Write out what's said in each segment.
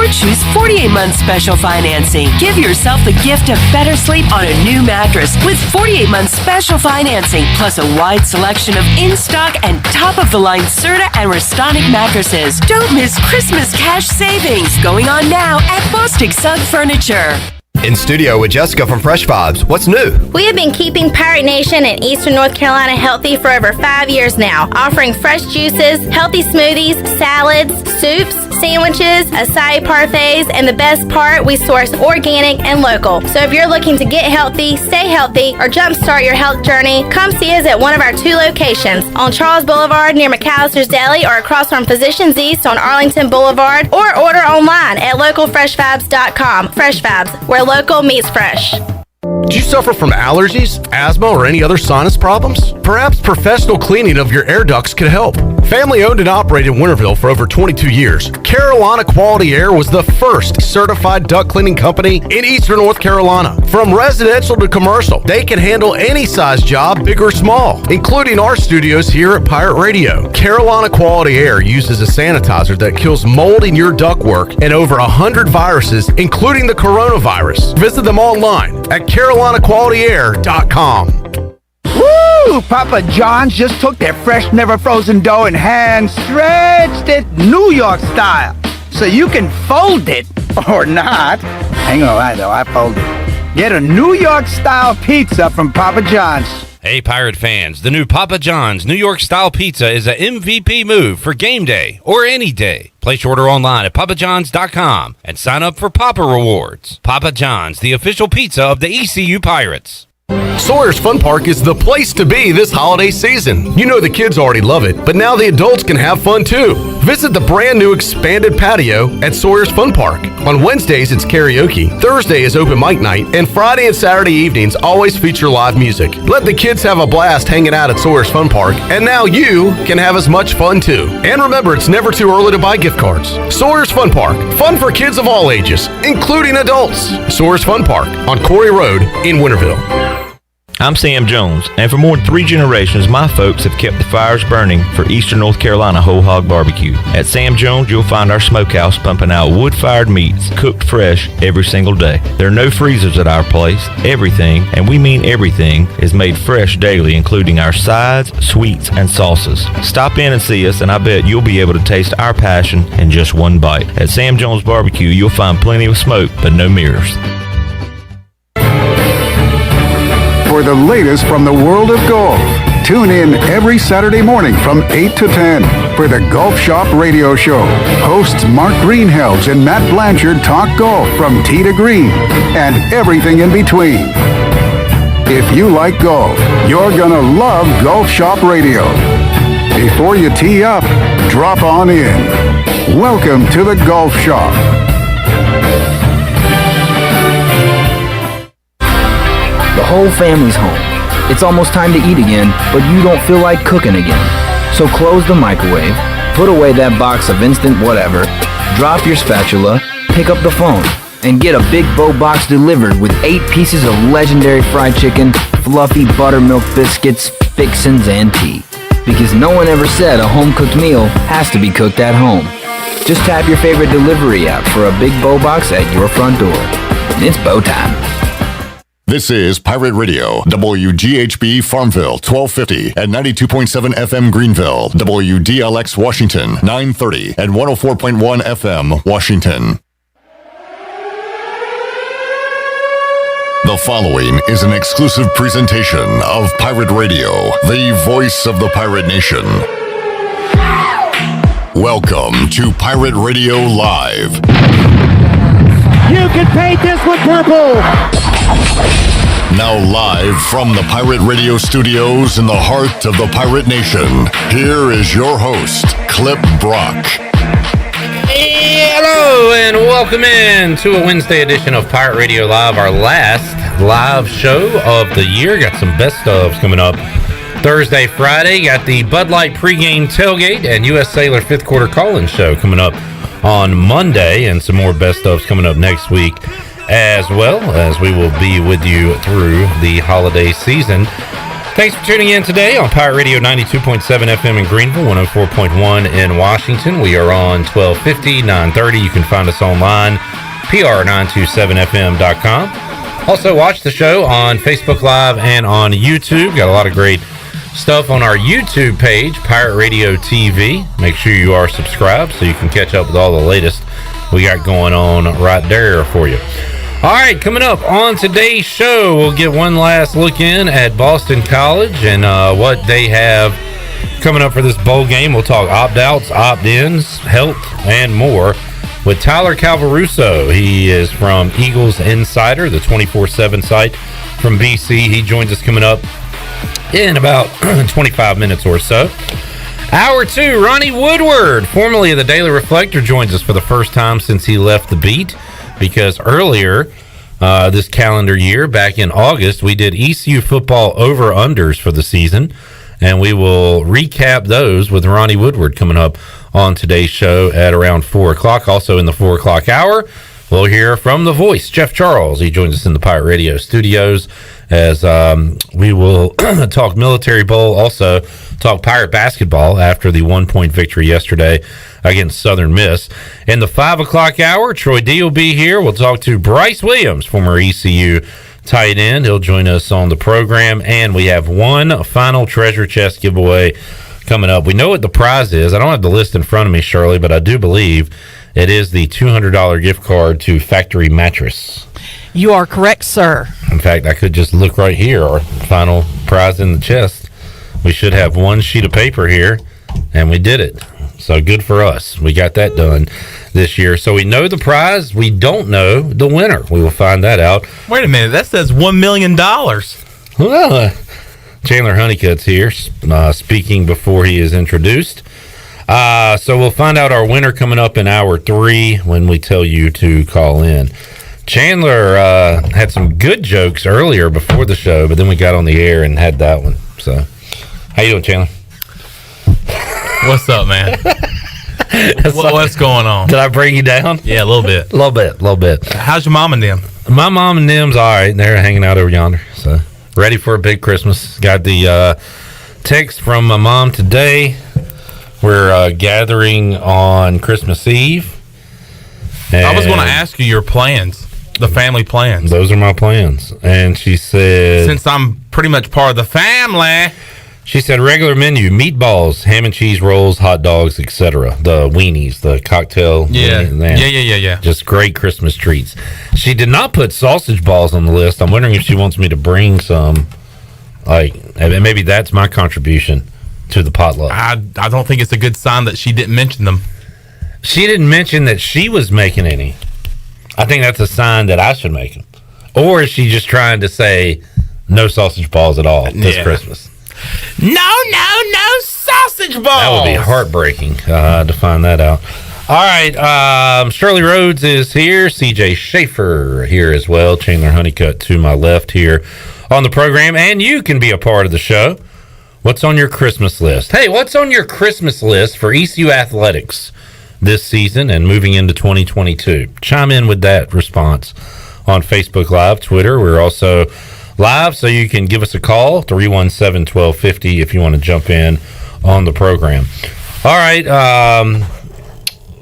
or choose 48-month special financing. Give yourself the gift of better sleep on a new mattress with 48-month special financing, plus a wide selection of in-stock and top-of-the-line Serta and Restonic mattresses. Don't miss Christmas cash savings going on now at Bostic Sugg Furniture. In studio with Jessica from Fresh Vibes. What's new? We have been keeping Pirate Nation in Eastern North Carolina healthy for over 5 years now, offering fresh juices, healthy smoothies, salads, soups, sandwiches, acai parfaits, and the best part, we source organic and local. So if you're looking to get healthy, stay healthy, or jumpstart your health journey, come see us at one of our 2 locations, on Charles Boulevard near McAllister's Deli or across from Physicians East on Arlington Boulevard, or order online at localfreshvibes.com. Fresh Vibes, where local meets fresh. Do you suffer from allergies, asthma, or any other sinus problems? Perhaps professional cleaning of your air ducts could help. Family owned and operated in Winterville for over 22 years, Carolina Quality Air was the first certified duct cleaning company in Eastern North Carolina. From residential to commercial, they can handle any size job, big or small, including our studios here at Pirate Radio. Carolina Quality Air uses a sanitizer that kills mold in your ductwork and over 100 viruses, including the coronavirus. Visit them online at carolinaqualityair.com. Woo! Papa John's just took their fresh, never frozen dough and hand stretched it New York style. So you can fold it or not. Hang on, I fold it. Get a New York style pizza from Papa John's. Hey, Pirate fans, the new Papa John's New York style pizza is an MVP move for game day or any day. Place your order online at papajohns.com and sign up for Papa Rewards. Papa John's, the official pizza of the ECU Pirates. Sawyer's Fun Park is the place to be this holiday season. You know the kids already love it, but now the adults can have fun too. Visit the brand new expanded patio at Sawyer's Fun Park. On Wednesdays, it's karaoke. Thursday is open mic night, and Friday and Saturday evenings always feature live music. Let the kids have a blast hanging out at Sawyer's Fun Park, and now you can have as much fun too. And remember, it's never too early to buy gift cards. Sawyer's Fun Park, fun for kids of all ages, including adults. Sawyer's Fun Park on Corey Road in Winterville. I'm Sam Jones, and for more than 3 generations, my folks have kept the fires burning for Eastern North Carolina Whole Hog Barbecue. At Sam Jones, you'll find our smokehouse pumping out wood-fired meats, cooked fresh every single day. There are no freezers at our place. Everything, and we mean everything, is made fresh daily, including our sides, sweets, and sauces. Stop in and see us, and I bet you'll be able to taste our passion in just one bite. At Sam Jones Barbecue, you'll find plenty of smoke, but no mirrors. For the latest from the world of golf, tune in every Saturday morning from 8 to 10 for the Golf Shop Radio Show. Hosts Mark Greenhelds and Matt Blanchard talk golf from tee to green and everything in between. If you like golf, you're gonna love Golf Shop Radio. Before you tee up, drop on in. Welcome to the Golf Shop. The whole family's home. It's almost time to eat again, but you don't feel like cooking again. So close the microwave, put away that box of instant whatever, drop your spatula, pick up the phone, and get a Big Bow box delivered with 8 pieces of legendary fried chicken, fluffy buttermilk biscuits, fixins, and tea. Because no one ever said a home-cooked meal has to be cooked at home. Just tap your favorite delivery app for a Big Bow box at your front door. It's bow time. This is Pirate Radio, WGHB Farmville, 1250 and 92.7 FM Greenville, WDLX Washington, 930 and 104.1 FM Washington. The following is an exclusive presentation of Pirate Radio, the voice of the pirate nation. Welcome to Pirate Radio Live. You can paint this with purple. Now live from the Pirate Radio studios in the heart of the Pirate Nation, here is your host, Clip Brock. Hello and welcome in to a Wednesday edition of Pirate Radio Live, our last live show of the year. Got some best ofs coming up Thursday, Friday. Got the Bud Light pregame tailgate and U.S. Sailor 5th quarter call-in show coming up on Monday, and some more best ofs coming up next week, as well as we will be with you through the holiday season. Thanks for tuning in today on Pirate Radio 92.7 FM in Greenville, 104.1 in Washington. We are on 1250, 930. You can find us online, pr927fm.com. Also, watch the show on Facebook Live and on YouTube. Got a lot of great stuff on our YouTube page, Pirate Radio TV. Make sure you are subscribed so you can catch up with all the latest we got going on right there for you. All right, coming up on today's show, we'll get one last look in at Boston College and what they have coming up for this bowl game. We'll talk opt-outs, opt-ins, health, and more with Tyler Calvaruso. He is from Eagles Insider, the 24/7 site from BC. He joins us coming up in about 25 minutes or so. Hour 2, Ronnie Woodward, formerly of the Daily Reflector, joins us for the first time since he left the beat, because earlier this calendar year, back in August, we did ECU football over-unders for the season, and we will recap those with Ronnie Woodward coming up on today's show at around 4 o'clock. Also in the 4 o'clock hour, we'll hear from the voice, Jeff Charles. He joins us in the Pirate Radio studios as we will talk Military Bowl, also talk Pirate basketball after the 1-point victory yesterday against Southern Miss. In the 5 o'clock hour, Troy D will be here. We'll talk to Bryce Williams, former ECU tight end. He'll join us on the program. And we have one final treasure chest giveaway coming up. We know what the prize is. I don't have the list in front of me, Shirley, but I do believe it is the $200 gift card to Factory Mattress. You are correct, sir. In fact, I could just look right here, our final prize in the chest. We should have one sheet of paper here, and we did it. So good for us. We got that done this year. So we know the prize. We don't know the winner. We will find that out. Wait a minute. That says $1 million. Well, Chandler Honeycutt's here speaking before he is introduced. So we'll find out our winner coming up in hour 3 when we tell you to call in. Chandler had some good jokes earlier before the show, but then we got on the air and had that one. So, how you doing, Chandler? What's up, man? What's going on? Did I bring you down? Yeah, a little bit. A little bit. How's your mom and them? My mom and them's all right. They're hanging out over yonder. So, ready for a big Christmas. Got the text from my mom today. We're gathering on Christmas Eve. I was going to ask you your plans, the family plans. Those are my plans. And she said, since I'm pretty much part of the family, she said regular menu, meatballs, ham and cheese rolls, hot dogs, etc. The weenies, the cocktail. Yeah. Just great Christmas treats. She did not put sausage balls on the list. I'm wondering if she wants me to bring some. Maybe that's my contribution to the potluck. I don't think it's a good sign that she didn't mention them. She didn't mention that she was making any. I think that's a sign that I should make them. Or is she just trying to say no sausage balls at all this Christmas? No sausage balls. That would be heartbreaking to find that out. All right, Shirley Rhodes is here. CJ Schaefer here as well. Chandler Honeycutt to my left here on the program. And you can be a part of the show. What's on your Christmas list? Hey, what's on your Christmas list for ECU athletics this season and moving into 2022? Chime in with that response on Facebook Live, Twitter. We're also live, so you can give us a call, 317-1250, if you want to jump in on the program. All right,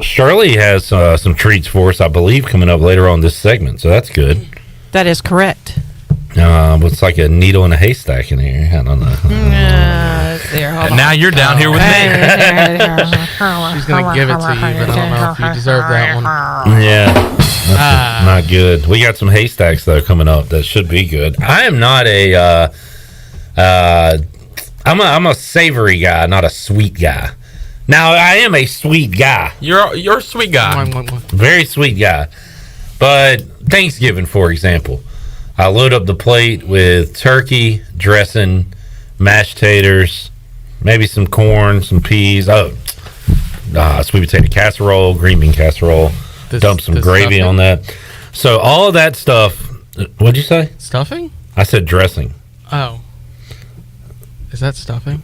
Shirley has some treats for us, I believe, coming up later on this segment, so that's good. That is correct. It's like a needle in a haystack in here. I don't know. Now you're down here with me. She's going to give it to you, but I don't know if you deserve that one. Yeah, that's not good. We got some haystacks, though, coming up that should be good. I am not I'm a savory guy, not a sweet guy. Now, I am a sweet guy. You're a sweet guy. Very sweet guy. But Thanksgiving, for example, I load up the plate with turkey, dressing, mashed taters, maybe some corn, some peas. Sweet potato casserole, green bean casserole. Dump some gravy on that. So all of that stuff. What'd you say? Stuffing? I said dressing. Oh. Is that stuffing?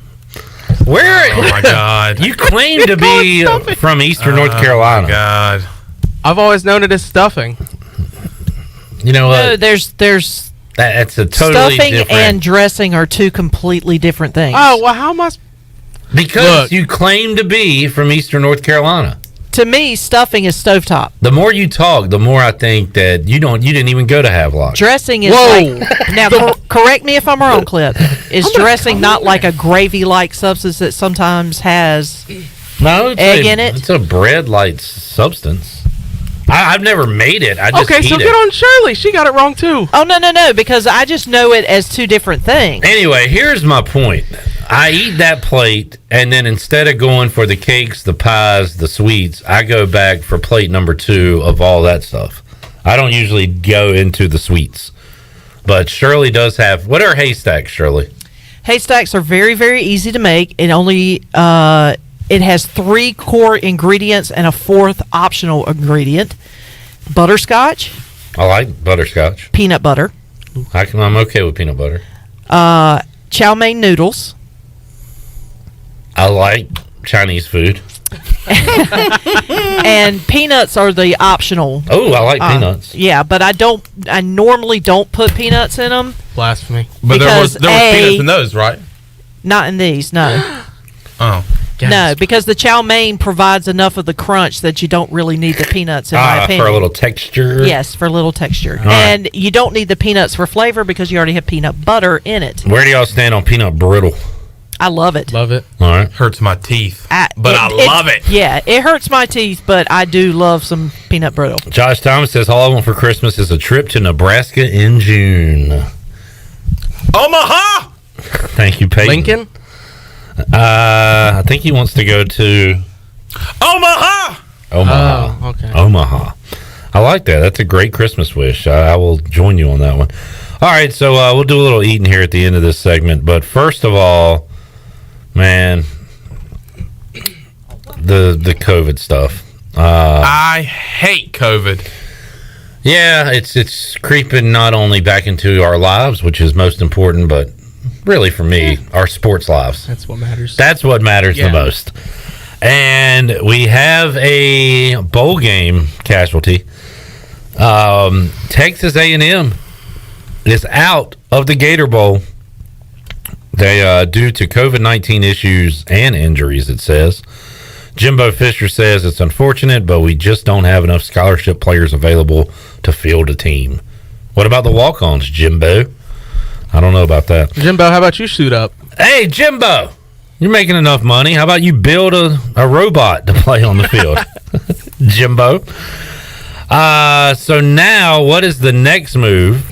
Where? Oh my God! You claim to be from Eastern North Carolina. Oh my God! I've always known it as stuffing. You know what? No, there's That's a totally Stuffing different. and dressing are two completely different things. Oh, well, how much? Because you claim to be from Eastern North Carolina. To me, stuffing is stovetop. The more you talk, the more I think that you didn't even go to Havelock. Dressing is like, now correct me if I'm wrong, Clip. Is dressing not like a gravy-like substance that sometimes has egg in it? It's a bread-like substance. I've never made it. I just Okay, so eat get it. on Shirley. She got it wrong too. Oh, no, because I just know it as two different things. Anyway, here's my point. I eat that plate, and then instead of going for the cakes, the pies, the sweets, I go back for plate number 2 of all that stuff. I don't usually go into the sweets. But Shirley does have... What are haystacks, Shirley? Haystacks are very, very easy to make. It only... it has 3 core ingredients and a 4th optional ingredient. Butterscotch. I like butterscotch. Peanut butter. I'm okay with peanut butter. Chow mein noodles. I like Chinese food. And peanuts are the optional. Oh, I like peanuts. Yeah, but I normally don't put peanuts in them. Blasphemy. But there was peanuts in those, right? Not in these, no. Oh. No, because the chow mein provides enough of the crunch that you don't really need the peanuts, in my opinion. For a little texture? Yes, for a little texture. All and right. you don't need the peanuts for flavor because you already have peanut butter in it. Where do y'all stand on peanut brittle? I love it. Love it. All right. Hurts my teeth. I love it. Yeah, it hurts my teeth, but I do love some peanut brittle. Josh Thomas says, all I want for Christmas is a trip to Nebraska in June. Omaha! Thank you, Peyton. Lincoln? I think he wants to go to Omaha! Omaha. Oh, okay. Omaha. I like that. That's a great Christmas wish. I will join you on that one. All right, so we'll do a little eating here at the end of this segment. But first of all, man, the COVID stuff. I hate COVID. Yeah, it's creeping not only back into our lives, which is most important, but really for me, our sports lives. That's what matters. That's what matters the most. And we have a bowl game casualty. Texas A&M is out of the Gator Bowl. They due to COVID-19 issues and injuries, it says. Jimbo Fisher says it's unfortunate, but we just don't have enough scholarship players available to field a team. What about the walk-ons, Jimbo? I don't know about that. Jimbo, how about you suit up? Hey, Jimbo, you're making enough money. How about you build a robot to play on the field? Jimbo. So now, what is the next move?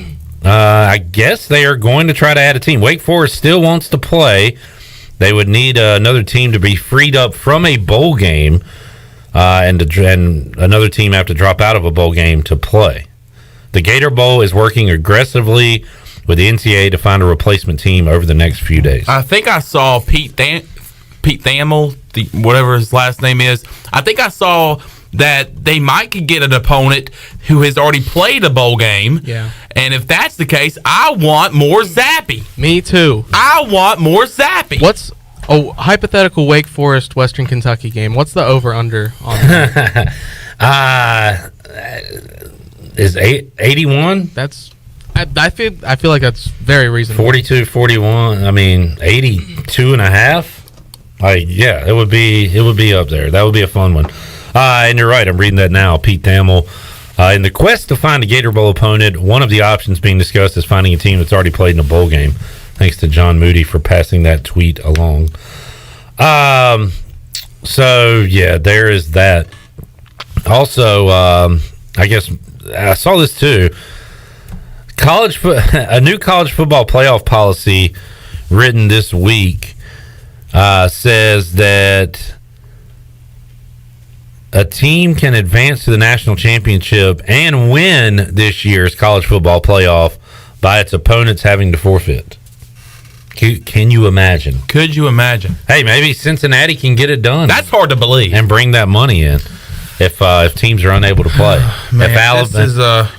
I guess they are going to try to add a team. Wake Forest still wants to play. They would need another team to be freed up from a bowl game, and another team have to drop out of a bowl game to play. The Gator Bowl is working aggressively with the NCAA to find a replacement team over the next few days. I think I saw Pete Thamel, whatever his last name is. I think I saw that they might could get an opponent who has already played a bowl game. Yeah. And if that's the case, I want more Zappy. Me too. I want more Zappy. What's hypothetical Wake Forest Western Kentucky game? What's the over under on that? Is 81? That's I feel like that's very reasonable. 42, 41. I mean 82 and a half. Yeah, it would be up there. That would be a fun one. And you're right, I'm reading that now. Pete Thamel. In the quest to find a Gator Bowl opponent, one of the options being discussed is finding a team that's already played in a bowl game. Thanks to John Moody for passing that tweet along. So, yeah, there is that. Also, I guess I saw this too. A new college football playoff policy written this week says that a team can advance to the national championship and win this year's college football playoff by its opponents having to forfeit. Can you imagine? Could you imagine? Hey, maybe Cincinnati can get it done. That's hard to believe. And bring that money in if teams are unable to play. Man,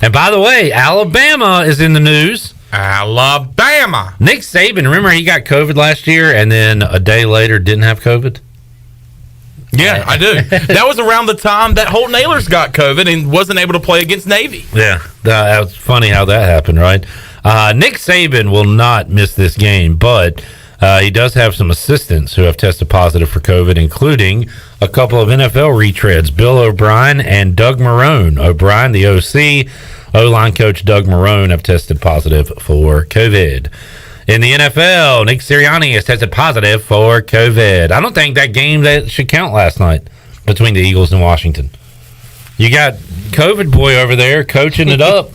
and by the way, Alabama is in the news. Alabama. Nick Saban, remember he got COVID last year and then a day later didn't have COVID? Yeah, I do. That was around the time that Holt Nailers got COVID and wasn't able to play against Navy. Yeah, that was funny how that happened, right? Nick Saban will not miss this game, but he does have some assistants who have tested positive for COVID, including a couple of NFL retreads, Bill O'Brien and Doug Marrone. O'Brien, the OC, O-line coach Doug Marrone have tested positive for COVID. In the NFL, Nick Sirianni has tested positive for COVID. I don't think that game that should count last night between the Eagles and Washington. You got COVID boy over there coaching it up.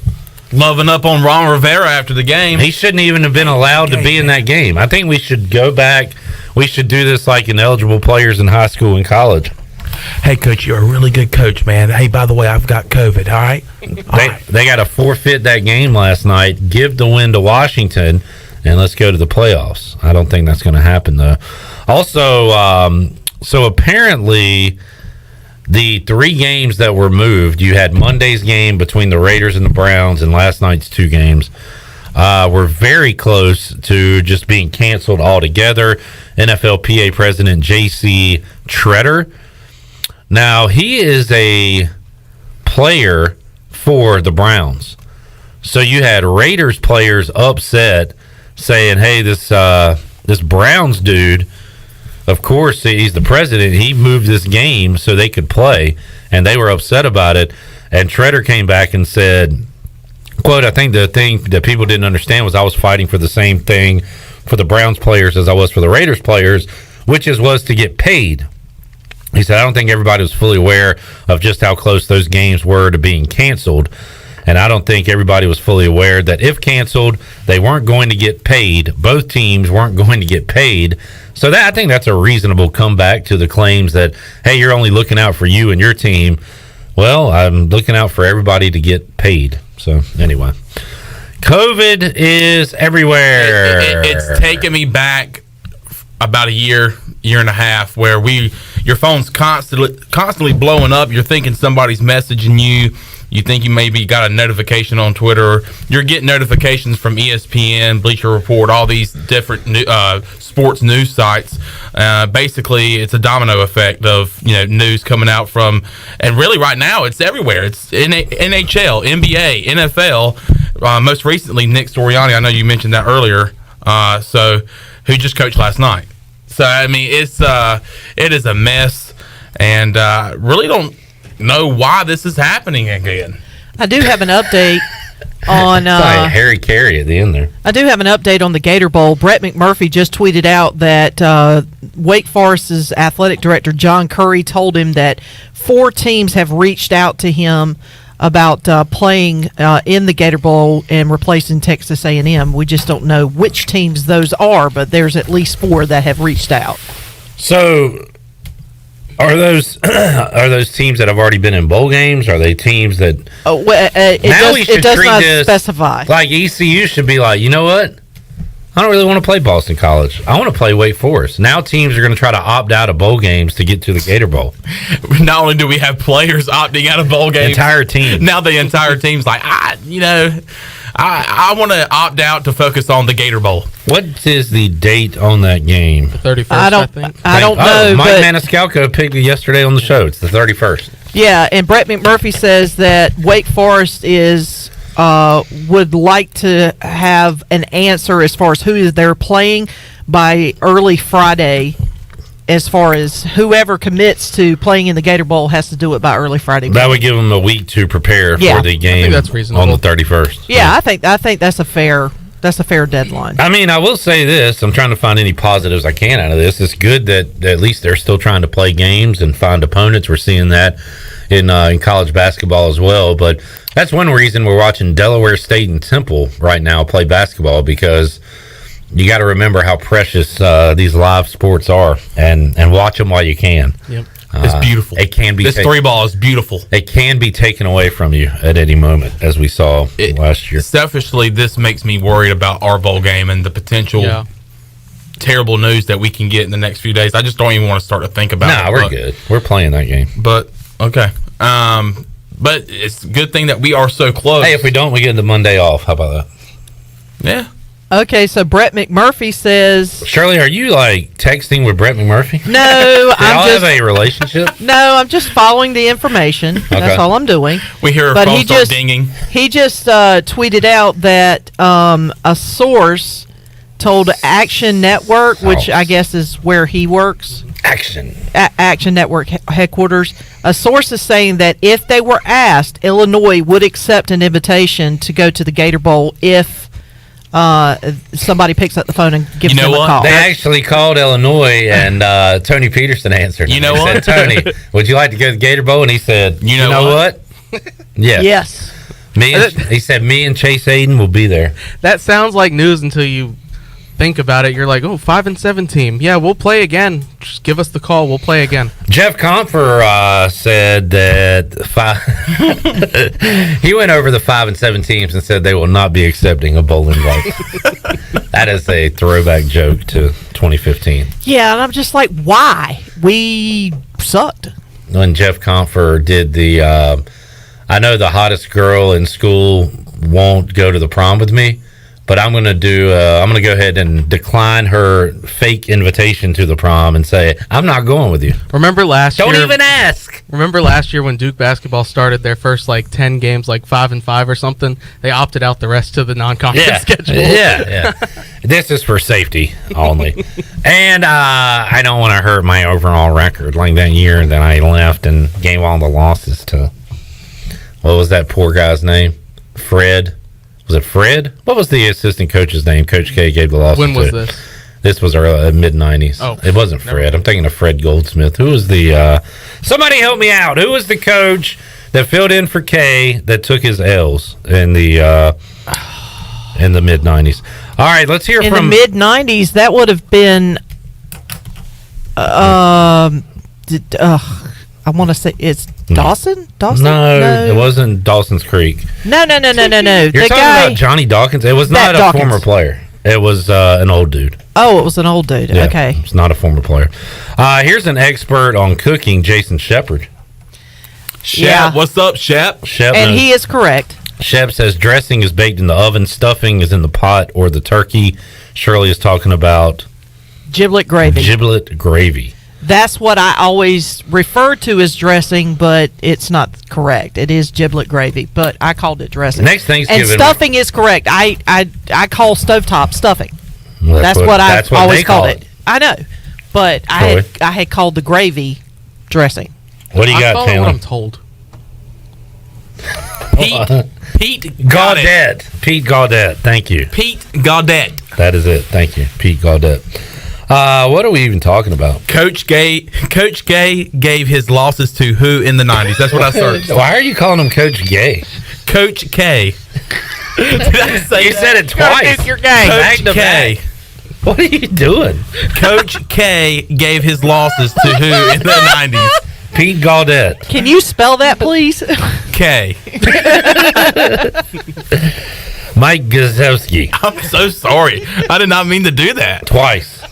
Loving up on Ron Rivera after the game. He shouldn't even have been allowed to be in that game. I think we should go back. We should do this like ineligible players in high school and college. Hey, Coach, you're a really good coach, man. Hey, by the way, I've got COVID, all right? They got to forfeit that game last night, give the win to Washington, and let's go to the playoffs. I don't think that's going to happen, though. Also, so apparently the 3 games that were moved, you had Monday's game between the Raiders and the Browns and last night's 2 games, were very close to just being canceled altogether. NFLPA President J.C. Tretter. Now, he is a player for the Browns. So you had Raiders players upset saying, hey, this Browns dude, of course, he's the president. He moved this game so they could play, and they were upset about it. And Tretter came back and said, quote, I think the thing that people didn't understand was I was fighting for the same thing for the Browns players as I was for the Raiders players, which was to get paid. He said, I don't think everybody was fully aware of just how close those games were to being canceled. And I don't think everybody was fully aware that if canceled, they weren't going to get paid. Both teams weren't going to get paid. So I think that's a reasonable comeback to the claims that, hey, you're only looking out for you and your team. Well, I'm looking out for everybody to get paid. So anyway, COVID is everywhere. It's taken me back about a year and a half where your phone's constantly blowing up. You're thinking somebody's messaging you. You think you maybe got a notification on Twitter. You're getting notifications from ESPN, Bleacher Report, all these different sports news sites. Basically, it's a domino effect of news coming out from, and really right now it's everywhere. It's NHL, NBA, NFL. Most recently, Nick Sirianni. I know you mentioned that earlier. Who just coached last night. So I mean, it is a mess, and really don't know why this is happening again. I do have an update on Harry Carey at the end there. I do have an update on the Gator Bowl. Brett McMurphy just tweeted out that Wake Forest's athletic director John Curry told him that 4 teams have reached out to him about playing in the Gator Bowl and replacing Texas A&M. We just don't know which teams those are, but there's at least 4 that have reached out. So are those teams that have already been in bowl games? Are they teams that It does not specify. Like ECU should be like, you know what? I don't really want to play Boston College. I want to play Wake Forest. Now teams are going to try to opt out of bowl games to get to the Gator Bowl. Not only do we have players opting out of bowl games, entire team. Now the entire team's like, I want to opt out to focus on the Gator Bowl. What is the date on that game? The 31st, I think. I don't know. Mike Maniscalco picked it yesterday on the show. It's the 31st. Yeah, and Brett McMurphy says that Wake Forest would like to have an answer as far as who they're playing by early Friday. As far as whoever commits to playing in the Gator Bowl has to do it by early Friday. That would give them a week to prepare for the game that's reasonable. on the 31st. Yeah, I think that's a fair deadline. I mean, I will say this. I'm trying to find any positives I can out of this. It's good that at least they're still trying to play games and find opponents. We're seeing that in college basketball as well. But that's one reason we're watching Delaware State and Temple right now play basketball, because you got to remember how precious these live sports are, and watch them while you can. Yep. It's beautiful. It can be. This 3-ball is beautiful. It can be taken away from you at any moment, as we saw last year. Selfishly, this makes me worried about our bowl game and the potential terrible news that we can get in the next few days. I just don't even want to start to think about it. No, we're good. We're playing that game. But, okay. But it's a good thing that we are so close. Hey, if we don't, we get the Monday off. How about that? Yeah. Okay, so Brett McMurphy says... Shirley, are you, like, texting with Brett McMurphy? No, I'm just... have a relationship? No, I'm just following the information. Okay. That's all I'm doing. We hear her phone start dinging. He just tweeted out that a source told Action Network, which I guess is where he works. Action Network headquarters. A source is saying that if they were asked, Illinois would accept an invitation to go to the Gator Bowl if somebody picks up the phone and gives them a call. They actually called Illinois, and Tony Peterson answered. You know what? Said, Tony, would you like to go to the Gator Bowl? And he said, you know what? Yes. He said, me and Chase Aiden will be there. That sounds like news until you think about it. You're like, 5-7 team. Yeah, we'll play again. Just give us the call. We'll play again. Jeff Comfer said that he went over the 5-7 teams and said they will not be accepting a bowl invite. That is a throwback joke to 2015. Yeah, and I'm just like, why? We sucked. When Jeff Comfer did the, I know the hottest girl in school won't go to the prom with me, but I'm going to go ahead and decline her fake invitation to the prom and say, I'm not going with you. Remember last year? Don't even ask. Remember last year when Duke basketball started their first 10 games 5-5 or something? They opted out the rest of the non-conference schedule. Yeah. This is for safety only. And I don't want to hurt my overall record like that year that I left and gave all the losses to, what was that poor guy's name? Fred. Was it Fred? What was the assistant coach's name? Coach K gave the loss. When was this? This was early mid-90s. Oh, it wasn't Fred. I'm thinking of Fred Goldsmith. Who was the... somebody help me out. Who was the coach that filled in for K that took his L's in the mid-90s? All right, let's hear from... In the mid-90s, that would have been... I want to say it's Dawson? No, it wasn't Dawson's Creek. No. You're talking about Johnny Dawkins? It was not a former player. It was an old dude. Oh, it was an old dude. Yeah, okay. It's not a former player. Here's an expert on cooking, Jason Shepard. Shep, what's up, Shep? And he is correct. Shep says dressing is baked in the oven, stuffing is in the pot or the turkey. Shirley is talking about... Giblet gravy. That's what I always refer to as dressing, but it's not correct. It is giblet gravy, but I called it dressing. Next Thanksgiving. And stuffing is correct. I call stovetop stuffing. Well, that's what I've always called it. I know, but I had called the gravy dressing. What do you got, Taylor? What I'm told. Pete Gaudet. Pete Gaudet. Thank you. Pete Gaudet. That is it. Thank you, Pete Gaudet. What are we even talking about? Coach Gay gave his losses to who in the 90s? That's what I searched. Why are you calling him Coach Gay? Coach K. Did I say you said it twice. You're gay. Coach K. What are you doing? Coach K gave his losses to who in the 90s? Pete Gaudet. Can you spell that, please? K. Mike Gazowski. I'm so sorry. I did not mean to do that. Twice.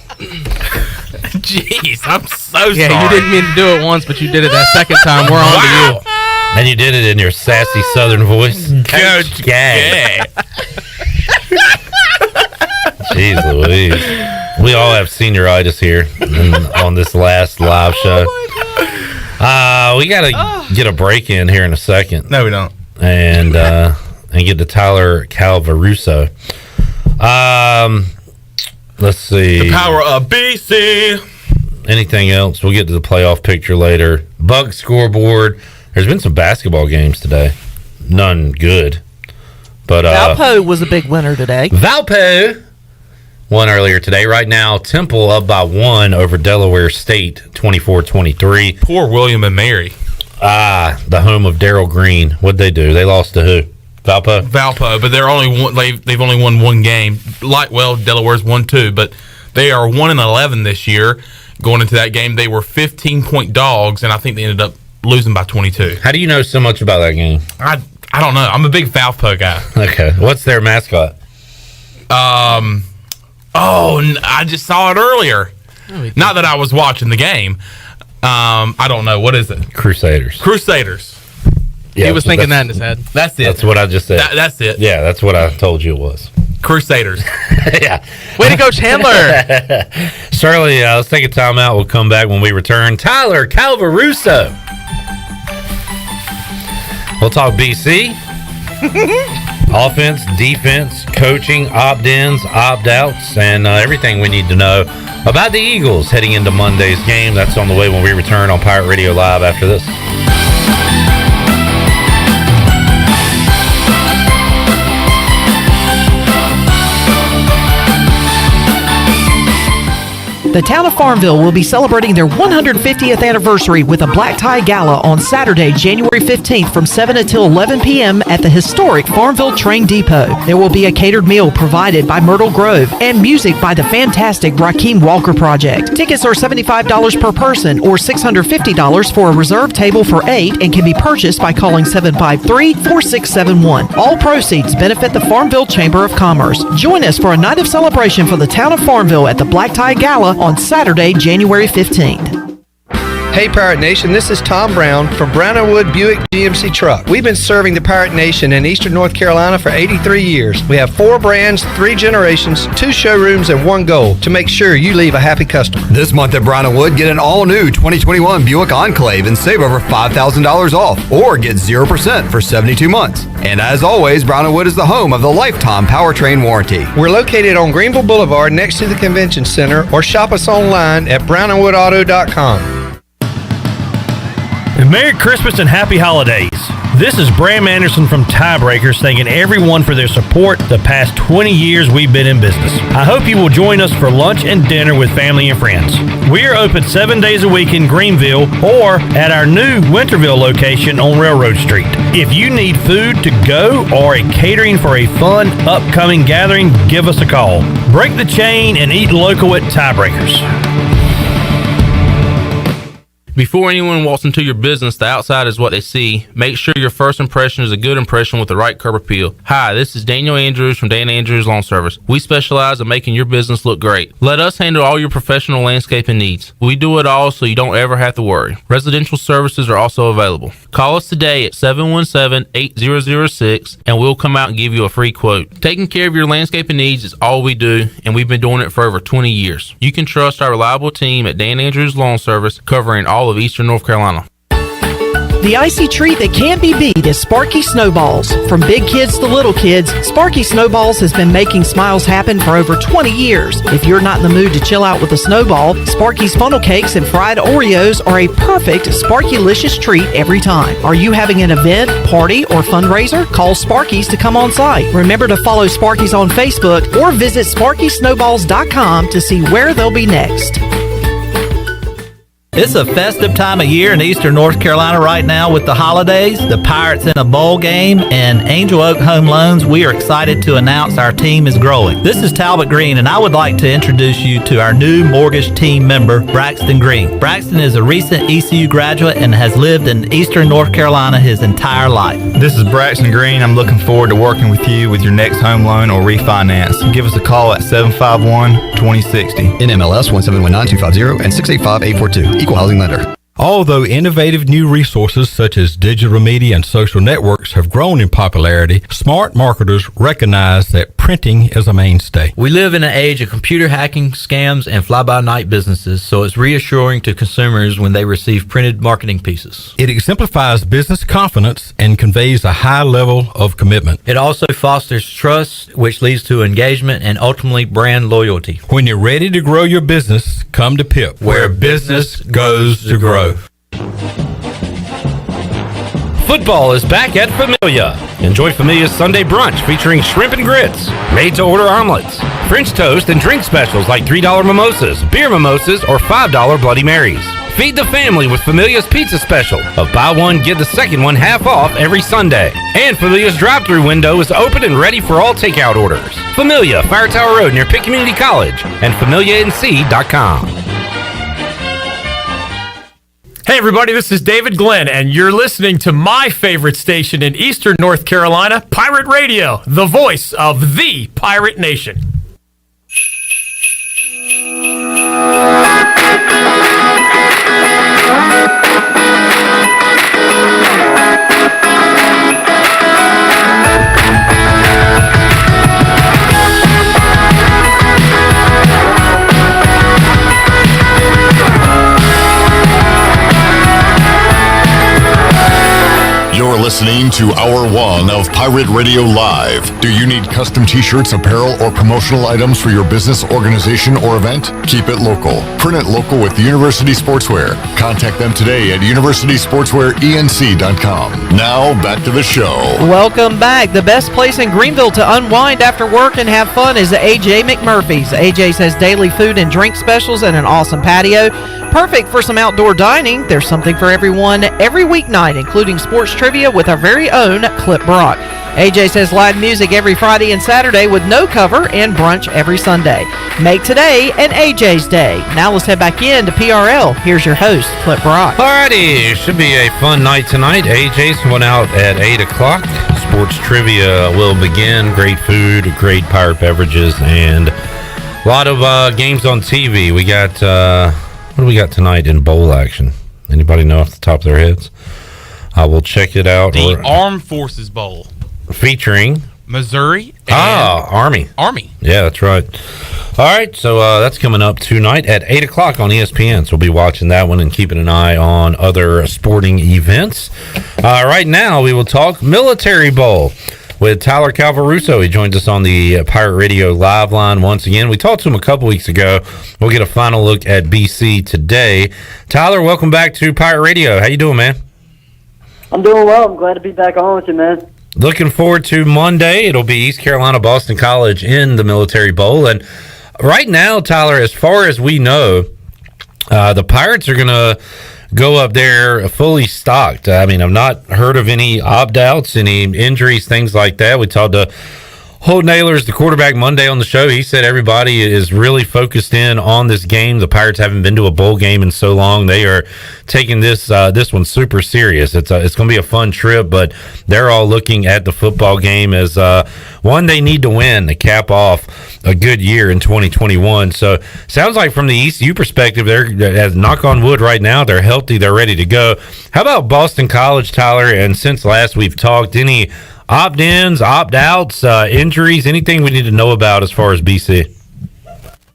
Jeez, I'm so sorry. Yeah, you didn't mean to do it once, but you did it that second time. We're on to you. And you did it in your sassy southern voice. Coach Gay. Jeez Louise. We all have senioritis here on this last live show. We got to get a break in here in a second. No, we don't. And get to Tyler Calvaruso. Let's see. The power of BC. Anything else? We'll get to the playoff picture later. Bug scoreboard. There's been some basketball games today. None good. But Valpo was a big winner today. Valpo won earlier today. Right now, Temple up by 1 over Delaware State, 24-23. Poor William and Mary. The home of Darryl Green. What'd they do? They lost to who? Valpo, but they're only they've only won one game. Delaware's won 2, but they are 1-11 this year. Going into that game, they were 15-point dogs, and I think they ended up losing by 22. How do you know so much about that game? I don't know. I'm a big Valpo guy. Okay, what's their mascot? I just saw it earlier. Not that I was watching the game. I don't know. What is it? Crusaders. Yeah, he was thinking that in his head. That's it. That's what I just said. That's it. Yeah, that's what I told you it was. Crusaders. Yeah. Way to go, Chandler. Shirley, let's take a timeout. We'll come back when we return. Tyler Calvaruso. We'll talk BC. Offense, defense, coaching, opt-ins, opt-outs, and everything we need to know about the Eagles heading into Monday's game. That's on the way when we return on Pirate Radio Live after this. The town of Farmville will be celebrating their 150th anniversary with a black tie gala on Saturday, January 15th from 7 until 11 p.m. at the historic Farmville Train Depot. There will be a catered meal provided by Myrtle Grove and music by the fantastic Rakeem Walker Project. Tickets are $75 per person or $650 for a reserved table for 8 and can be purchased by calling 753-4671. All proceeds benefit the Farmville Chamber of Commerce. Join us for a night of celebration for the town of Farmville at the Black Tie Gala on Saturday, January 15th. Hey Pirate Nation, this is Tom Brown from Brown & Wood Buick GMC Truck. We've been serving the Pirate Nation in Eastern North Carolina for 83 years. We have 4 brands, 3 generations, 2 showrooms, and 1 goal to make sure you leave a happy customer. This month at Brown & Wood, get an all-new 2021 Buick Enclave and save over $5,000 off, or get 0% for 72 months. And as always, Brown & Wood is the home of the lifetime powertrain warranty. We're located on Greenville Boulevard next to the Convention Center, or shop us online at brownandwoodauto.com. And Merry Christmas and Happy Holidays. This is Bram Anderson from Tiebreakers thanking everyone for their support the past 20 years we've been in business. I hope you will join us for lunch and dinner with family and friends. We are open 7 days a week in Greenville or at our new Winterville location on Railroad Street. If you need food to go or a catering for a fun upcoming gathering, give us a call. Break the chain and eat local at Tiebreakers. Before anyone walks into your business, the outside is what they see. Make sure your first impression is a good impression with the right curb appeal. Hi, this is Daniel Andrews from Dan Andrews Lawn Service. We specialize in making your business look great. Let us handle all your professional landscaping needs. We do it all so you don't ever have to worry. Residential services are also available. Call us today at 717-8006 and we'll come out and give you a free quote. Taking care of your landscaping needs is all we do, and we've been doing it for over 20 years. You can trust our reliable team at Dan Andrews Lawn Service, covering all of Eastern North Carolina. The icy treat that can't be beat is Sparky Snowballs. From big kids to little kids, Sparky Snowballs has been making smiles happen for over 20 years. If you're not in the mood to chill out with a snowball, Sparky's funnel cakes and fried Oreos are a perfect Sparky-licious treat every time. Are you having an event, party, or fundraiser? Call Sparky's to come on site. Remember to follow Sparky's on Facebook or visit SparkySnowballs.com to see where they'll be next. It's a festive time of year in Eastern North Carolina right now with the holidays, the Pirates in a bowl game, and Angel Oak Home Loans. We are excited to announce our team is growing. This is Talbot Green, and I would like to introduce you to our new mortgage team member, Braxton Green. Braxton is a recent ECU graduate and has lived in Eastern North Carolina his entire life. This is Braxton Green. I'm looking forward to working with you with your next home loan or refinance. Give us a call at 751-2060. NMLS 1719250 and 685842. Equal housing lender. Although innovative new resources such as digital media and social networks have grown in popularity, smart marketers recognize that printing is a mainstay. We live in an age of computer hacking, scams, and fly-by-night businesses, so it's reassuring to consumers when they receive printed marketing pieces. It exemplifies business confidence and conveys a high level of commitment. It also fosters trust, which leads to engagement and ultimately brand loyalty. When you're ready to grow your business, come to PIP, where business goes to grow. Football is back at Familia. Enjoy Familia's Sunday brunch featuring shrimp and grits, made-to-order omelets, French toast, and drink specials like $3 mimosas, beer mimosas, or $5 Bloody Marys. Feed the family with Familia's pizza special of buy one, get the second one half off every Sunday. And Familia's drive-thru window is open and ready for all takeout orders. Familia, Fire Tower Road near Pitt Community College, and FamiliaNC.com. Hey everybody, this is David Glenn, and you're listening to my favorite station in Eastern North Carolina, Pirate Radio, the voice of the Pirate Nation. listening to Hour 1 of Pirate Radio Live. Do you need custom t-shirts, apparel, or promotional items for your business, organization, or event? Keep it local. Print it local with University Sportswear. Contact them today at universitysportswearenc.com. Now, back to the show. Welcome back. The best place in Greenville to unwind after work and have fun is AJ McMurphy's. AJ's has daily food and drink specials and an awesome patio. Perfect for some outdoor dining. There's something for everyone every weeknight, including sports trivia with our very own Clip Brock. AJ's has live music every Friday and Saturday with no cover and brunch every Sunday. Make today an AJ's Day. Now let's head back in to PRL. Here's your host, Clip Brock. Alrighty, should be a fun night tonight. AJ's went out at 8 o'clock. Sports trivia will begin. Great food, great pirate beverages, and a lot of games on TV. We got, what do we got tonight in bowl action? Anybody know off the top of their heads? I will check it out. The Armed Forces Bowl. Featuring Missouri and Army. Yeah, that's right. All right, so that's coming up tonight at 8 o'clock on ESPN. So we'll be watching that one and keeping an eye on other sporting events. Right now, we will talk Military Bowl with Tyler Calvaruso. He joins us on the Pirate Radio live line once again. We talked to him a couple weeks ago. We'll get a final look at BC today. Tyler, welcome back to Pirate Radio. How you doing, man? I'm doing well. I'm glad to be back on with you, man. Looking forward to Monday. It'll be East Carolina Boston College in the Military Bowl. And right now, Tyler, as far as we know, the Pirates are going to go up there fully stocked. I mean, I've not heard of any opt-outs, any injuries, things like that. We talked to Holt Naylor's the quarterback Monday on the show. He said everybody is really focused in on this game. The Pirates haven't been to a bowl game in so long. They are taking this one super serious. It's going to be a fun trip, but they're all looking at the football game as one they need to win to cap off a good year in 2021. So sounds like from the ECU perspective, they're, as knock on wood right now, they're healthy, they're ready to go. How about Boston College, Tyler? And since last we've talked, any opt-ins, opt-outs, injuries, anything we need to know about as far as BC?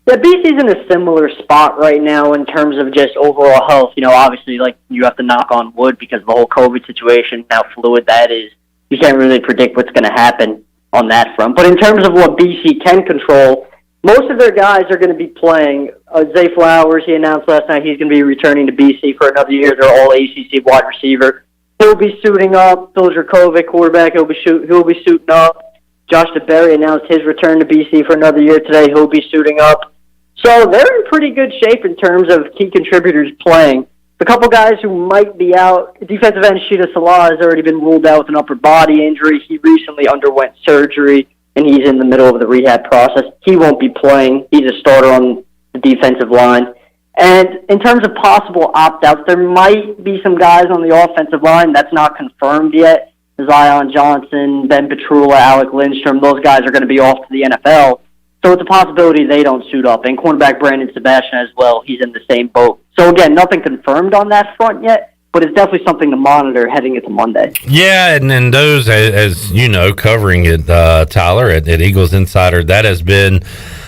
Yeah, BC's in a similar spot right now in terms of just overall health. You know, obviously, like, you have to knock on wood because of the whole COVID situation, how fluid that is. You can't really predict what's going to happen on that front. But in terms of what BC can control, most of their guys are going to be playing. Zay Flowers, he announced last night he's going to be returning to BC for another year. They're all ACC wide receiver. He'll be suiting up. Phil Dracovic, quarterback, he'll be suiting up. Josh DeBerry announced his return to BC for another year today. He'll be suiting up. So they're in pretty good shape in terms of key contributors playing. The couple guys who might be out, defensive end Sheeta Salah has already been ruled out with an upper body injury. He recently underwent surgery, and he's in the middle of the rehab process. He won't be playing. He's a starter on the defensive line. And in terms of possible opt-outs, there might be some guys on the offensive line. That's not confirmed yet. Zion Johnson, Ben Petrula, Alec Lindstrom, those guys are going to be off to the NFL. So it's a possibility they don't suit up. And cornerback Brandon Sebastian as well, he's in the same boat. So again, nothing confirmed on that front yet, but it's definitely something to monitor heading into Monday. Yeah, and those, as you know, covering it, Tyler, at Eagles Insider, that has been...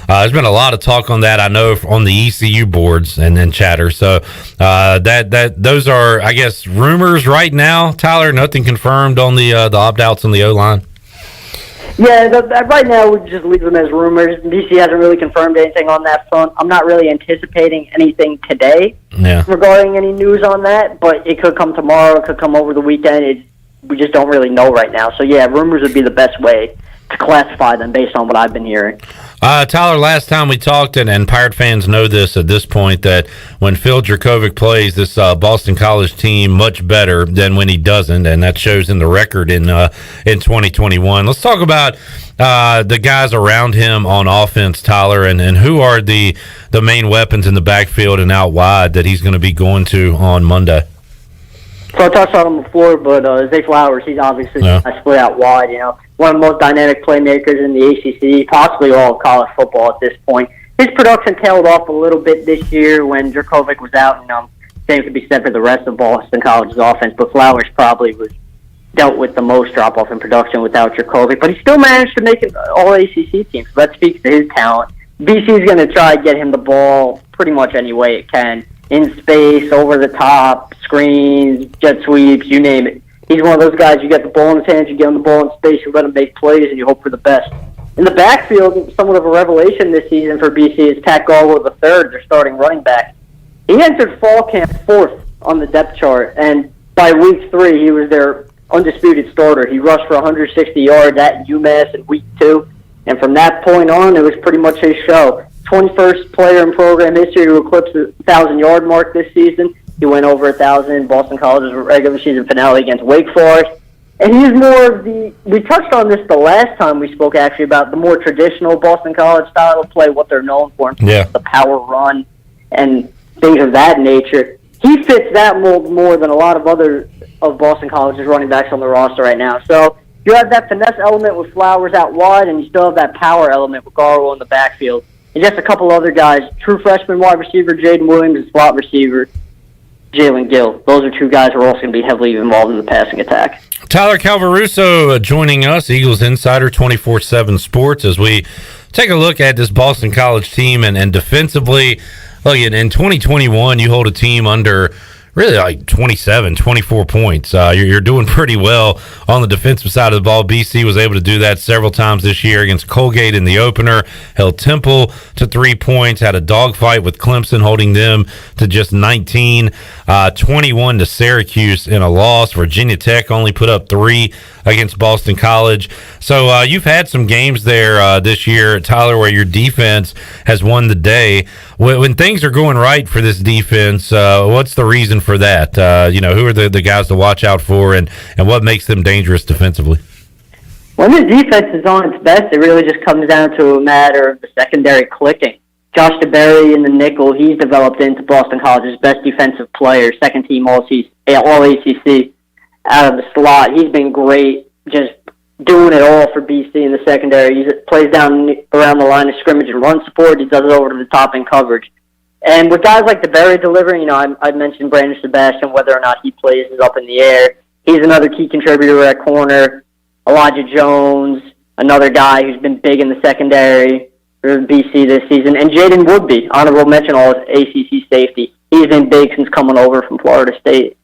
there's been a lot of talk on that, I know, on the ECU boards and then chatter. So those are, I guess, rumors right now. Tyler, nothing confirmed on the opt-outs on the O-line? Yeah, right now we just leave them as rumors. BC hasn't really confirmed anything on that front. I'm not really anticipating anything today regarding any news on that, but it could come tomorrow, it could come over the weekend. We just don't really know right now. So, yeah, rumors would be the best way to classify them based on what I've been hearing. Tyler, last time we talked, and Pirate fans know this at this point, that when Phil Dracovic plays this Boston College team much better than when he doesn't, and that shows in the record in 2021. Let's talk about the guys around him on offense, Tyler, and who are the main weapons in the backfield and out wide that he's going to be going to on Monday. So I touched on him before, but Zay Flowers, he's obviously split out wide, you know. One of the most dynamic playmakers in the ACC, possibly all of college football at this point. His production tailed off a little bit this year when Dracovic was out, and same could be said for the rest of Boston College's offense, but Flowers probably was dealt with the most drop-off in production without Dracovic, but he still managed to make an all-ACC team, so that speaks to his talent. BC's going to try to get him the ball pretty much any way it can, in space, over the top, screens, jet sweeps, you name it. He's one of those guys, you get the ball in his hands, you get him the ball in space, you let him make plays, and you hope for the best. In the backfield, somewhat of a revelation this season for BC is Pat Garwell III, their starting running back. He entered fall camp 4th on the depth chart, and by week 3, he was their undisputed starter. He rushed for 160 yards at UMass in week 2, and from that point on, it was pretty much his show. 21st player in program history to eclipse the 1,000-yard mark this season. He went over 1,000 in Boston College's regular season finale against Wake Forest. And he's more of the, we touched on this the last time we spoke actually about the more traditional Boston College style of play, what they're known for, the power run and things of that nature. He fits that mold more than a lot of other of Boston College's running backs on the roster right now. So you have that finesse element with Flowers out wide, and you still have that power element with Garwell in the backfield. And just a couple other guys, true freshman wide receiver Jaden Williams and slot receiver Jalen Gill. Those are two guys who are also going to be heavily involved in the passing attack. Tyler Calvaruso joining us, Eagles Insider 24/7 Sports, as we take a look at this Boston College team and defensively. Look, in 2021, you hold a team under really like 27, 24 points. You're doing pretty well on the defensive side of the ball. BC was able to do that several times this year against Colgate in the opener, held Temple to 3 points, had a dogfight with Clemson holding them to just 19, 21 to Syracuse in a loss. Virginia Tech only put up 3 against Boston College. So you've had some games there this year, Tyler, where your defense has won the day. When things are going right for this defense, what's the reason for that? Who are the guys to watch out for, and what makes them dangerous defensively? When the defense is on its best, it really just comes down to a matter of the secondary clicking. Josh DeBerry in the nickel, he's developed into Boston College's best defensive player, second team All-ACC out of the slot. He's been great, just doing it all for BC in the secondary. He plays down around the line of scrimmage and run support. He does it over to the top in coverage. And with guys like DeBerry delivering, I mentioned Brandon Sebastian, whether or not he plays is up in the air. He's another key contributor at corner. Elijah Jones, another guy who's been big in the secondary for BC this season. And Jaden Woodby, honorable mention, all ACC safety. He's been big since coming over from Florida State.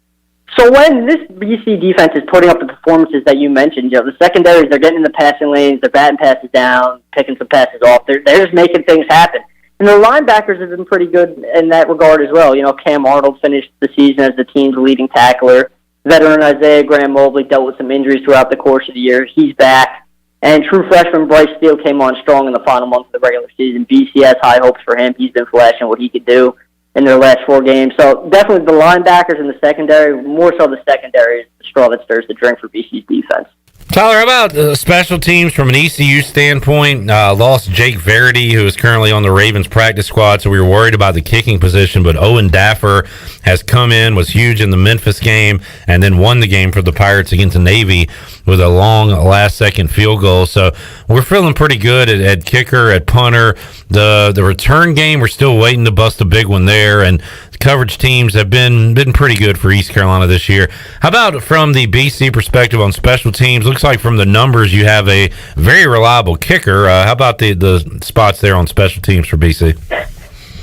So when this BC defense is putting up the performances that you mentioned, the secondaries, they're getting in the passing lanes, they're batting passes down, picking some passes off. They're just making things happen. And the linebackers have been pretty good in that regard as well. Cam Arnold finished the season as the team's leading tackler. Veteran Isaiah Graham Mobley dealt with some injuries throughout the course of the year. He's back. And true freshman Bryce Steele came on strong in the final month of the regular season. BC has high hopes for him. He's been flashing what he could do in their last 4 games. So definitely the linebackers in the secondary, more so the secondary, is the straw that stirs the drink for BC's defense. Tyler, how about special teams from an ECU standpoint? Lost Jake Verity, who is currently on the Ravens practice squad, so we were worried about the kicking position, but Owen Daffer has come in, was huge in the Memphis game, and then won the game for the Pirates against the Navy with a long last-second field goal. So we're feeling pretty good at kicker, at punter. The return game, we're still waiting to bust a big one there, and coverage teams have been pretty good for East Carolina this year. How about from the BC perspective on special teams? Looks like from the numbers you have a very reliable kicker. How about the spots there on special teams for BC?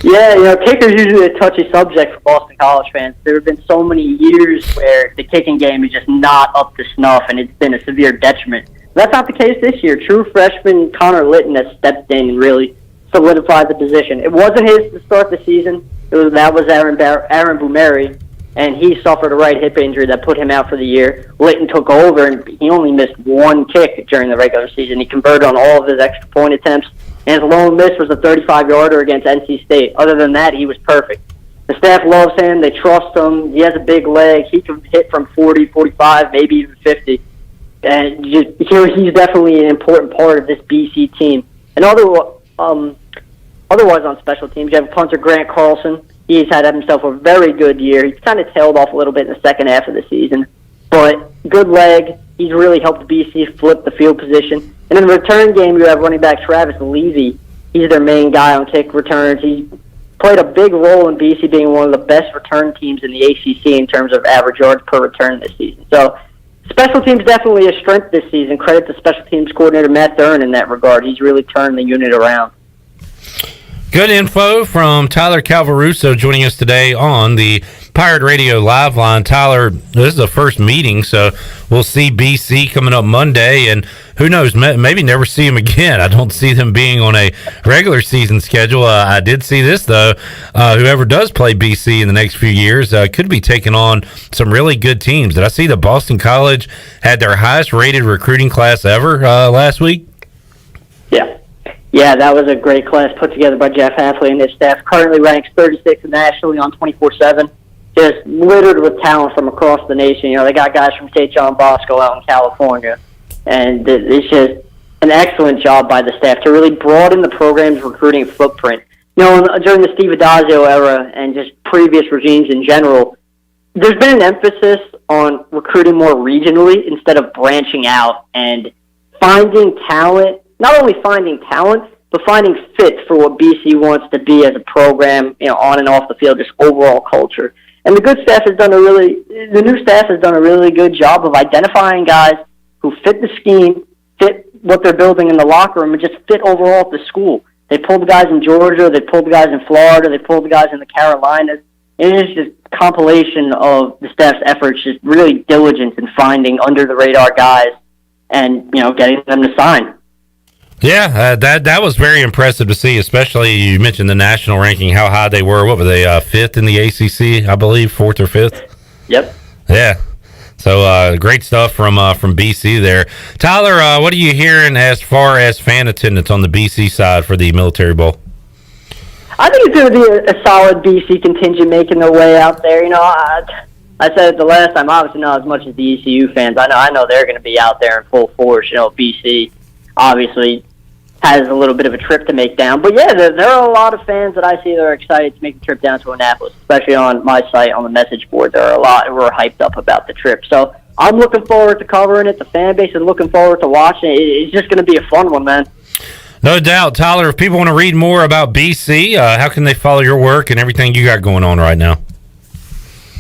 Yeah, kicker's usually a touchy subject for Boston College fans. There have been so many years where the kicking game is just not up to snuff, and it's been a severe detriment. That's not the case this year. True freshman Connor Litton has stepped in and really solidified the position. It wasn't his to start the season. That was Aaron Boumeri, and he suffered a right hip injury that put him out for the year. Litton took over, and he only missed 1 kick during the regular season. He converted on all of his extra point attempts, and his lone miss was a 35-yarder against NC State. Other than that, he was perfect. The staff loves him. They trust him. He has a big leg. He can hit from 40, 45, maybe even 50. And he's definitely an important part of this BC team. And otherwise, on special teams, you have punter Grant Carlson. He's had himself a very good year. He's kind of tailed off a little bit in the second half of the season, but good leg. He's really helped BC flip the field position. And in the return game, you have running back Travis Levy. He's their main guy on kick returns. He played a big role in BC being one of the best return teams in the ACC in terms of average yards per return this season. So special teams definitely a strength this season. Credit to special teams coordinator Matt Thurn in that regard. He's really turned the unit around. Good info from Tyler Calvaruso joining us today on the Pirate Radio Live Line. Tyler, this is the first meeting, so we'll see BC coming up Monday, and who knows, maybe never see them again. I don't see them being on a regular season schedule. I did see this, though. Whoever does play BC in the next few years could be taking on some really good teams. Did I see that Boston College had their highest rated recruiting class ever last week? Yeah, that was a great class put together by Jeff Hafley and his staff. Currently ranks 36th nationally on 24/7. Just littered with talent from across the nation. You know, they got guys from St. John Bosco out in California. And it's just an excellent job by the staff to really broaden the program's recruiting footprint. You know, during the Steve Adazio era and just previous regimes in general, there's been an emphasis on recruiting more regionally instead of branching out and finding talent. Not only finding talent, but finding fit for what BC wants to be as a program, you know, on and off the field, just overall culture. And the new staff has done a really good job of identifying guys who fit the scheme, fit what they're building in the locker room, and just fit overall at the school. They pulled the guys in Georgia, they pulled the guys in Florida, they pulled the guys in the Carolinas. And it's just a compilation of the staff's efforts, just really diligent in finding under-the-radar guys and, you know, getting them to sign. Yeah, that was very impressive to see, especially you mentioned the national ranking, how high they were. What were they, 5th in the ACC, I believe, 4th or 5th? Yep. Yeah. So great stuff from BC there. Tyler, what are you hearing as far as fan attendance on the BC side for the Military Bowl? I think it's going to be a solid BC contingent making their way out there. You know, I said it the last time, obviously not as much as the ECU fans. I know they're going to be out there in full force. You know, BC obviously has a little bit of a trip to make down. But, yeah, there are a lot of fans that I see that are excited to make the trip down to Annapolis, especially on my site, on the message board. There are a lot who are hyped up about the trip. So I'm looking forward to covering it. The fan base is looking forward to watching it. It's just going to be a fun one, man. No doubt. Tyler, if people want to read more about BC, how can they follow your work and everything you got going on right now?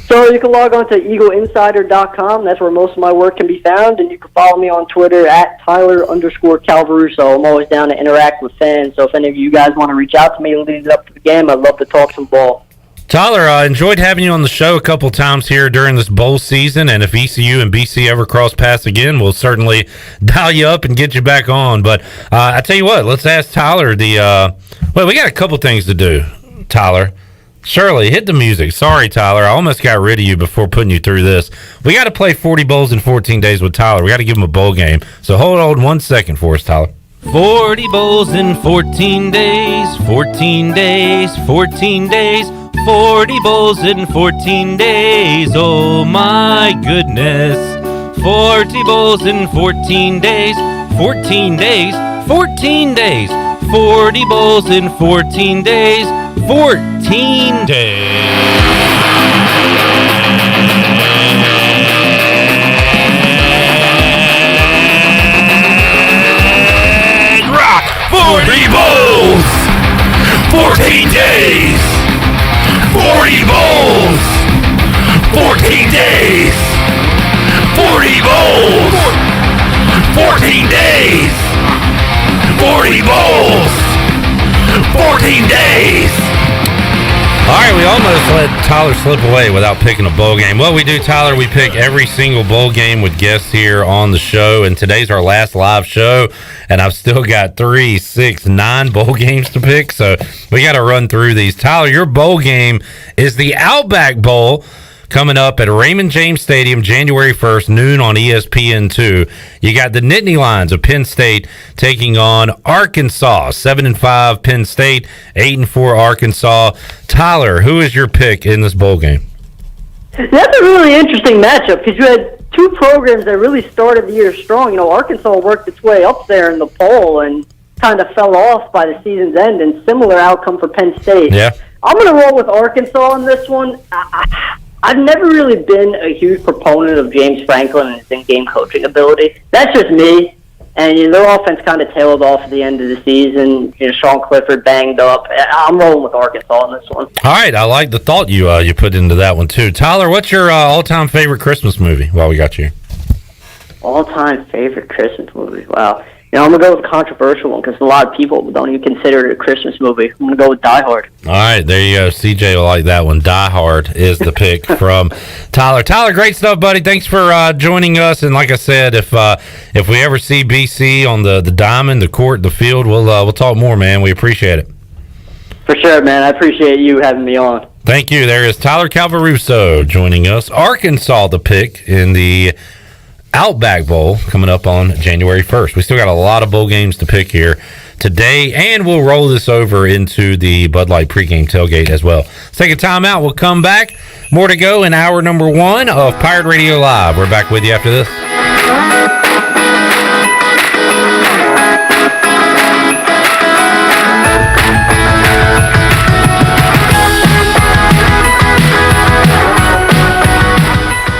So you can log on to EagleInsider.com. That's where most of my work can be found. And you can follow me on Twitter at Tyler_Calvaruso. I'm always down to interact with fans. So if any of you guys want to reach out to me leading up to the game, I'd love to talk some ball. Tyler, I enjoyed having you on the show a couple times here during this bowl season. And if ECU and BC ever cross paths again, we'll certainly dial you up and get you back on. But I tell you what, let's ask Tyler we got a couple things to do, Tyler. Shirley, hit the music. Sorry, Tyler. I almost got rid of you before putting you through this. We got to play 40 bowls in 14 days with Tyler. We got to give him a bowl game. So hold on 1 second for us, Tyler. 40 bowls in 14 days, 14 days, 14 days, 40 bowls in 14 days. Oh my goodness. 40 bowls in 14 days, 14 days, 14 days, 40 bowls in 14 days. 14 days. Rock 40 bowls. 14 days. 40 bowls. 14 days. 40 bowls. 14 days. 40 bowls. 14 days. All right, we almost let Tyler slip away without picking a bowl game. What we do, Tyler, we pick every single bowl game with guests here on the show, and today's our last live show, and I've still got 3, 6, 9 bowl games to pick, so we got to run through these. Tyler, your bowl game is the Outback Bowl, coming up at Raymond James Stadium January 1st, noon on ESPN2. You got the Nittany Lions of Penn State taking on Arkansas. 7-5 Penn State, 8-4 Arkansas. Tyler, who is your pick in this bowl game? That's a really interesting matchup because you had two programs that really started the year strong. You know, Arkansas worked its way up there in the poll and kind of fell off by the season's end, and similar outcome for Penn State. Yeah. I'm going to roll with Arkansas on this one. I've never really been a huge proponent of James Franklin and his in-game coaching ability. That's just me. And their offense kind of tailed off at the end of the season. Sean Clifford banged up. I'm rolling with Arkansas on this one. All right, I like the thought you put into that one too. Tyler, what's your all-time favorite Christmas movie? While we got you here. All-time favorite Christmas movie? Wow. I'm going to go with a controversial one because a lot of people don't even consider it a Christmas movie. I'm going to go with Die Hard. All right, there you go. CJ will like that one. Die Hard is the pick from Tyler. Tyler, great stuff, buddy. Thanks for joining us. And like I said, if we ever see BC on the diamond, the court, the field, we'll talk more, man. We appreciate it. For sure, man. I appreciate you having me on. Thank you. There is Tyler Calvaruso joining us. Arkansas, the pick in the Outback Bowl coming up on January 1st. We still got a lot of bowl games to pick here today, and we'll roll this over into the Bud Light pregame tailgate as well. Let's take a timeout. We'll come back. More to go in hour number 1 of Pirate Radio Live. We're back with you after this.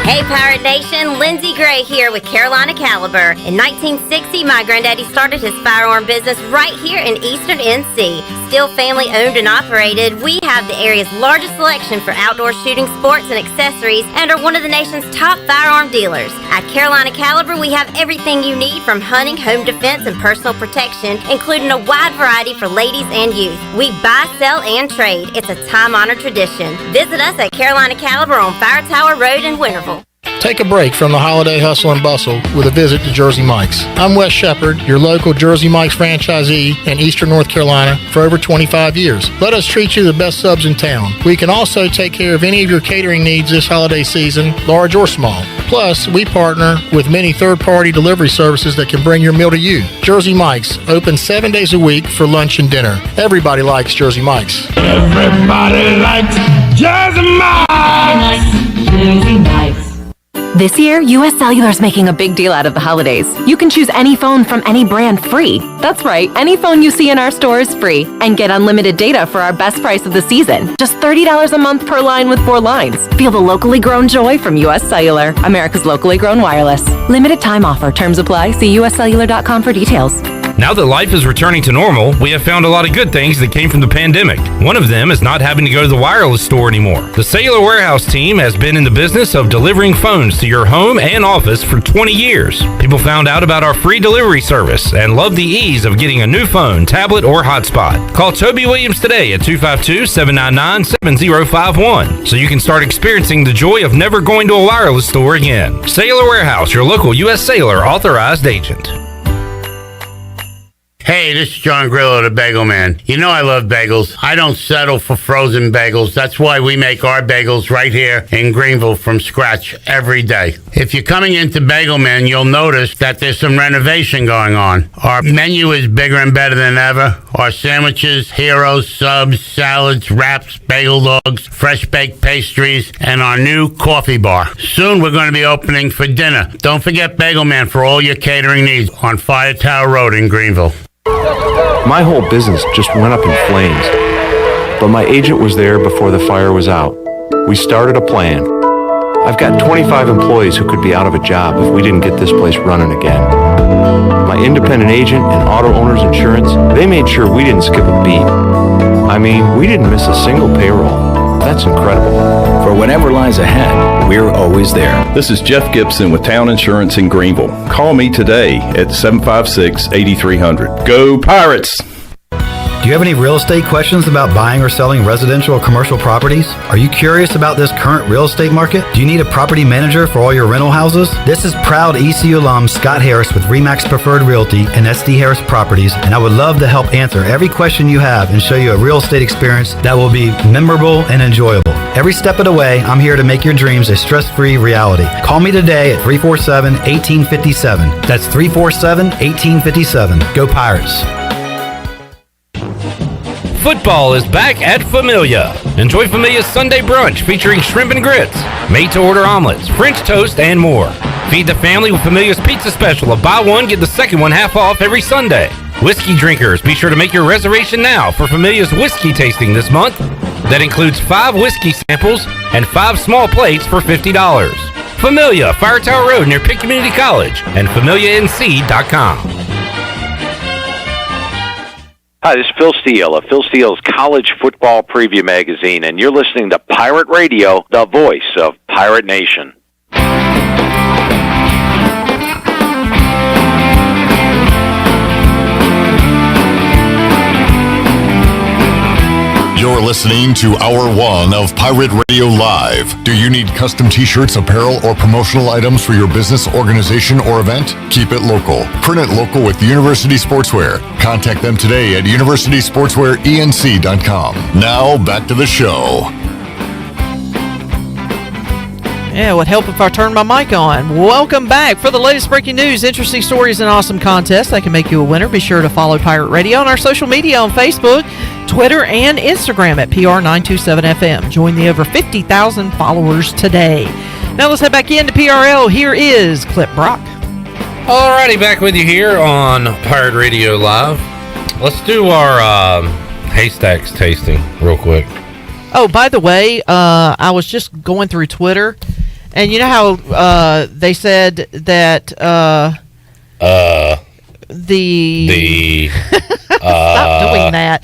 Hey Pirate Nation, Lindsey Gray here with Carolina Caliber. In 1960, my granddaddy started his firearm business right here in Eastern NC. Still family owned and operated, we have the area's largest selection for outdoor shooting sports and accessories and are one of the nation's top firearm dealers. At Carolina Caliber, we have everything you need from hunting, home defense, and personal protection, including a wide variety for ladies and youth. We buy, sell, and trade. It's a time-honored tradition. Visit us at Carolina Caliber on Fire Tower Road in Winterville. Take a break from the holiday hustle and bustle with a visit to Jersey Mike's. I'm Wes Shepard, your local Jersey Mike's franchisee in Eastern North Carolina for over 25 years. Let us treat you the best subs in town. We can also take care of any of your catering needs this holiday season, large or small. Plus, we partner with many third-party delivery services that can bring your meal to you. Jersey Mike's, open 7 days a week for lunch and dinner. Everybody likes Jersey Mike's. Everybody likes Jersey Mike's. Jersey Mike's. This year, US Cellular is making a big deal out of the holidays. You can choose any phone from any brand free. That's right, any phone you see in our store is free. And get unlimited data for our best price of the season. Just $30 a month per line with 4 lines. Feel the locally grown joy from US Cellular, America's locally grown wireless. Limited time offer. Terms apply. See uscellular.com for details. Now that life is returning to normal, we have found a lot of good things that came from the pandemic. One of them is not having to go to the wireless store anymore. The Cellular Warehouse team has been in the business of delivering phones to your home and office for 20 years. People found out about our free delivery service and love the ease of getting a new phone, tablet, or hotspot. Call Toby Williams today at 252-799-7051 so you can start experiencing the joy of never going to a wireless store again. Cellular Warehouse, your local U.S. Cellular authorized agent. Hey, this is John Grillo, the Bagel Man. You know I love bagels. I don't settle for frozen bagels. That's why we make our bagels right here in Greenville from scratch every day. If you're coming into Bagel Man, you'll notice that there's some renovation going on. Our menu is bigger and better than ever. Our sandwiches, heroes, subs, salads, wraps, bagel dogs, fresh baked pastries, and our new coffee bar. Soon we're going to be opening for dinner. Don't forget Bagel Man for all your catering needs on Fire Tower Road in Greenville. My whole business just went up in flames, but my agent was there before the fire was out. We started a plan. I've got 25 employees who could be out of a job if we didn't get this place running again. My independent agent and auto owner's insurance, they made sure we didn't skip a beat. I mean, we didn't miss a single payroll. That's incredible. For whatever lies ahead, we're always there. This is Jeff Gibson with Town Insurance in Greenville. Call me today at 756-8300. Go Pirates! Do you have any real estate questions about buying or selling residential or commercial properties? Are you curious about this current real estate market? Do you need a property manager for all your rental houses? This is proud ECU alum Scott Harris with RE/MAX Preferred Realty and SD Harris Properties, and I would love to help answer every question you have and show you a real estate experience that will be memorable and enjoyable. Every step of the way, I'm here to make your dreams a stress-free reality. Call me today at 347-1857. That's 347-1857. Go Pirates. Football is back at Familia. Enjoy Familia's Sunday brunch featuring shrimp and grits, made-to-order omelets, French toast, and more. Feed the family with Familia's pizza special of buy one, get the second one half off every Sunday. Whiskey drinkers, be sure to make your reservation now for Familia's whiskey tasting this month. That includes 5 whiskey samples and 5 small plates for $50. Familia, Fire Tower Road near Pitt Community College, and FamiliaNC.com. Hi, this is Phil Steele of Phil Steele's College Football Preview Magazine, and you're listening to Pirate Radio, the voice of Pirate Nation. You're listening to Hour 1 of Pirate Radio Live. Do you need custom t-shirts, apparel, or promotional items for your business, organization, or event? Keep it local. Print it local with University Sportswear. Contact them today at universitysportswearenc.com. Now, back to the show. Yeah, it would help if I turned my mic on. Welcome back. For the latest breaking news, interesting stories, and awesome contests that can make you a winner, be sure to follow Pirate Radio on our social media on Facebook, Twitter, and Instagram at PR927FM. Join the over 50,000 followers today. Now let's head back into PRL. Here is Clip Brock. Alrighty, back with you here on Pirate Radio Live. Let's do our haystacks tasting real quick. Oh, by the way, I was just going through Twitter, and you know how they said that stop doing that.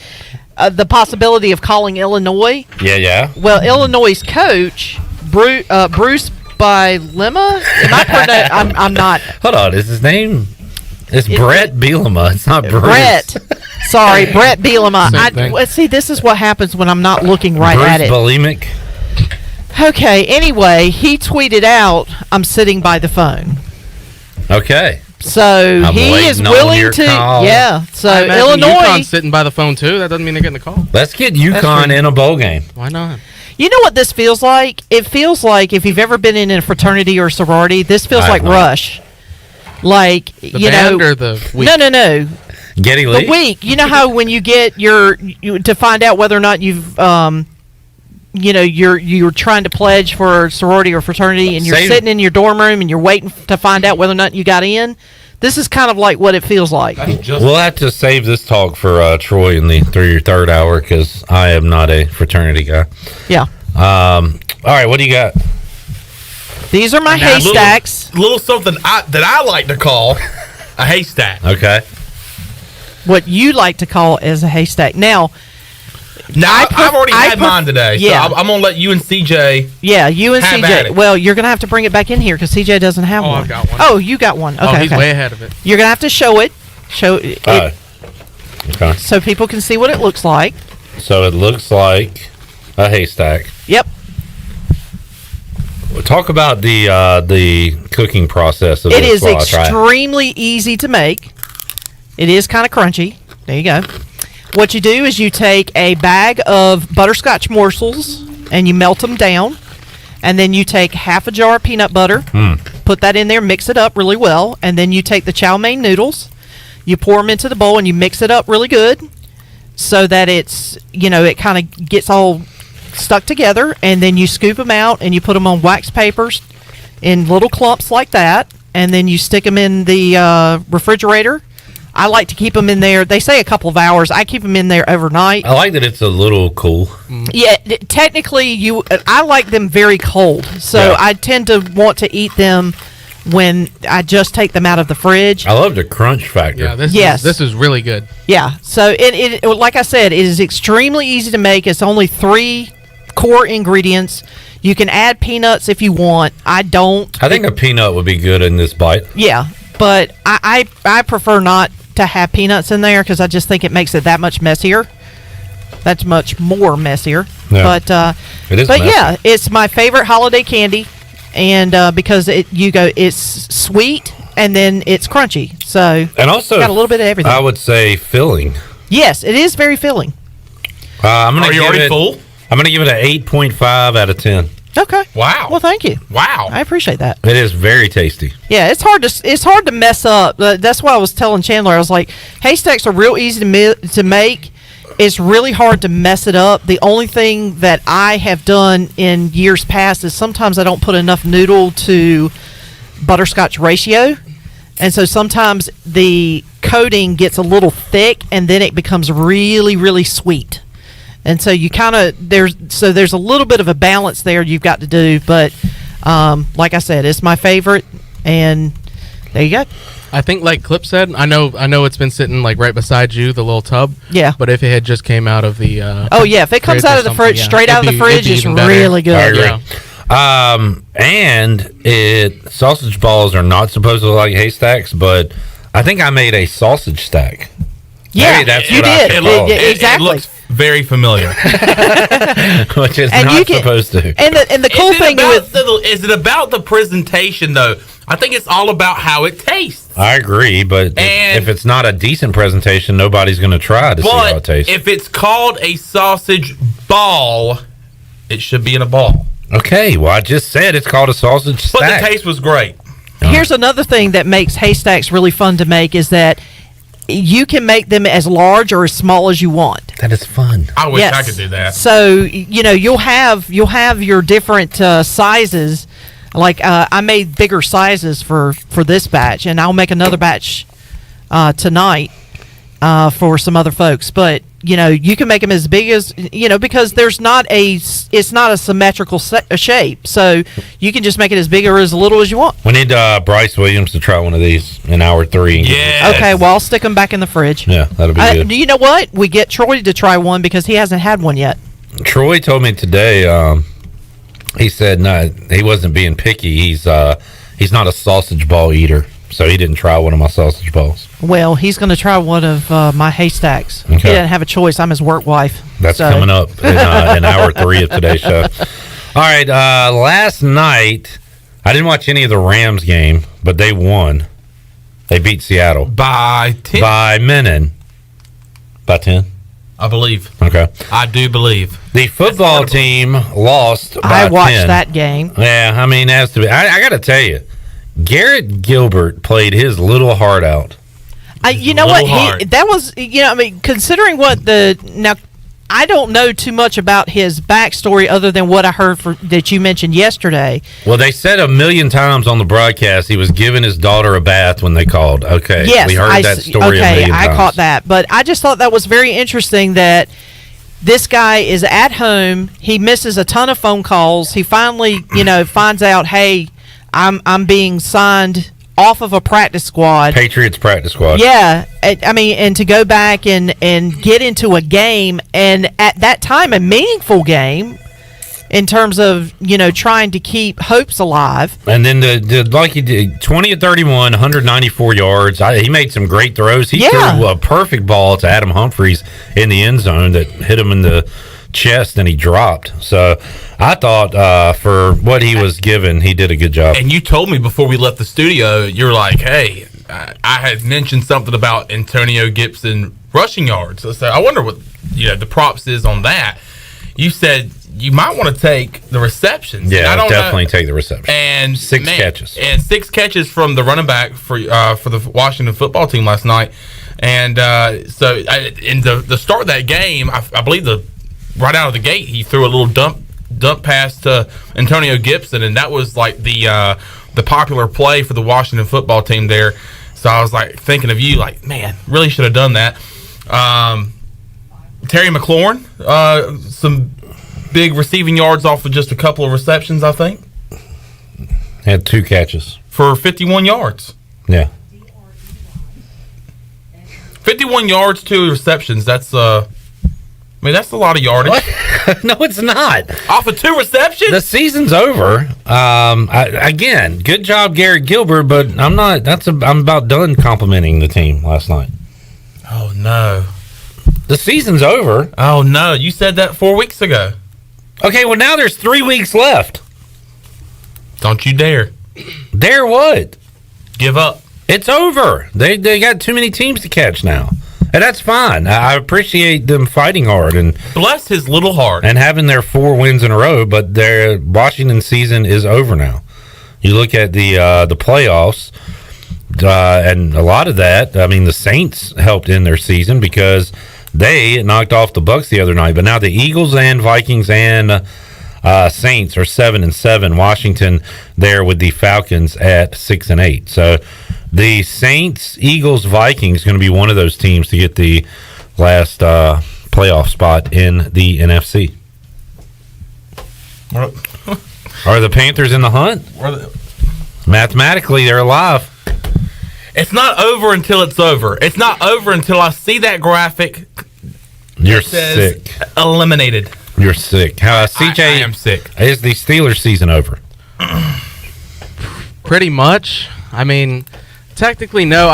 The possibility of calling Illinois. Yeah. Well, Illinois' coach, Bruce Bielema. I'm not. Hold on, is his name? It's Brett Bielema. It's not Bruce. Brett. Sorry, Brett Bielema. See, this is what happens when I'm not looking right at it. Bulimic. Okay, anyway, he tweeted out, I'm sitting by the phone. Okay. So he is willing to, yeah. So Illinois. UConn's sitting by the phone too. That doesn't mean they're getting the call. Let's get UConn in a bowl game. Why not? You know what this feels like? It feels like if you've ever been in a fraternity or sorority, this feels like Rush. Like, the band or the week? No. Getty Lee? The week. You know how when you get to find out whether or not you've you're trying to pledge for a sorority or fraternity, and you're sitting in your dorm room and you're waiting to find out whether or not you got in. This is kind of like what it feels like. We'll have to save this talk for Troy in the third hour, because I am not a fraternity guy. Yeah. All right, what do you got? These are my haystacks. Little something that I like to call a haystack. Okay. What you like to call as a haystack. Now I've already had mine today. Yeah. So I'm going to let you and CJ. Yeah, you and CJ. Well, you're going to have to bring it back in here because CJ doesn't have one. I've got one. Oh, you got one. Okay. He's way ahead of it. You're going to have to show it. Okay. So people can see what it looks like. So it looks like a haystack. Yep. Talk about the cooking process of it. It this is extremely easy to make. It is kind of crunchy. There you go. What you do is you take a bag of butterscotch morsels and you melt them down, and then you take half a jar of peanut butter, put that in there, mix it up really well, and then you take the chow mein noodles, you pour them into the bowl, and you mix it up really good so that it's, it kind of gets all stuck together, and then you scoop them out and you put them on wax papers in little clumps like that, and then you stick them in the refrigerator. I like to keep them in there. They say a couple of hours. I keep them in there overnight. I like that it's a little cool. Yeah, technically, I like them very cold. So I tend to want to eat them when I just take them out of the fridge. I love the crunch factor. Yeah, this is really good. Yeah, so it like I said, it is extremely easy to make. It's only 3 core ingredients. You can add peanuts if you want. I don't. I think a peanut would be good in this bite. Yeah, but I prefer not to have peanuts in there because I just think it makes it that much messier. That's much more messier. Yeah. But it is but messy. yeah, it's my favorite holiday candy, and because it's sweet and then it's crunchy. So and also got a little bit of everything. I would say filling. Yes, it is very filling. I'm gonna Are you already full? I'm gonna give it an 8.5 out of 10. Okay. Wow. Well, thank you. Wow. I appreciate that. It is very tasty. Yeah, it's hard to mess up. That's why I was telling Chandler. I was like, haystacks are real easy to make. It's really hard to mess it up. The only thing that I have done in years past is sometimes I don't put enough noodle to butterscotch ratio, and so sometimes the coating gets a little thick, and then it becomes really, really sweet. And so you kind of there's a little bit of a balance there you've got to do, but like I said, it's my favorite, and there you go. I think, like Clip said, I know it's been sitting like right beside you, the little tub. Yeah. But if it had just came out of the if it comes out of the fridge, straight out of the fridge, it's really good. I agree. And sausage balls are not supposed to look like haystacks, but I think I made a sausage stack. Yeah, maybe that's you what did. I Exactly. very familiar. Which is And not you can- supposed to. And the cool thing with Is it about the presentation, though? I think it's all about how it tastes. I agree, but if it's not a decent presentation, nobody's going to try to see how it But tastes. if it's called a sausage ball, it should be in a ball. Okay, well, I just said it's called a sausage But stack. the taste was great. Here's another thing that makes haystacks really fun to make is that you can make them as large or as small as you want. That is fun. I wish Yes. I could do that. So you'll have your different sizes. Like I made bigger sizes for this batch, and I'll make another batch tonight for some other folks. But you can make them as big as because it's not a symmetrical shape, so you can just make it as big or as little as you want. We need Bryce Williams to try one of these in hour 3. Yeah. Okay, well I'll stick them back in the fridge. Yeah, that'll be good. You know what? We get Troy to try one because he hasn't had one yet. Troy told me today. He said no, he wasn't being picky. He's not a sausage ball eater, so he didn't try one of my sausage balls. Well, he's going to try one of my haystacks. Okay. He didn't have a choice. I'm his work wife. That's so. coming up in hour 3 of today's show. All right, last night I didn't watch any of the Rams game, but they won. They beat Seattle By 10. by minute. By 10. I believe. Okay. I do believe. The football team lost by I watched 10. that game. Yeah, I mean, as to be, I got to tell you, Garrett Gilbert played his little heart out. You know what? That was, considering what now, I don't know too much about his backstory other than what I heard that you mentioned yesterday. Well, they said 1,000,000 times on the broadcast he was giving his daughter a bath when they called. Okay, Yes, we heard that story 1,000,000 I times. caught that, but I just thought that was very interesting that this guy is at home. He misses a ton of phone calls. He finally, finds out, hey, I'm being signed off of a practice squad. Patriots practice squad. Yeah, and to go back and get into a game, and at that time a meaningful game in terms of trying to keep hopes alive. And then like he did, 20 of 31, 194 yards. He made some great throws. He threw a perfect ball to Adam Humphries in the end zone that hit him in the chest and he dropped. So I thought for what he was given, he did a good job. And you told me before we left the studio, you're like, hey, I had mentioned something about Antonio Gibson rushing yards. So I wonder what the props is on that. You said you might want to take the receptions. Yeah, definitely take the reception. And 6 catches. And 6 catches from the running back for the Washington football team last night. And so in the start of that game, I believe right out of the gate, he threw a little dump pass to Antonio Gibson, and that was like the popular play for the Washington football team there. So I was like thinking of you, like, man, really should have done that. Terry McLaurin, some big receiving yards off of just a couple of receptions, I think. Had 2 catches for 51 yards. Yeah, 51 yards, 2 receptions. That's that's a lot of yardage. No, it's not. Off of 2 receptions? The season's over. Again, good job, Garrett Gilbert, but I'm about done complimenting the team last night. Oh, no. The season's over. Oh, no. You said that 4 weeks ago. Okay, well, now there's 3 weeks left. Don't you dare. Dare what? Give up. It's over. They got too many teams to catch now. And that's fine. I appreciate them fighting hard and bless his little heart and having their 4 wins in a row. But their Washington season is over now. You look at the playoffs, and a lot of that. I mean, the Saints helped in their season because they knocked off the Bucs the other night. But now the Eagles and Vikings and Saints are 7-7. Washington there with the Falcons at 6-8. So the Saints, Eagles, Vikings going to be one of those teams to get the last playoff spot in the NFC. Are the Panthers in the hunt? Mathematically, they're alive. It's not over until it's over. It's not over until I see that graphic. You're sick. Eliminated. You're sick. CJ, I am sick. Is the Steelers season over? Pretty much. I mean, technically, no.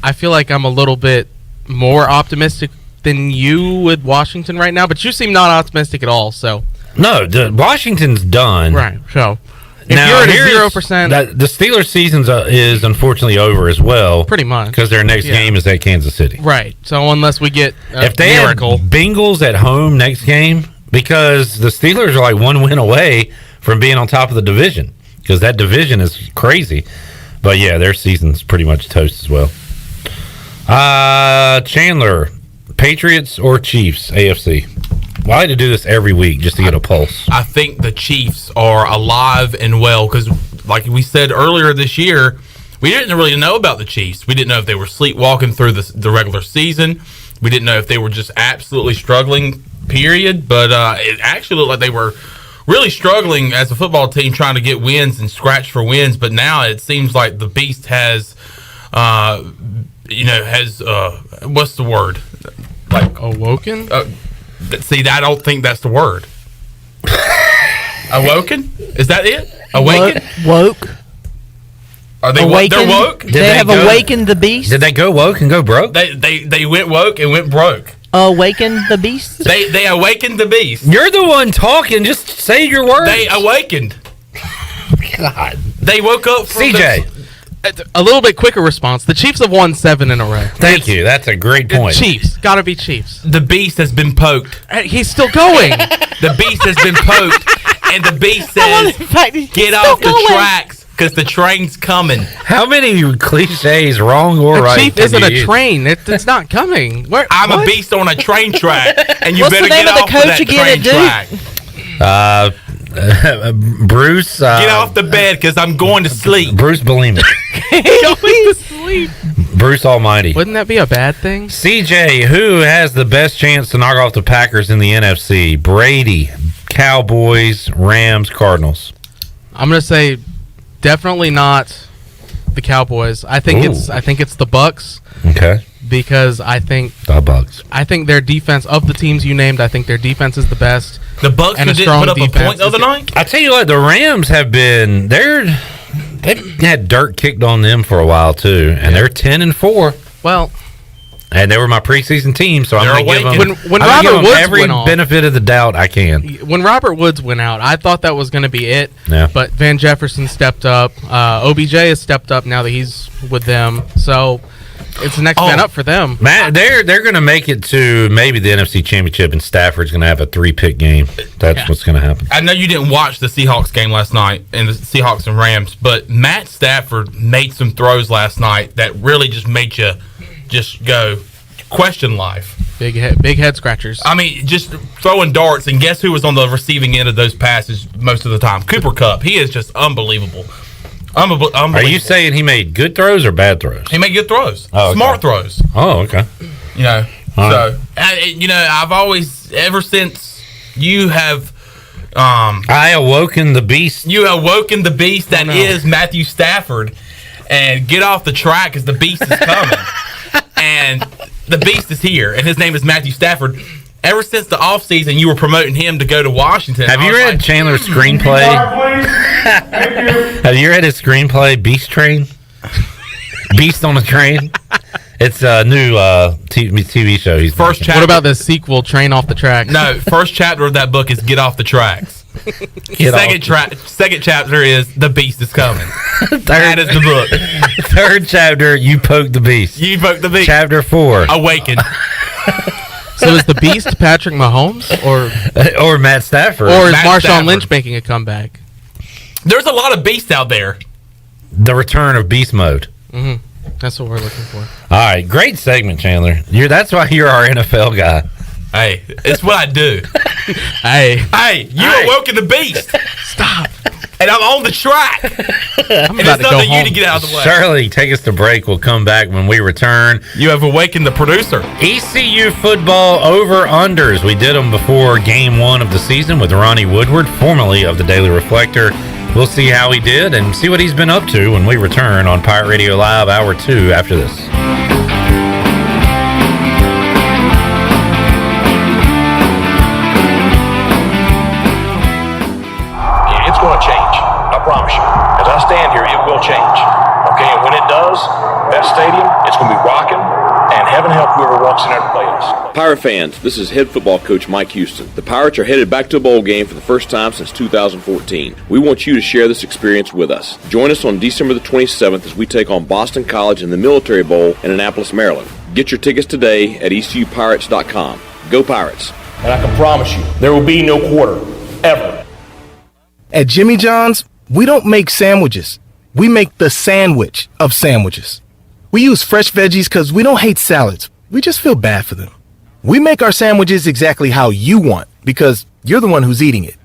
I feel like I'm a little bit more optimistic than you with Washington right now, but you seem not optimistic at all. So No, Washington's done. right. So if Now, you're at here's- 0%, the Steelers' season is unfortunately over as well. Pretty much. Because their next game is at Kansas City. right. So unless we get a If they miracle, had Bengals at home next game, because the Steelers are like one win away from being on top of the division, because that division is crazy. But yeah, their season's pretty much toast as well. Chandler, Patriots or Chiefs, AFC? Well, I like to do this every week just to get a pulse. I think the Chiefs are alive and well because, like we said earlier this year, we didn't really know about the Chiefs. We didn't know if they were sleepwalking through the regular season. We didn't know if they were just absolutely struggling, period. But it actually looked like they were really struggling as a football team trying to get wins and scratch for wins. But now it seems like the Beast has, what's the word? Like awoken? See, I don't think that's the word. Awoken? Is that it? Awaken? Woke. Are they Awakened? They're woke? They have awakened the beast. Did they go woke and go broke? They went woke and went broke. Awakened the beast. They awakened the beast. You're the one talking. Just say your words. They awakened. God. They woke up from CJ. A little bit quicker response. The Chiefs have won 7 in a row. Thank you. That's a great point. Chiefs. Gotta be Chiefs. The beast has been poked. He's still going. The beast has been poked, and the beast says, "Get off the tracks, because the train's coming." How many cliches, wrong or The right? Chief can isn't you a use? train. It's not coming. I'm a beast on a train track, and you What's better the name get of the off coach that again train at track. Bruce. Get off the bed, because I'm going to sleep. Bruce Bulimic. Going to sleep. Bruce Almighty. Wouldn't that be a bad thing? CJ, who has the best chance to knock off the Packers in the NFC? Brady, Cowboys, Rams, Cardinals. I'm gonna say definitely not the Cowboys. I think it's the Bucks. Okay. Because I think the Bucks. I think their defense of the teams you named, I think their defense is the best. The Bucks and who didn't put up a point the other night. I tell you what, the Rams have been they've had dirt kicked on them for a while too, and they're 10-4. Well, and they were my preseason team, so I'm going to give them when I'm gonna give Robert them Woods every went off, benefit of the doubt I can. when Robert Woods went out, I thought that was going to be it. Yeah. But Van Jefferson stepped up. OBJ has stepped up now that he's with them. So it's the next man up for them. Matt, they're going to make it to maybe the NFC Championship, and Stafford's going to have a 3-pick game. That's what's going to happen. I know you didn't watch the Seahawks game last night, and the Seahawks and Rams, but Matt Stafford made some throws last night that really just made you just go question life. Big head scratchers. I mean, just throwing darts, and guess who was on the receiving end of those passes most of the time? Cooper Kupp. He is just unbelievable. Unbelievable. Are you saying he made good throws or bad throws? He made good throws. Oh, okay. Smart throws. Oh, okay. You know, All so I've always, ever since you have, I awoken the beast. You awoken the beast that is Matthew Stafford, and get off the track because the beast is coming, and the beast is here, and his name is Matthew Stafford. Ever since the offseason, you were promoting him to go to Washington. Have you read Chandler's screenplay? Have you read his screenplay, Beast Train? Beast on a Train? It's a new TV show. He's First chapter. What about the sequel, Train Off the Tracks? No, first chapter of that book is Get Off the Tracks. Second chapter is The Beast is Coming. That is the book. Third chapter, You Poke the Beast. You Poke the Beast. Chapter 4, Awaken. So is the Beast Patrick Mahomes or Matt Stafford? Or is Matt Marshawn Stafford. Lynch making a comeback? There's a lot of beasts out there. The Return of Beast Mode. Mm-hmm. That's what we're looking for. All right, great segment, Chandler. That's why you're our NFL guy. Hey, it's what I do. Hey, you awoken the beast. Stop. And I'm on the track. I'm and about it's to go up to you home. to get out of the way. Shirley, take us to break. We'll come back when we return. You have awakened the producer. ECU football over-unders. We did them before game 1 of the season with Ronnie Woodward, formerly of the Daily Reflector. We'll see how he did and see what he's been up to when we return on Pirate Radio Live, Hour 2 after this. It's going to change. I promise you. As I stand here, it will change. Okay, and when it does, that stadium is going to be rocking and Heaven help whoever walks in there to play us. Pirate fans, this is head football coach Mike Houston. The Pirates are headed back to a bowl game for the first time since 2014. We want you to share this experience with us. Join us on December the 27th as we take on Boston College in the Military Bowl in Annapolis, Maryland. Get your tickets today at ECUPirates.com. Go Pirates. And I can promise you, there will be no quarter, ever. At Jimmy John's, we don't make sandwiches. We make the sandwich of sandwiches. We use fresh veggies because we don't hate salads. We just feel bad for them. We make our sandwiches exactly how you want because you're the one who's eating it.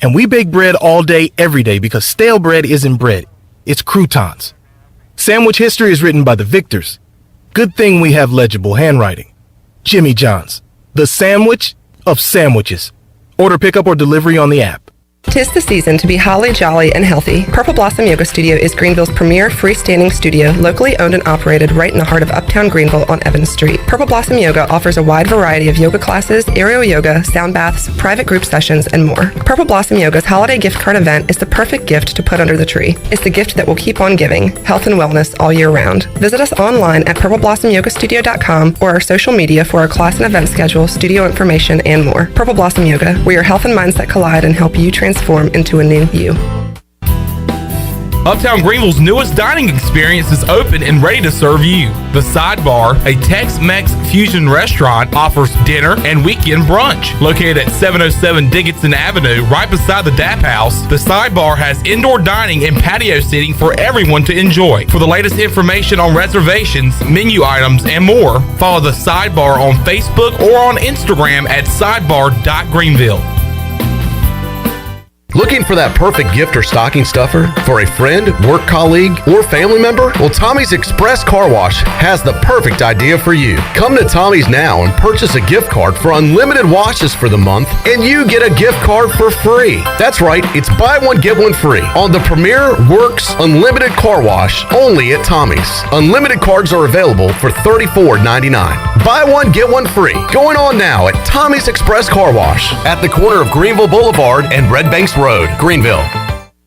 And we bake bread all day, every day because stale bread isn't bread. It's croutons. Sandwich history is written by the victors. Good thing we have legible handwriting. Jimmy John's, the sandwich of sandwiches. Order pickup or delivery on the app. 'Tis the season to be holly jolly and healthy. Purple Blossom Yoga Studio is Greenville's premier freestanding studio, locally owned and operated right in the heart of Uptown Greenville on Evans Street. Purple Blossom Yoga offers a wide variety of yoga classes, aerial yoga, sound baths, private group sessions, and more. Purple Blossom Yoga's holiday gift card event is the perfect gift to put under the tree. It's the gift that will keep on giving, health and wellness all year round. Visit us online at purpleblossomyogastudio.com or our social media for our class and event schedule, studio information, and more. Purple Blossom Yoga, where your health and mindset collide and help you transform into a new you. Uptown Greenville's newest dining experience is open and ready to serve you. The Sidebar, a Tex-Mex fusion restaurant, offers dinner and weekend brunch. Located at 707 Dickinson Avenue, right beside the DAP House, the Sidebar has indoor dining and patio seating for everyone to enjoy. For the latest information on reservations, menu items, and more, follow the Sidebar on Facebook or on Instagram at sidebar.greenville. Looking for that perfect gift or stocking stuffer for a friend, work colleague, or family member? Well, Tommy's Express Car Wash has the perfect idea for you. Come to Tommy's now and purchase a gift card for unlimited washes for the month, and you get a gift card for free. That's right, it's buy one, get one free on the Premier Works Unlimited Car Wash only at Tommy's. Unlimited cards are available for $34.99. Buy one, get one free. Going on now at Tommy's Express Car Wash at the corner of Greenville Boulevard and Red Banks Road, Greenville.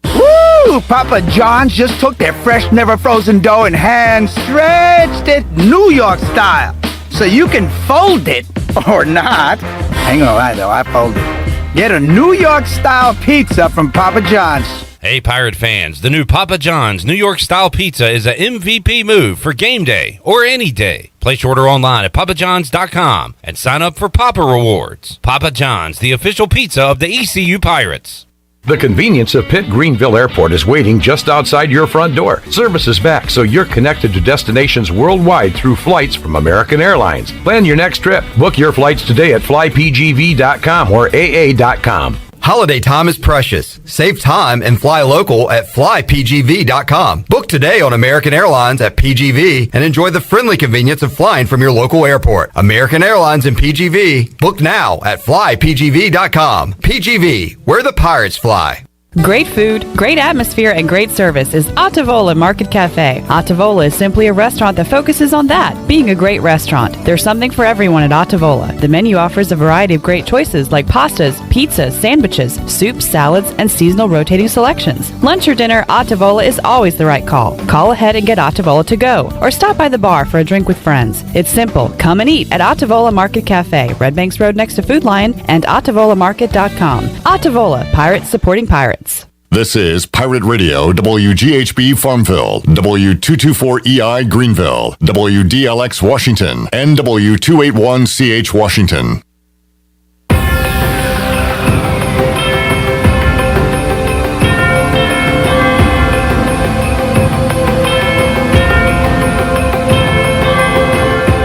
Woo! Papa John's just took their fresh, never frozen dough and hand stretched it New York style. So you can fold it or not. Ain't gonna lie though, I fold it. Get a New York style pizza from Papa John's. Hey, Pirate fans, the new Papa John's New York Style Pizza is a MVP move for game day or any day. Place your order online at papajohns.com and sign up for Papa Rewards. Papa John's, the official pizza of the ECU Pirates. The convenience of Pitt Greenville Airport is waiting just outside your front door. Service is back, so you're connected to destinations worldwide through flights from American Airlines. Plan your next trip. Book your flights today at flypgv.com or aa.com. Holiday time is precious. Save time and fly local at flypgv.com. Book today on American Airlines at PGV and enjoy the friendly convenience of flying from your local airport. American Airlines and PGV. Book now at flypgv.com. PGV, where the pirates fly. Great food, great atmosphere, and great service is Ottavola Market Cafe. Ottavola is simply a restaurant that focuses on that, being a great restaurant. There's something for everyone at Ottavola. The menu offers a variety of great choices like pastas, pizzas, sandwiches, soups, salads, and seasonal rotating selections. Lunch or dinner, Ottavola is always the right call. Call ahead and get Ottavola to go, or stop by the bar for a drink with friends. It's simple. Come and eat at Ottavola Market Cafe, Red Banks Road next to Food Lion, and OttavolaMarket.com. Ottavola, pirates supporting pirates. This is Pirate Radio, WGHB Farmville, W224EI Greenville, WDLX Washington, and W281CH Washington.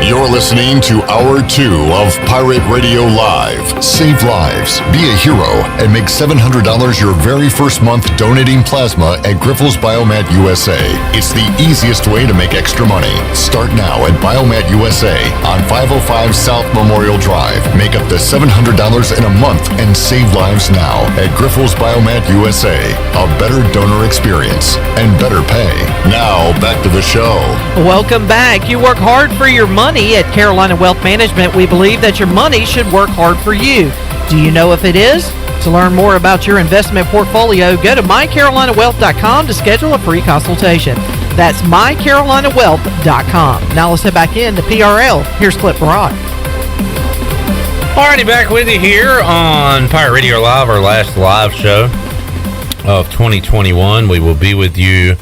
You're listening to Hour 2 of Pirate Radio Live. Save lives, be a hero, and make $700 your very first month donating plasma at Grifols Biomat USA. It's the easiest way to make extra money. Start now at Biomat USA on 505 South Memorial Drive. Make up to $700 in a month and save lives now at Grifols Biomat USA. A better donor experience and better pay. Now, back to the show. Welcome back. You work hard for your money. At Carolina Wealth Management, we believe that your money should work hard for you. Do you know if it is? To learn more about your investment portfolio, go to mycarolinawealth.com to schedule a free consultation. That's mycarolinawealth.com. Now let's head back in to PRL. Here's Clip Rock. Alrighty, back with you here on Pirate Radio Live, our last live show of 2021. We will be with you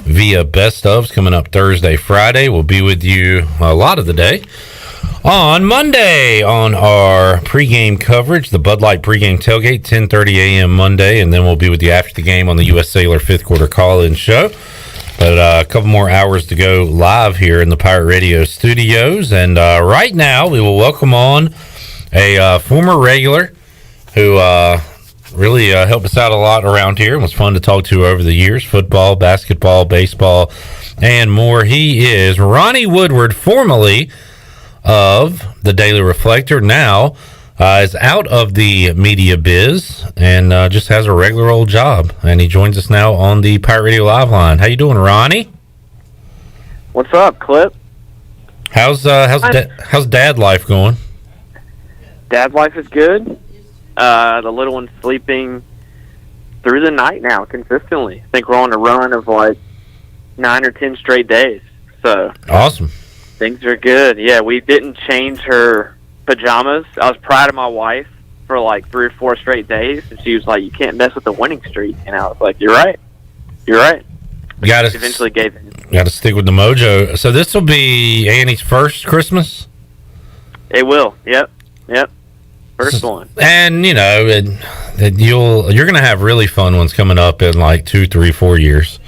via Best Ofs coming up Thursday, Friday. We'll be with you a lot of the day. On Monday, on our pregame coverage, the Bud Light pregame tailgate, 10:30 a.m. Monday, and then we'll be with you after the game on the U.S. Sailor fifth quarter call-in show. But a couple more hours to go live here in the Pirate Radio studios, and right now we will welcome on a former regular who really helped us out a lot around here and was fun to talk to over the years. Football, basketball, baseball, and more. He is Ronnie Woodward, formerly of the Daily Reflector, now is out of the media biz and just has a regular old job. And he joins us now on the Pirate Radio Live line. How you doing, Ronnie? What's up, Clip? How's dad life going? Dad life is good. The little one's sleeping through the night now consistently. I think we're on a run of like 9 or 10 straight days. So awesome. Things are good. Yeah, we didn't change her pajamas. I was proud of my wife for like 3 or 4 straight days, and she was like, "You can't mess with the winning streak." And I was like, "You're right. You're right." You got to eventually gave in. Got to stick with the mojo. So this will be Annie's first Christmas. It will. Yep. First one. And you're going to have really fun ones coming up in like 2, 3, 4 years.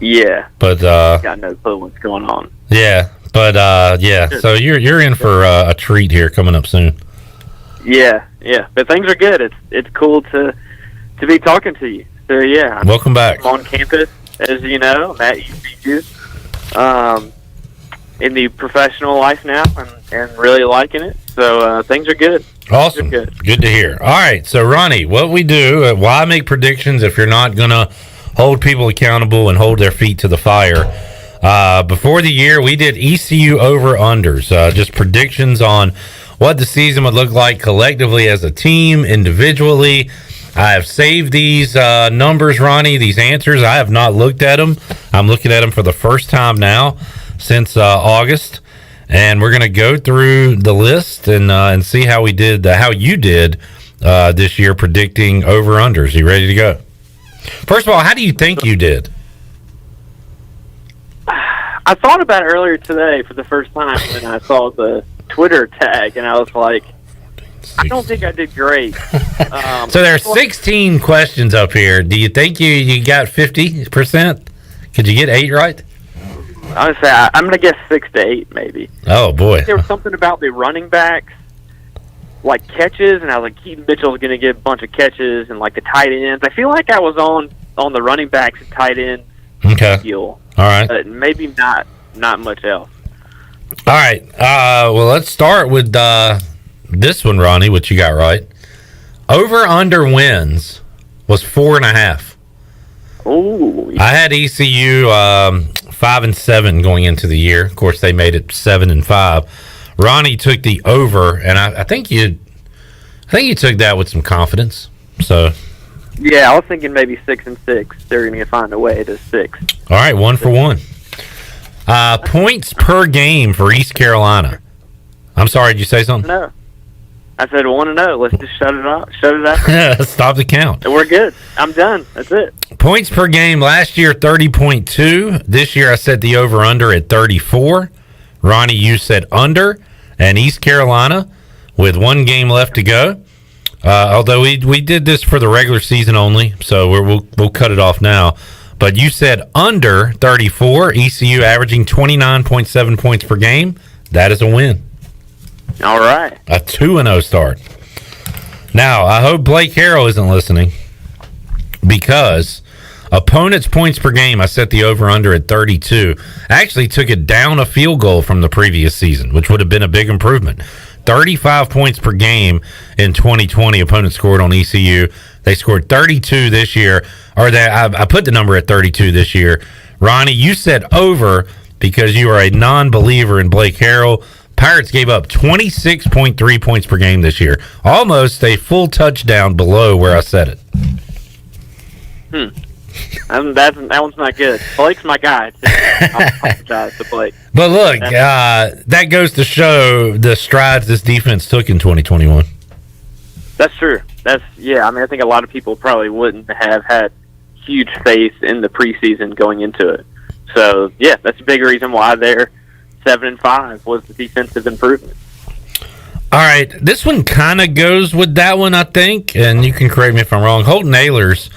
Yeah. But got no clue what's going on. Yeah. But so you're in for a treat here coming up soon. Yeah. But things are good. It's cool to be talking to you. So yeah. Welcome back. I'm on campus, as you know. I'm at ECU. In the professional life now, and really liking it. So things are good. Awesome. Good to hear. All right. So Ronnie, what we do? Why make predictions if you're not gonna hold people accountable and hold their feet to the fire? Before the year, we did ECU over-unders, just predictions on what the season would look like collectively as a team, individually. I have saved these numbers, Ronnie, these answers. I have not looked at them. I'm looking at them for the first time now since August, and we're going to go through the list and see how we did, how you did this year predicting over-unders. You ready to go? First of all, how do you think you did? I thought about it earlier today for the first time, and I saw the Twitter tag, and I was like, I don't think I did great. So there are 16 questions up here. Do you think you got 50%? Could you get 8 right? I would say I'm going to guess 6 to 8, maybe. Oh, boy. There was something about the running backs, like catches, and I was like, Keaton Mitchell's going to get a bunch of catches, and like the tight ends. I feel like I was on the running backs and tight ends. Okay. Deal. All right. But maybe not much else. All right. Well, let's start with this one, Ronnie, which you got right. Over-under wins was 4.5. Oh. I had ECU 5-7 going into the year. Of course, they made it 7-5. Ronnie took the over, and I think you took that with some confidence. So. Yeah, I was thinking maybe 6-6. They're going to find a way to 6. All right, 1 for 1. Points per game for East Carolina. I'm sorry, did you say something? No. I said 1-0. Let's just shut it off. Shut it out. Stop the count. We're good. I'm done. That's it. Points per game last year 30.2. This year I set the over under at 34. Ronnie, you said under, and East Carolina with 1 game left to go. Although we did this for the regular season only, so we'll cut it off now. But you said under 34, ECU averaging 29.7 points per game. That is a win. All right. A 2-0 start. Now, I hope Blake Harrell isn't listening, because opponents' points per game, I set the over-under at 32. I actually took it down a field goal from the previous season, which would have been a big improvement. 35 points per game in 2020 opponents scored on ECU. They scored 32 this year. I put the number at 32 this year. Ronnie, you said over because you are a non-believer in Blake Harrell. Pirates gave up 26.3 points per game this year. Almost a full touchdown below where I said it. That one's not good. Blake's my guy. I apologize to Blake. But look, that goes to show the strides this defense took in 2021. That's true. I think a lot of people probably wouldn't have had huge faith in the preseason going into it. So, yeah, that's a big reason why they're 7-5 was the defensive improvement. All right, this one kind of goes with that one, I think, and you can correct me if I'm wrong. Holton Ahlers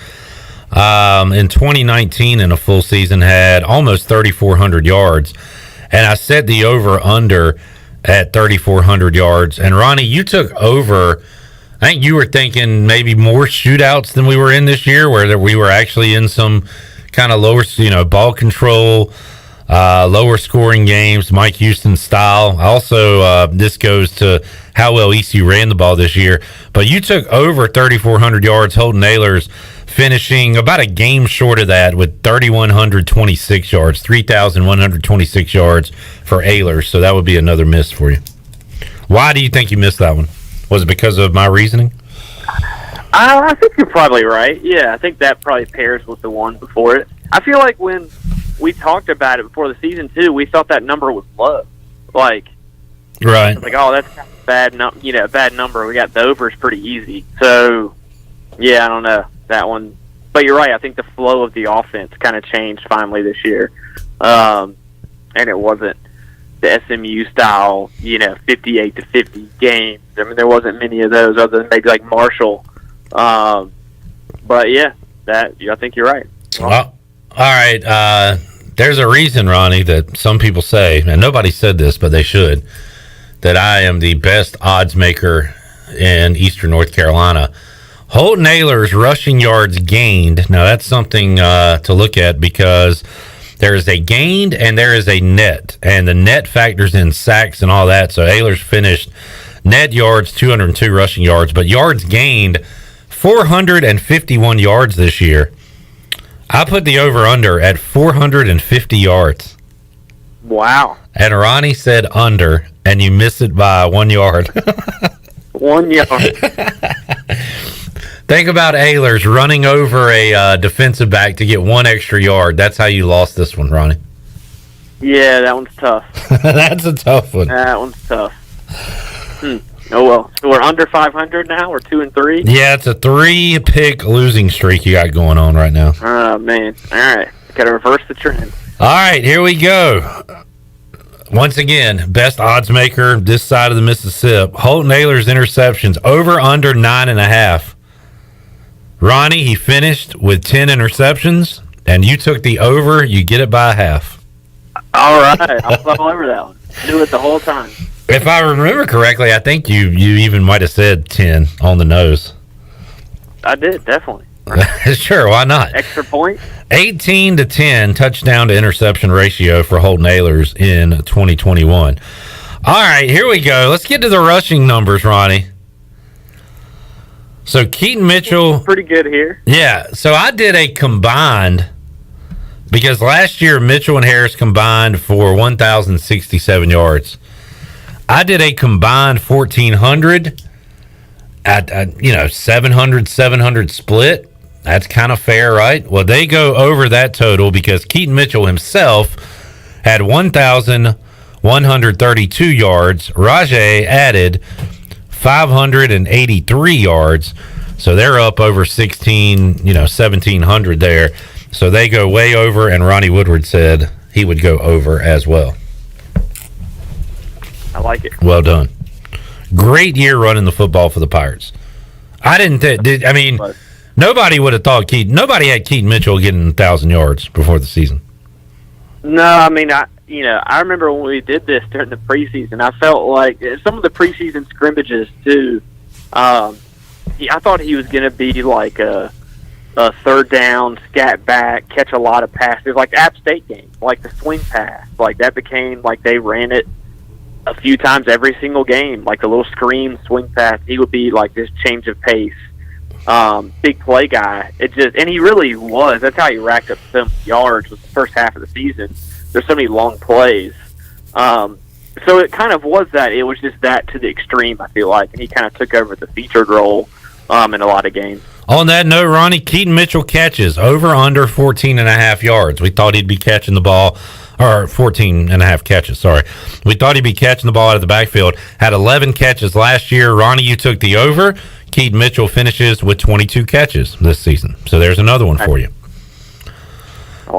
in 2019 in a full season had almost 3,400 yards, and I set the over-under at 3,400 yards. And, Ronnie, you took over. I think you were thinking maybe more shootouts than we were in this year, where we were actually in some kind of lower, ball control, lower scoring games, Mike Houston style. Also, this goes to how well ECU ran the ball this year. But you took over 3,400 yards. Holton Ahlers finishing about a game short of that with 3,126 yards, 3,126 yards for Ahlers. So that would be another miss for you. Why do you think you missed that one? Was it because of my reasoning? I think you're probably right. Yeah, I think that probably pairs with the one before it. I feel like when we talked about it before the season too, we thought that number was low. Right. Oh, that's kind of a bad number. We got the overs pretty easy. So, yeah, I don't know that one. But you're right. I think the flow of the offense kind of changed finally this year, and it wasn't the SMU style, 58-50 games. I mean, there wasn't many of those other than maybe like Marshall. But yeah, I think you're right. Well, all right. There's a reason, Ronnie, that some people say, and nobody said this, but they should, that I am the best odds maker in Eastern North Carolina. Holton Ahlers rushing yards gained. Now that's something to look at because there is a gained and there is a net, and the net factors in sacks and all that. So Ahlers finished net yards 202 rushing yards, but yards gained 451 yards this year. I put the over-under at 450 yards. Wow. And Ronnie said under, and you missed it by 1 yard. 1 yard. Think about Ahlers running over a defensive back to get 1 extra yard. That's how you lost this one, Ronnie. Yeah, that one's tough. That's a tough one. That one's tough. Oh, well. So we're under 500 now? We're 2-3? Yeah, it's a 3-pick losing streak you got going on right now. Oh, man. All right. Got to reverse the trend. All right, here we go. Once again, best odds maker this side of the Mississippi. Holton Ahlers interceptions over under 9.5. Ronnie, he finished with 10 interceptions, and you took the over. You get it by half. All right. I was all over that one. Knew it the whole time. If I remember correctly, I think you even might have said 10 on the nose. I did, definitely. Sure, why not? Extra point? 18-10 touchdown to interception ratio for Holton Ahlers in 2021. All right, here we go. Let's get to the rushing numbers, Ronnie. So Keaton Mitchell. Pretty good here. Yeah, so I did a combined, because last year Mitchell and Harris combined for 1,067 yards. I did a combined 1,400 at 700 split. That's kind of fair, right? Well, they go over that total because Keaton Mitchell himself had 1,132 yards. Rajay added 583 yards. So they're up over 1,700 there. So they go way over, and Ronnie Woodward said he would go over as well. I like it. Well done. Great year running the football for the Pirates. I didn't nobody would have thought nobody had Keaton Mitchell getting 1,000 yards before the season. No, I mean, I remember when we did this during the preseason, I felt like some of the preseason scrimmages too, I thought he was going to be like a third down, scat back, catch a lot of passes, like App State game, like the swing pass. Like that became like they ran it a few times every single game, like a little screen swing pass. He would be like this change of pace, big play guy. And he really was. That's how he racked up some yards was the first half of the season. There's so many long plays. So it kind of was that. It was just that to the extreme, I feel like. And he kind of took over the featured role in a lot of games. On that note, Ronnie, Keaton Mitchell catches over under 14.5 yards. We thought he'd be catching the ball, or 14.5 catches, sorry. We thought he'd be catching the ball out of the backfield. Had 11 catches last year. Ronnie, you took the over. Keaton Mitchell finishes with 22 catches this season. So there's another one for you.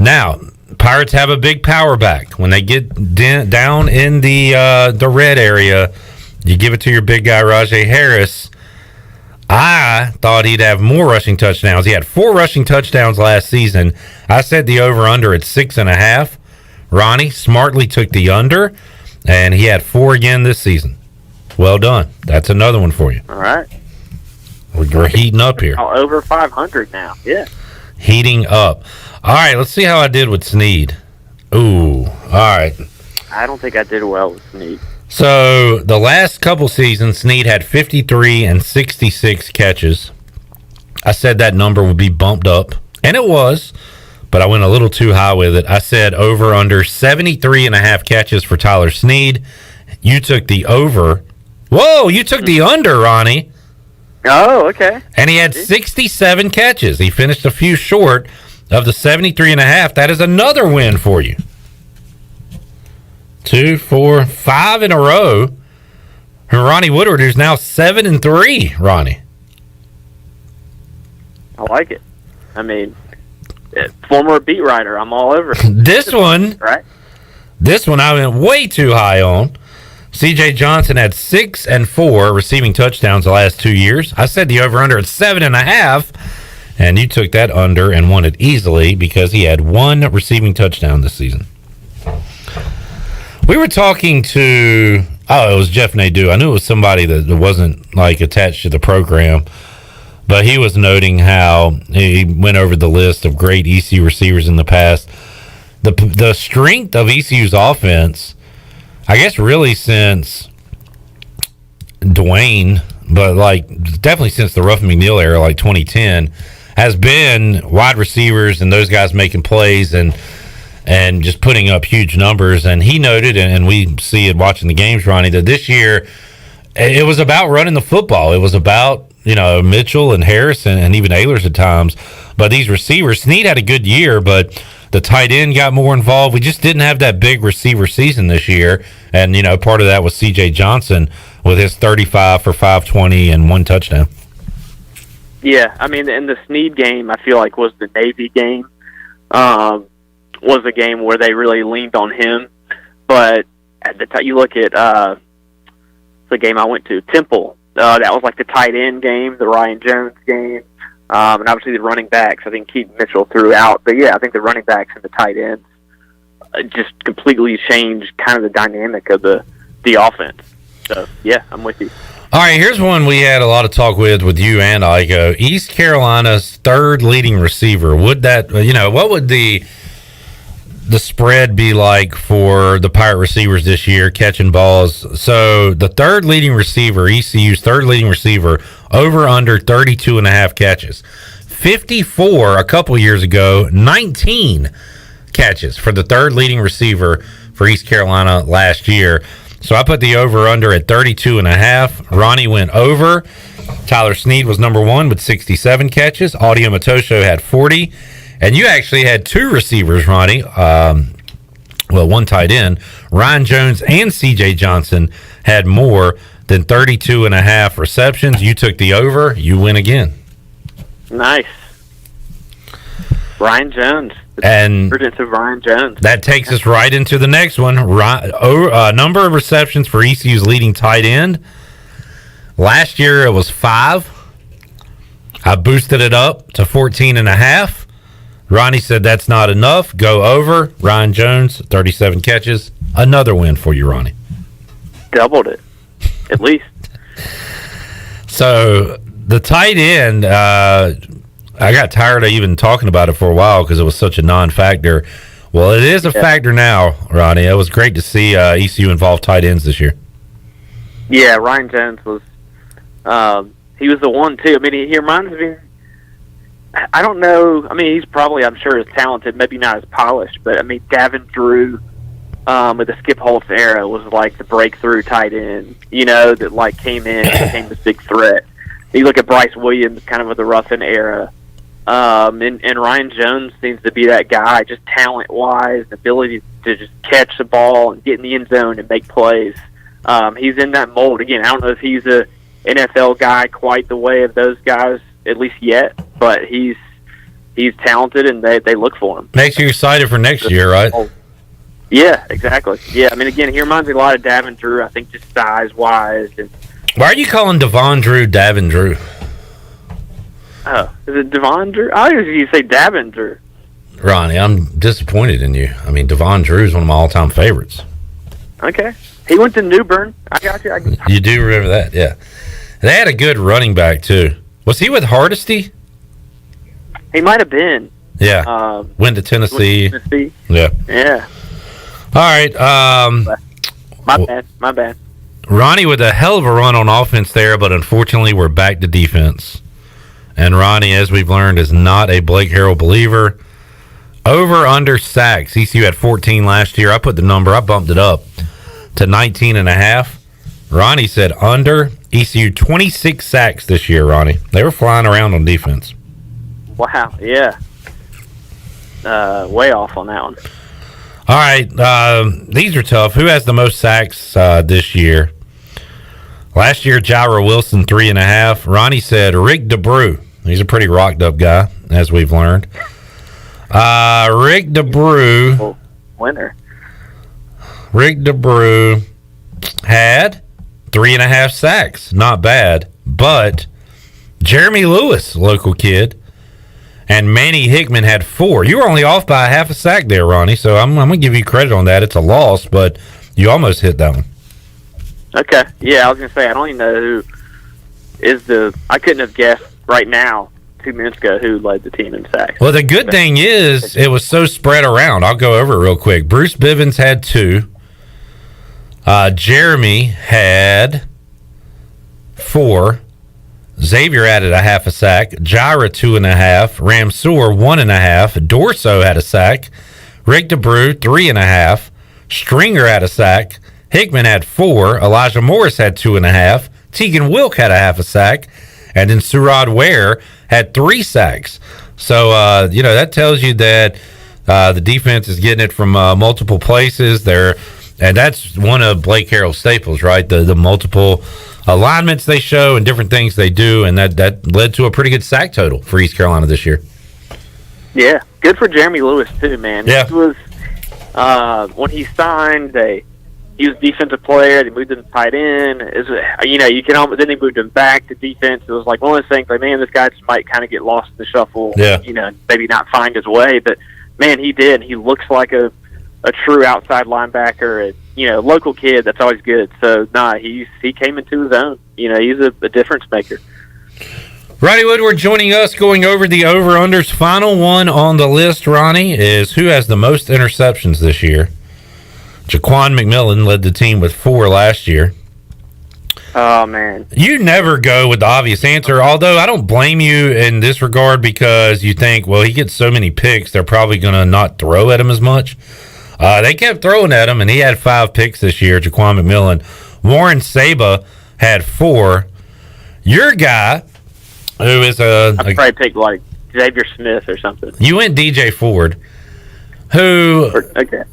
Now, Pirates have a big power back. When they get down in the red area, you give it to your big guy, Rajay Harris. I thought he'd have more rushing touchdowns. He had 4 rushing touchdowns last season. I said the over-under at 6.5. Ronnie smartly took the under, and he had 4 again this season. Well done. That's another one for you. All right. We're heating up here. Over 500 now. Yeah. Heating up. All right, let's see how I did with Snead. Ooh, all right. I don't think I did well with Snead. So the last couple seasons, Snead had 53 and 66 catches. I said that number would be bumped up, and it was, but I went a little too high with it. I said over under 73.5 catches for Tyler Snead. You took the over. Whoa, you took the under, Ronnie. Oh, okay. And he had 67 catches. He finished a few short of the 73.5. That is another win for you. 2, 4, 5 in a row. And Ronnie Woodward, who's now 7-3, Ronnie. I like it. I mean, former beat writer, I'm all over it. This one, right? This one I went way too high on. C.J. Johnson had 6 and 4 receiving touchdowns the last 2 years. I said the over-under at 7.5, and you took that under and won it easily because he had 1 receiving touchdown this season. We were talking to, it was Jeff Nadeau. I knew it was somebody that wasn't like attached to the program, but he was noting how he went over the list of great ECU receivers in the past. The strength of ECU's offense, I guess really since Dwayne, but like definitely since the Ruffin McNeil era, like 2010, has been wide receivers and those guys making plays and just putting up huge numbers. And he noted, and we see it watching the games, Ronnie, that this year it was about running the football. It was about, Mitchell and Harrison and even Ehlers at times. But these receivers, Snead had a good year, but the tight end got more involved. We just didn't have that big receiver season this year. And, part of that was C.J. Johnson with his 35 for 520 and 1 touchdown. Yeah, I mean, in the Snead game, I feel like was the Navy game. Was a game where they really leaned on him. But at the time, you look at the game I went to, Temple. That was like the tight end game, the Ryan Jones game. And obviously the running backs, I think Keaton Mitchell threw out. But, yeah, I think the running backs and the tight ends just completely changed kind of the dynamic of the offense. So, yeah, I'm with you. All right, here's one we had a lot of talk with you and Iko. East Carolina's 3rd leading receiver. Would that, what would the spread be like for the Pirate receivers this year catching balls? So the 3rd leading receiver, ECU's 3rd leading receiver, over under 32.5 catches. 54 a couple years ago, 19 catches for the 3rd leading receiver for East Carolina last year. So I put the over under at 32.5. Ronnie went over. Tyler Snead was number 1 with 67 catches. Audio Matosho had 40. And you actually had 2 receivers, Ronnie. 1 tight end. Ryan Jones and C.J. Johnson had more than 32.5 receptions. You took the over. You win again. Nice. Ryan Jones. And of Ryan Jones. That takes us right into the next one. Number of receptions for ECU's leading tight end. Last year it was 5. I boosted it up to 14.5. Ronnie said that's not enough. Go over. Ryan Jones, 37 catches. Another win for you, Ronnie. Doubled it, at least. So the tight end, I got tired of even talking about it for a while because it was such a non-factor. Well, it is a factor now, Ronnie. It was great to see ECU involve tight ends this year. Yeah, Ryan Jones was he was the one, too. I mean, he reminds me, I don't know, I mean, he's probably, I'm sure, is talented, maybe not as polished, but, I mean, Davin Drew with the Skip Holtz era was like the breakthrough tight end, that, like, came in and became this big threat. You look at Bryce Williams, kind of with the Ruffin era. And Ryan Jones seems to be that guy, just talent-wise, ability to just catch the ball and get in the end zone and make plays. He's in that mold. Again, I don't know if he's a NFL guy quite the way of those guys, at least yet, but he's talented, and they look for him. Makes you excited for next year, right? Yeah, exactly. Yeah, I mean, again, he reminds me a lot of Davin Drew, I think, just size-wise. And Why are you calling Devon Drew Davin Drew? oh, is it Devon Drew? I always used to say Davin Drew. Ronnie, I'm disappointed in you. I mean, Devon Drew is one of my all-time favorites. Okay. He went to New Bern. I got you. You do remember that, yeah. They had a good running back, too. Was he with Hardesty? He might have been. Yeah. Went to Tennessee. Yeah. Yeah. All right. My bad. Ronnie with a hell of a run on offense there, but unfortunately we're back to defense. And Ronnie, as we've learned, is not a Blake Harrell believer. Over under sacks. ECU had 14 last year. I put the number, I bumped it up to 19.5. Ronnie said under. ECU 26 sacks this year, Ronnie. They were flying around on defense. Wow, yeah. Way off on that one. All right, these are tough. Who has the most sacks this year? Last year, Jaira Wilson, 3.5. Ronnie said Rick DeBrew. He's a pretty rocked up guy, as we've learned. Rick DeBrew. Winner. Rick DeBrew had 3.5 sacks. Not bad. But Jeremy Lewis, local kid, and Manny Hickman had 4. You were only off by a half a sack there, Ronnie, so I'm going to give you credit on that. It's a loss, but you almost hit that one. Okay. Yeah, I was going to say, I don't even know who is I couldn't have guessed right now, 2 minutes ago, who led the team in sacks. Well, the good thing is it was so spread around. I'll go over it real quick. Bruce Bivens had 2. Jeremy had 4. Xavier added a half a sack. Jaira 2.5. Ramseur 1.5. Dorso had a sack. Rick DeBrew 3.5. Stringer had a sack. Hickman had 4. Elijah Morris had 2.5. Tegan Wilk had a half a sack. And then Surad Ware had 3 sacks. So, that tells you that the defense is getting it from multiple places. And that's one of Blake Harrell's staples, right? The multiple alignments they show and different things they do, and that led to a pretty good sack total for East Carolina this year. Yeah, good for Jeremy Lewis too, man. Yeah. He was when he signed, he was defensive player. They moved him to tight end. You can almost, then they moved him back to defense. It was like one of those things. Like, man, this guy just might kind of get lost in the shuffle. Yeah. Maybe not find his way, but man, he did. He looks like a true outside linebacker. Local kid. That's always good. So he came into his own. He's a difference maker. Ronnie Woodward joining us, going over the over-unders. Final one on the list, Ronnie, is who has the most interceptions this year. Jaquan McMillan led the team with 4 last year. Oh, man. You never go with the obvious answer, although I don't blame you in this regard because you think, well, he gets so many picks, they're probably going to not throw at him as much. They kept throwing at him, and he had 5 picks this year, Jaquan McMillan. Warren Saba had 4. Your guy, who is I'd probably pick like Xavier Smith or something. You went DJ Ford, who,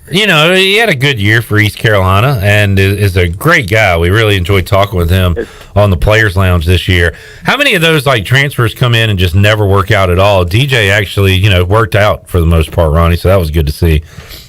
he had a good year for East Carolina and is a great guy. We really enjoyed talking with him on the Players Lounge this year. How many of those transfers come in and just never work out at all? DJ actually, worked out for the most part, Ronnie, so that was good to see.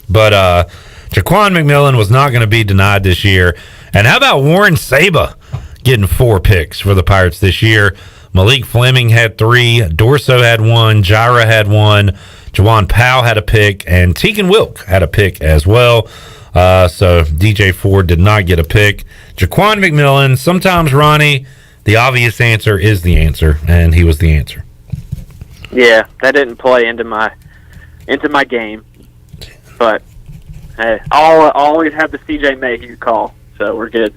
But Jaquan McMillan was not going to be denied this year. And how about Warren Saba getting 4 picks for the Pirates this year? Malik Fleming had 3. Dorso had 1. Jaira had 1. Jawan Powell had a pick. And Tegan Wilk had a pick as well. So DJ Ford did not get a pick. Jaquan McMillan, sometimes, Ronnie, the obvious answer is the answer. And he was the answer. Yeah, that didn't play into my game. But hey, I'll always have the CJ Mayhew call, so we're good.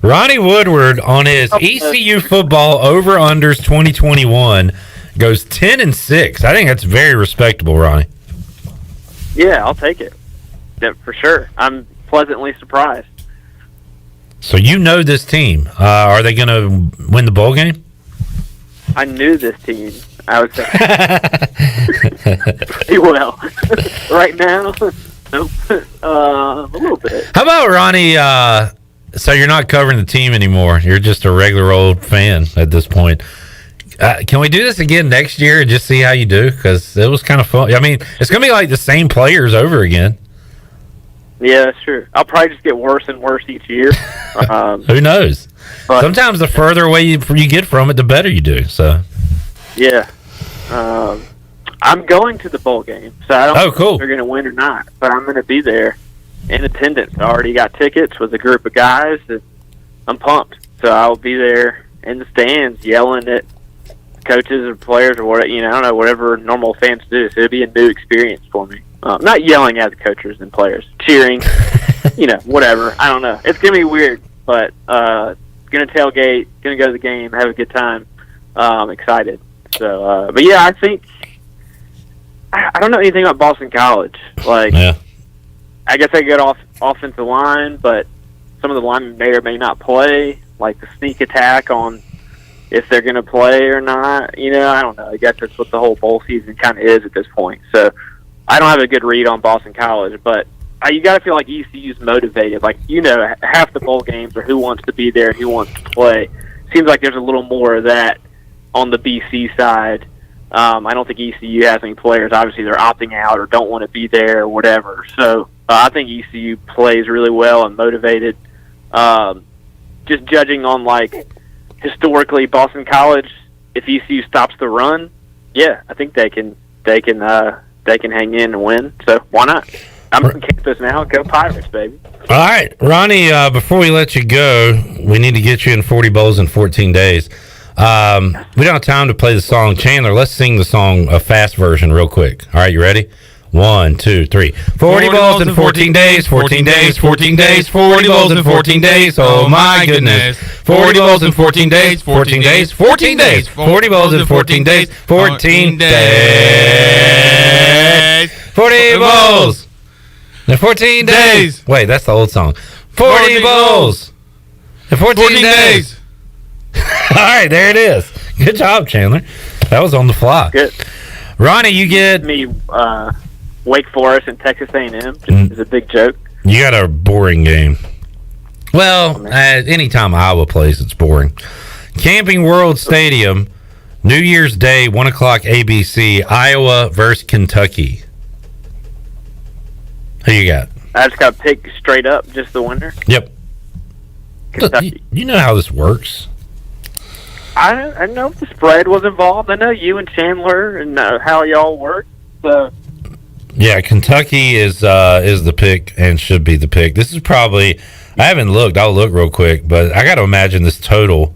Ronnie Woodward on his ECU football over-unders 2021 goes 10-6. I think that's very respectable, Ronnie. Yeah, I'll take it. Yeah, for sure. I'm pleasantly surprised. So you know this team. Are they going to win the bowl game? I knew this team. I would say pretty well. Right now, nope. A little bit. How about Ronnie? So you're not covering the team anymore. You're just a regular old fan at this point. Can we do this again next year and just see how you do? Because it was kind of fun. I mean, it's going to be like the same players over again. Yeah, that's true. I'll probably just get worse and worse each year. Who knows? Sometimes the further away you get from it, the better you do. So, yeah. I'm going to the bowl game, so I don't know cool. if they're going to win or not, but I'm going to be there in attendance. I already got tickets with a group of guys, and I'm pumped. So I'll be there in the stands yelling at coaches or players or whatever, I don't know, whatever normal fans do. So it'll be a new experience for me. Not yelling at the coaches and players, cheering, whatever. I don't know. It's going to be weird, but going to tailgate, going to go to the game, have a good time. Excited. So, but yeah, I think I don't know anything about Boston College. Like, yeah. I guess I get off offensive line, but some of the linemen may or may not play. Like the sneak attack on if they're going to play or not. I don't know. I guess that's what the whole bowl season kind of is at this point. So I don't have a good read on Boston College, but you got to feel like ECU's motivated. Like, half the bowl games are who wants to be there and who wants to play. Seems like there's a little more of that on the BC side. I don't think ECU has any players. Obviously, they're opting out or don't want to be there or whatever. So I think ECU plays really well and motivated. Just judging on, historically Boston College, if ECU stops the run, yeah, I think they can hang in and win. So why not? I'm on campus now. Go Pirates, baby. All right, Ronnie, before we let you go, we need to get you in 40 bowls in 14 days. We don't have time to play the song. Chandler, let's sing the song, a fast version real quick. All right, you ready? 1, 2, 3. 40 bowls in 14 days, 14 days, 14 days, 40 bowls in 14 days. Oh my goodness. 40 bowls in 14 days, 14 days, 14 days. 40 bowls in 14 days, 14 days. 40 bowls in 14 days. Wait, that's the old song. 40 bowls in 14 days. All right, there it is. Good job, Chandler. That was on the fly. Good. Ronnie, you get me Wake Forest and Texas A&M. Just as a big joke. You got a boring game. Well, anytime Iowa plays, it's boring. Camping World Stadium, New Year's Day, 1 o'clock ABC, Iowa versus Kentucky. Who you got? I just got to pick straight up, just the winner. Yep. Kentucky. You know how this works. I know the spread was involved. I know you and Chandler and how y'all work. So yeah, Kentucky is the pick and should be the pick. This is probably, I haven't looked. I'll look real quick, but I got to imagine this total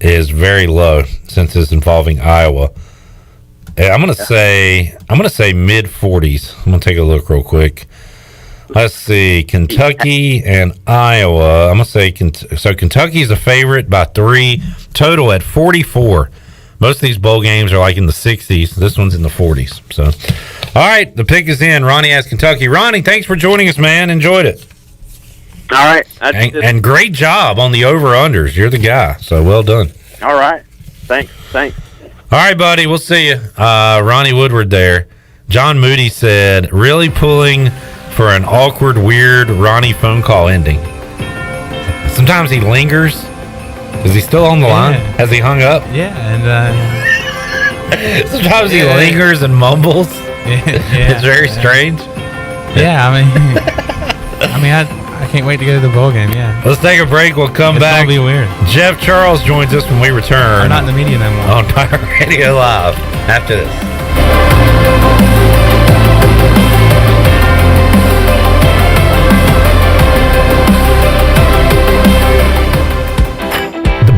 is very low since it's involving Iowa. I'm gonna say mid 40s. I'm gonna take a look real quick. Let's see, Kentucky and Iowa. I'm going to say, so Kentucky's a favorite by 3, total at 44. Most of these bowl games are in the 60s. This one's in the 40s. So, all right, the pick is in. Ronnie has Kentucky. Ronnie, thanks for joining us, man. Enjoyed it. All right. And great job on the over-unders. You're the guy, so well done. All right. Thanks. All right, buddy, we'll see you. Ronnie Woodward there. John Moody said, really pulling for an awkward, weird Ronnie phone call ending. Sometimes he lingers. Is he still on the line? Has he hung up? Yeah, and sometimes he lingers and mumbles. It's very strange. Yeah, I can't wait to go to the bowl game. Yeah. Let's take a break. We'll come back. It'll be weird. Jeff Charles joins us when we return. I'm not in the media no more. On Pirate Radio Live after this.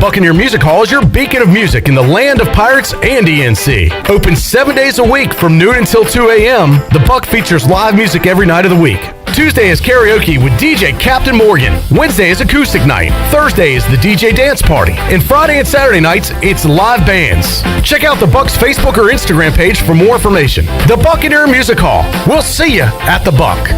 Buccaneer Music Hall is your beacon of music in the land of Pirates and ENC. Open 7 days a week from noon until 2 a.m., the Buck features live music every night of the week. Tuesday is karaoke with DJ Captain Morgan. Wednesday is acoustic night. Thursday is the DJ dance party. And Friday and Saturday nights, it's live bands. Check out the Buck's Facebook or Instagram page for more information. The Buccaneer Music Hall. We'll see you at the Buck.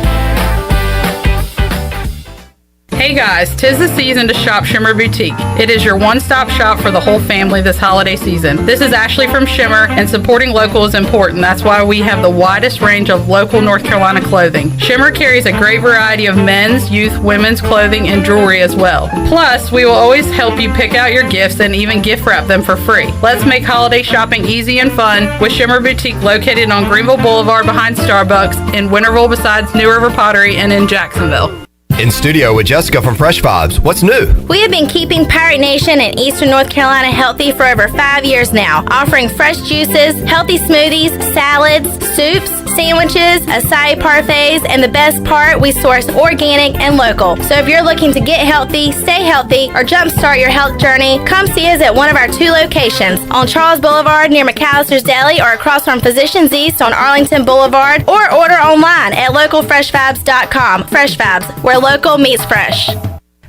Hey guys, 'tis the season to shop Shimmer Boutique. It is your one-stop shop for the whole family this holiday season. This is Ashley from Shimmer, and supporting local is important. That's why we have the widest range of local North Carolina clothing. Shimmer carries a great variety of men's, youth, women's clothing, and jewelry as well. Plus, we will always help you pick out your gifts and even gift wrap them for free. Let's make holiday shopping easy and fun with Shimmer Boutique, located on Greenville Boulevard behind Starbucks, in Winterville besides New River Pottery, and in Jacksonville. In studio with Jessica from Fresh Vibes. What's new? We have been keeping Pirate Nation and Eastern North Carolina healthy for over 5 years now, offering fresh juices, healthy smoothies, salads, soups, sandwiches, acai parfaits, and the best part, we source organic and local. So if you're looking to get healthy, stay healthy, or jumpstart your health journey, come see us at one of our 2 locations, on Charles Boulevard near McAllister's Deli, or across from Physicians East on Arlington Boulevard, or order online at localfreshvibes.com. Fresh Vibes, where local meets fresh.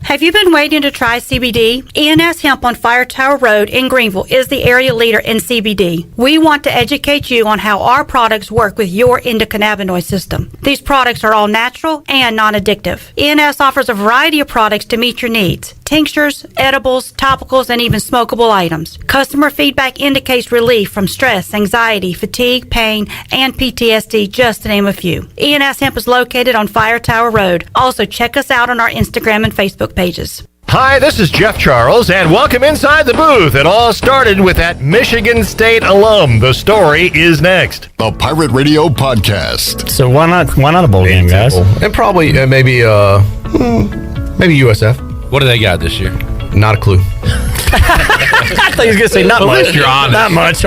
Have you been waiting to try CBD? E&S Hemp on Fire Tower Road in Greenville is the area leader in CBD. We want to educate you on how our products work with your endocannabinoid system. These products are all natural and non-addictive. E&S offers a variety of products to meet your needs. Tinctures, edibles, topicals, and even smokable items. Customer feedback indicates relief from stress, anxiety, fatigue, pain, and PTSD, just to name a few. E&S Hemp is located on Fire Tower Road. Also, check us out on our Instagram and Facebook pages. Hi, this is Jeff Charles, and welcome inside the booth. It all started with that Michigan State alum. The story is next. The Pirate Radio Podcast. So why not a bowl game, guys? And probably maybe USF. What do they got this year? Not a clue. I thought he was going to say not much. You're honest. Not much.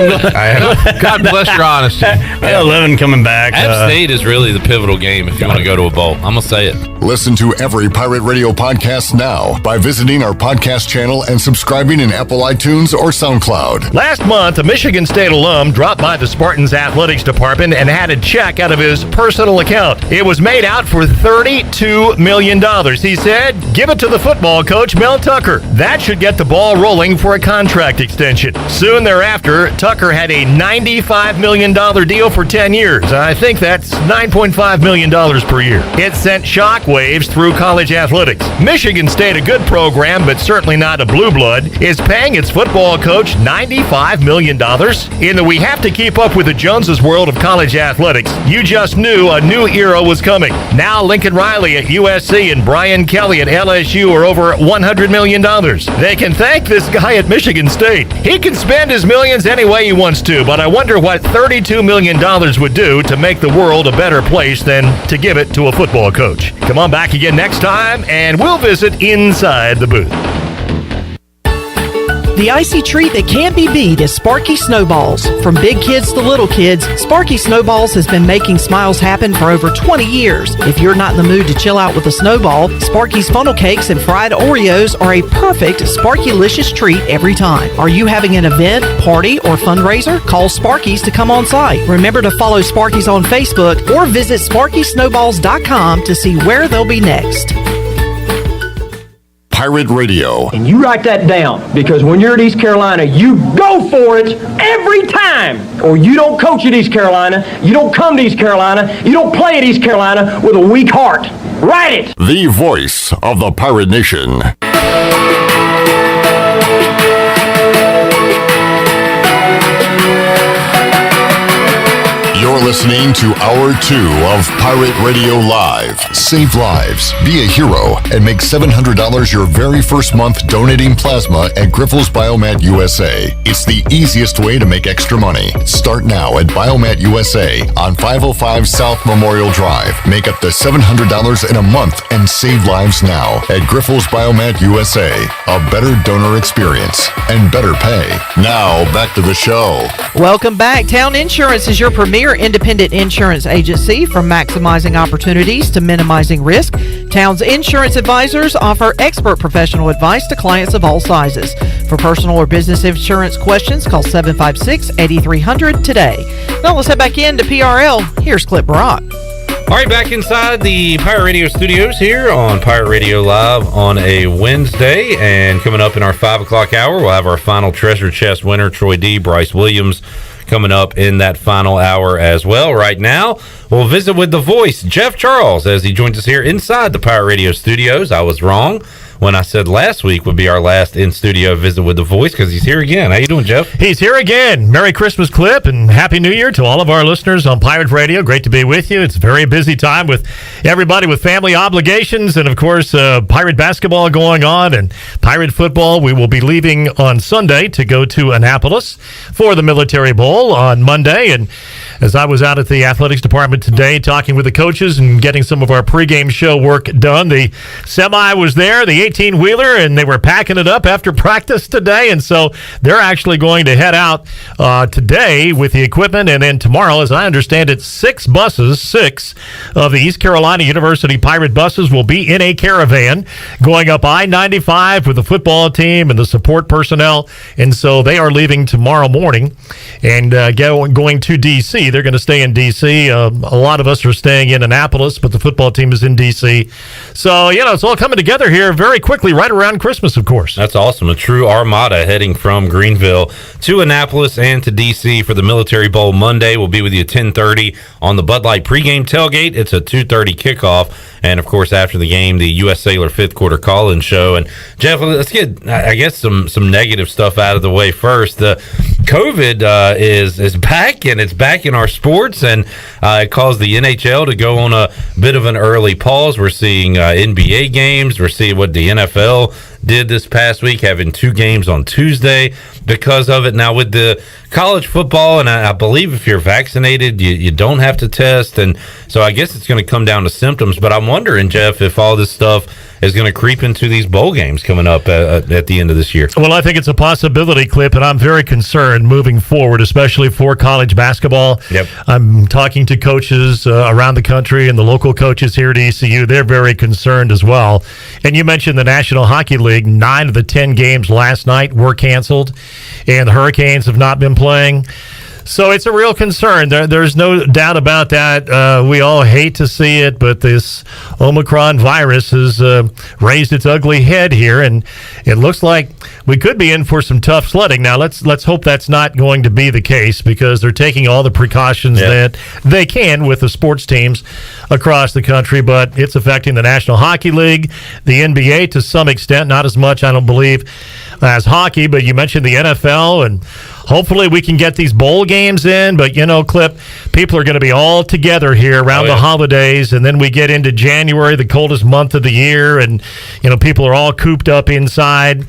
God bless your honesty. 11 coming back. App State is really the pivotal game if you want to go to a bowl. I'm going to say it. Listen to every Pirate Radio podcast now by visiting our podcast channel and subscribing in Apple iTunes or SoundCloud. Last month, a Michigan State alum dropped by the Spartans athletics department and had a check out of his personal account. It was made out for $32 million. He said, "Give it to the football coach, Mel Tucker. That should get the ball rolling for a contract extension." Soon thereafter, Tucker had a $95 million deal for 10 years. I think that's $9.5 million per year. It sent shockwaves through college athletics. Michigan State, a good program, but certainly not a blue blood, is paying its football coach $95 million. In the we have to keep up with the Joneses world of college athletics, you just knew a new era was coming. Now Lincoln Riley at USC and Brian Kelly at LSU are over $100 million. They can thank this guy at Michigan State. He can spend his millions any way he wants to, but I wonder what $32 million would do to make the world a better place than to give it to a football coach. Come on back again next time, and we'll visit inside the booth. The icy treat that can't be beat is Sparky Snowballs. From big kids to little kids, Sparky Snowballs has been making smiles happen for over 20 years. If you're not in the mood to chill out with a snowball, Sparky's funnel cakes and fried Oreos are a perfect Sparky-licious treat every time. Are you having an event, party, or fundraiser? Call Sparky's to come on site. Remember to follow Sparky's on Facebook or visit SparkySnowballs.com to see where they'll be next. Pirate Radio. And you write that down, because when you're at East Carolina, you go for it every time. Or you don't coach at East Carolina, you don't come to East Carolina, you don't play at East Carolina with a weak heart. Write it! The voice of the Pirate Nation. You're listening to Hour 2 of Pirate Radio Live. Save lives, be a hero, and make $700 your very first month donating plasma at Grifols Biomat USA. It's the easiest way to make extra money. Start now at Biomat USA on 505 South Memorial Drive. Make up to $700 in a month and save lives now at Grifols Biomat USA. A better donor experience and better pay. Now, back to the show. Welcome back. Town Insurance is your premier independent insurance agency. From maximizing opportunities to minimizing risk, Town's insurance advisors offer expert professional advice to clients of all sizes. For personal or business insurance questions, call 756-8300 today. Now let's head back into PRL. Here's Clip Brock. All right, back inside the Pirate Radio studios here on Pirate Radio Live on a Wednesday. And coming up in our 5 o'clock hour, we'll have our final treasure chest winner, Troy D. Bryce Williams, coming up in that final hour as well. Right now, we'll visit with the voice, Jeff Charles, as he joins us here inside the Pirate Radio studios. I was wrong when I said last week would be our last in-studio visit with the voice, because he's here again. How you doing, Jeff? He's here again. Merry Christmas, Clip, and Happy New Year to all of our listeners on Pirate Radio. Great to be with you. It's a very busy time with everybody with family obligations, and, of course, Pirate basketball going on and Pirate football. We will be leaving on Sunday to go to Annapolis for the Military Bowl on Monday, and as I was out at the athletics department today talking with the coaches and getting some of our pregame show work done, the semi was there, the 18-wheeler, and they were packing it up after practice today, and so they're actually going to head out today with the equipment, and then tomorrow, as I understand it, 6 of the East Carolina University Pirate buses will be in a caravan going up I-95 with the football team and the support personnel, and so they are leaving tomorrow morning and going to D.C. They're going to stay in D.C. A lot of us are staying in Annapolis, but the football team is in D.C. So, it's all coming together here very quickly, right around Christmas, of course. That's awesome. A true armada heading from Greenville to Annapolis and to D.C. for the Military Bowl Monday. We'll be with you at 10:30 on the Bud Light pregame tailgate. It's a 2:30 kickoff. And, of course, after the game, the U.S. Sailor fifth quarter call-in show. And, Jeff, let's get, I guess, some negative stuff out of the way first. The COVID is back, and it's back in our sports, and it caused the NHL to go on a bit of an early pause. We're seeing NBA games. We're seeing what the NFL did this past week, having 2 games on Tuesday because of it. Now, with the college football, and I believe if you're vaccinated, you don't have to test, and so I guess it's going to come down to symptoms. But I'm wondering, Jeff, if all this stuff is going to creep into these bowl games coming up at the end of this year. Well, I think it's a possibility, Clip, and I'm very concerned moving forward, especially for college basketball. Yep. I'm talking to coaches around the country and the local coaches here at ECU. They're very concerned as well. And you mentioned the National Hockey League. 9 of the 10 games last night were canceled, and the Hurricanes have not been playing. So it's a real concern. There's no doubt about that. We all hate to see it, but this Omicron virus has raised its ugly head here, and it looks like we could be in for some tough sledding. Now, let's hope that's not going to be the case, because they're taking all the precautions that they can with the sports teams across the country, but it's affecting the National Hockey League, the NBA to some extent, not as much, I don't believe, as hockey, but you mentioned the NFL, and hopefully we can get these bowl games in, but, Clip, people are going to be all together here around the holidays, and then we get into January, the coldest month of the year, and, people are all cooped up inside.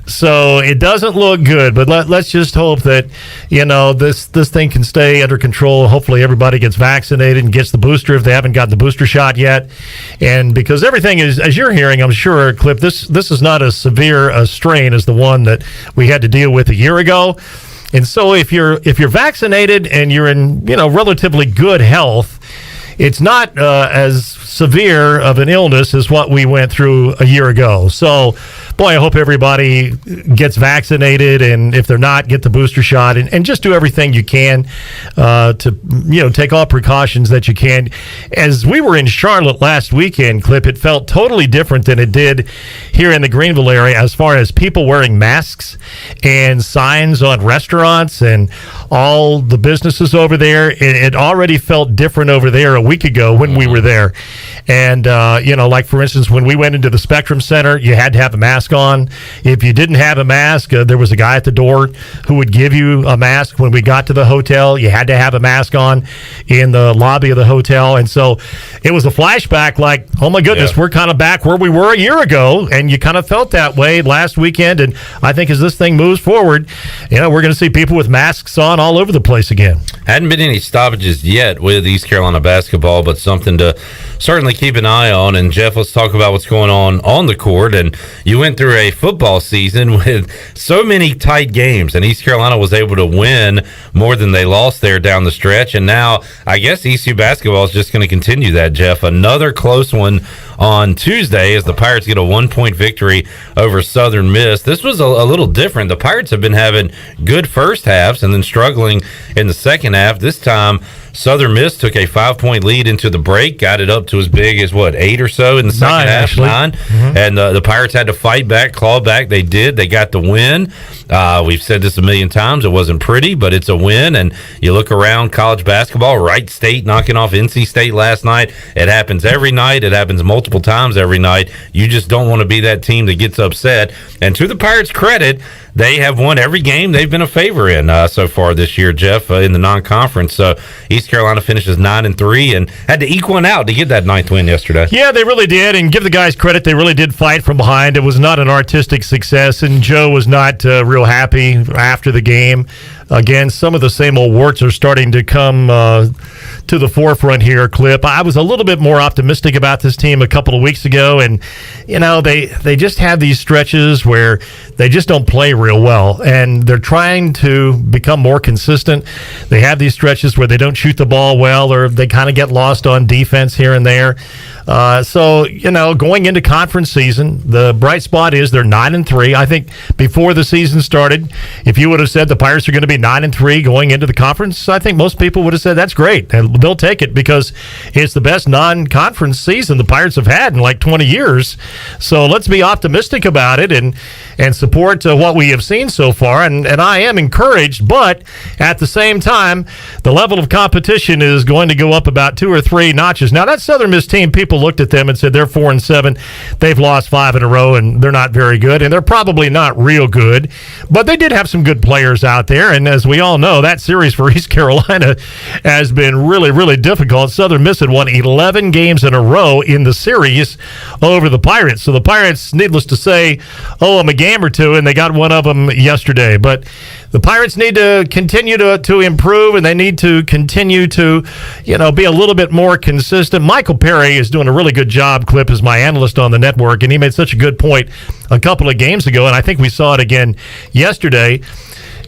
So it doesn't look good, but let's just hope that, this thing can stay under control. Hopefully everybody gets vaccinated and gets the booster if they haven't gotten the booster shot yet. And because everything is, as you're hearing, I'm sure, Clip, this is not as severe a strain as the one that we had to deal with a year ago. And so if you're vaccinated and you're in, relatively good health, it's not as severe of an illness as what we went through a year ago. So, boy, I hope everybody gets vaccinated, and if they're not, get the booster shot, and just do everything you can to, take all precautions that you can. As we were in Charlotte last weekend, Clip, it felt totally different than it did here in the Greenville area as far as people wearing masks and signs on restaurants and all the businesses over there. It already felt different over there a week ago when we were there. And, like, for instance, when we went into the Spectrum Center, you had to have a mask on. If you didn't have a mask, there was a guy at the door who would give you a mask. When we got to the hotel, you had to have a mask on in the lobby of the hotel. And so it was a flashback like, oh, my goodness, we're kind of back where we were a year ago. And you kind of felt that way last weekend. And I think as this thing moves forward, we're going to see people with masks on all over the place again. Hadn't been any stoppages yet with East Carolina basketball, but something to certainly keep an eye on. And Jeff, let's talk about what's going on the court. And you went through a football season with so many tight games, and East Carolina was able to win more than they lost there down the stretch. And now I guess ECU basketball is just going to continue that, Jeff. Another close one on Tuesday as the Pirates get a 1-point victory over Southern Miss. This was a little different. The Pirates have been having good first halves and then struggling in the second half. This time, Southern Miss took a 5-point lead into the break, got it up to as big as 8 or so in the second half, actually. 9. Mm-hmm. And the Pirates had to fight back, claw back. They did. They got the win. We've said this a million times. It wasn't pretty, but it's a win. And you look around college basketball, Wright State knocking off NC State last night. It happens every night. It happens multiple times every night. You just don't want to be that team that gets upset. And to the Pirates' credit, they have won every game they've been a favor in so far this year, Jeff, in the non-conference. So East Carolina finishes 9-3 and had to eke one out to get that 9th win yesterday. Yeah, they really did, and give the guys credit. They really did fight from behind. It was not an artistic success, and Joe was not real happy after the game. Again, some of the same old warts are starting to come to the forefront here, Clip. I was a little bit more optimistic about this team a couple of weeks ago, and, they just have these stretches where they just don't play real well, and they're trying to become more consistent. They have these stretches where they don't shoot the ball well, or they kind of get lost on defense here and there. So, going into conference season, the bright spot is they're 9-3. I think before the season started, if you would have said the Pirates are going to be 9-3 going into the conference, I think most people would have said that's great. And they'll take it because it's the best non-conference season the Pirates have had in like 20 years. So let's be optimistic about it and support what we have seen so far. And I am encouraged, but at the same time, the level of competition is going to go up about 2 or 3 notches. Now, that Southern Miss team, people looked at them and said they're 4-7. They've lost 5 in a row, and they're not very good, and they're probably not real good. But they did have some good players out there, and as we all know, that series for East Carolina has been really, really difficult. Southern Miss had won 11 games in a row in the series over the Pirates. So the Pirates, needless to say, owe them a game or two, and they got one of them yesterday. But the Pirates need to continue to improve, and they need to continue to, be a little bit more consistent. Michael Perry is doing a really good job, Clip, as my analyst on the network, and he made such a good point a couple of games ago, and I think we saw it again yesterday.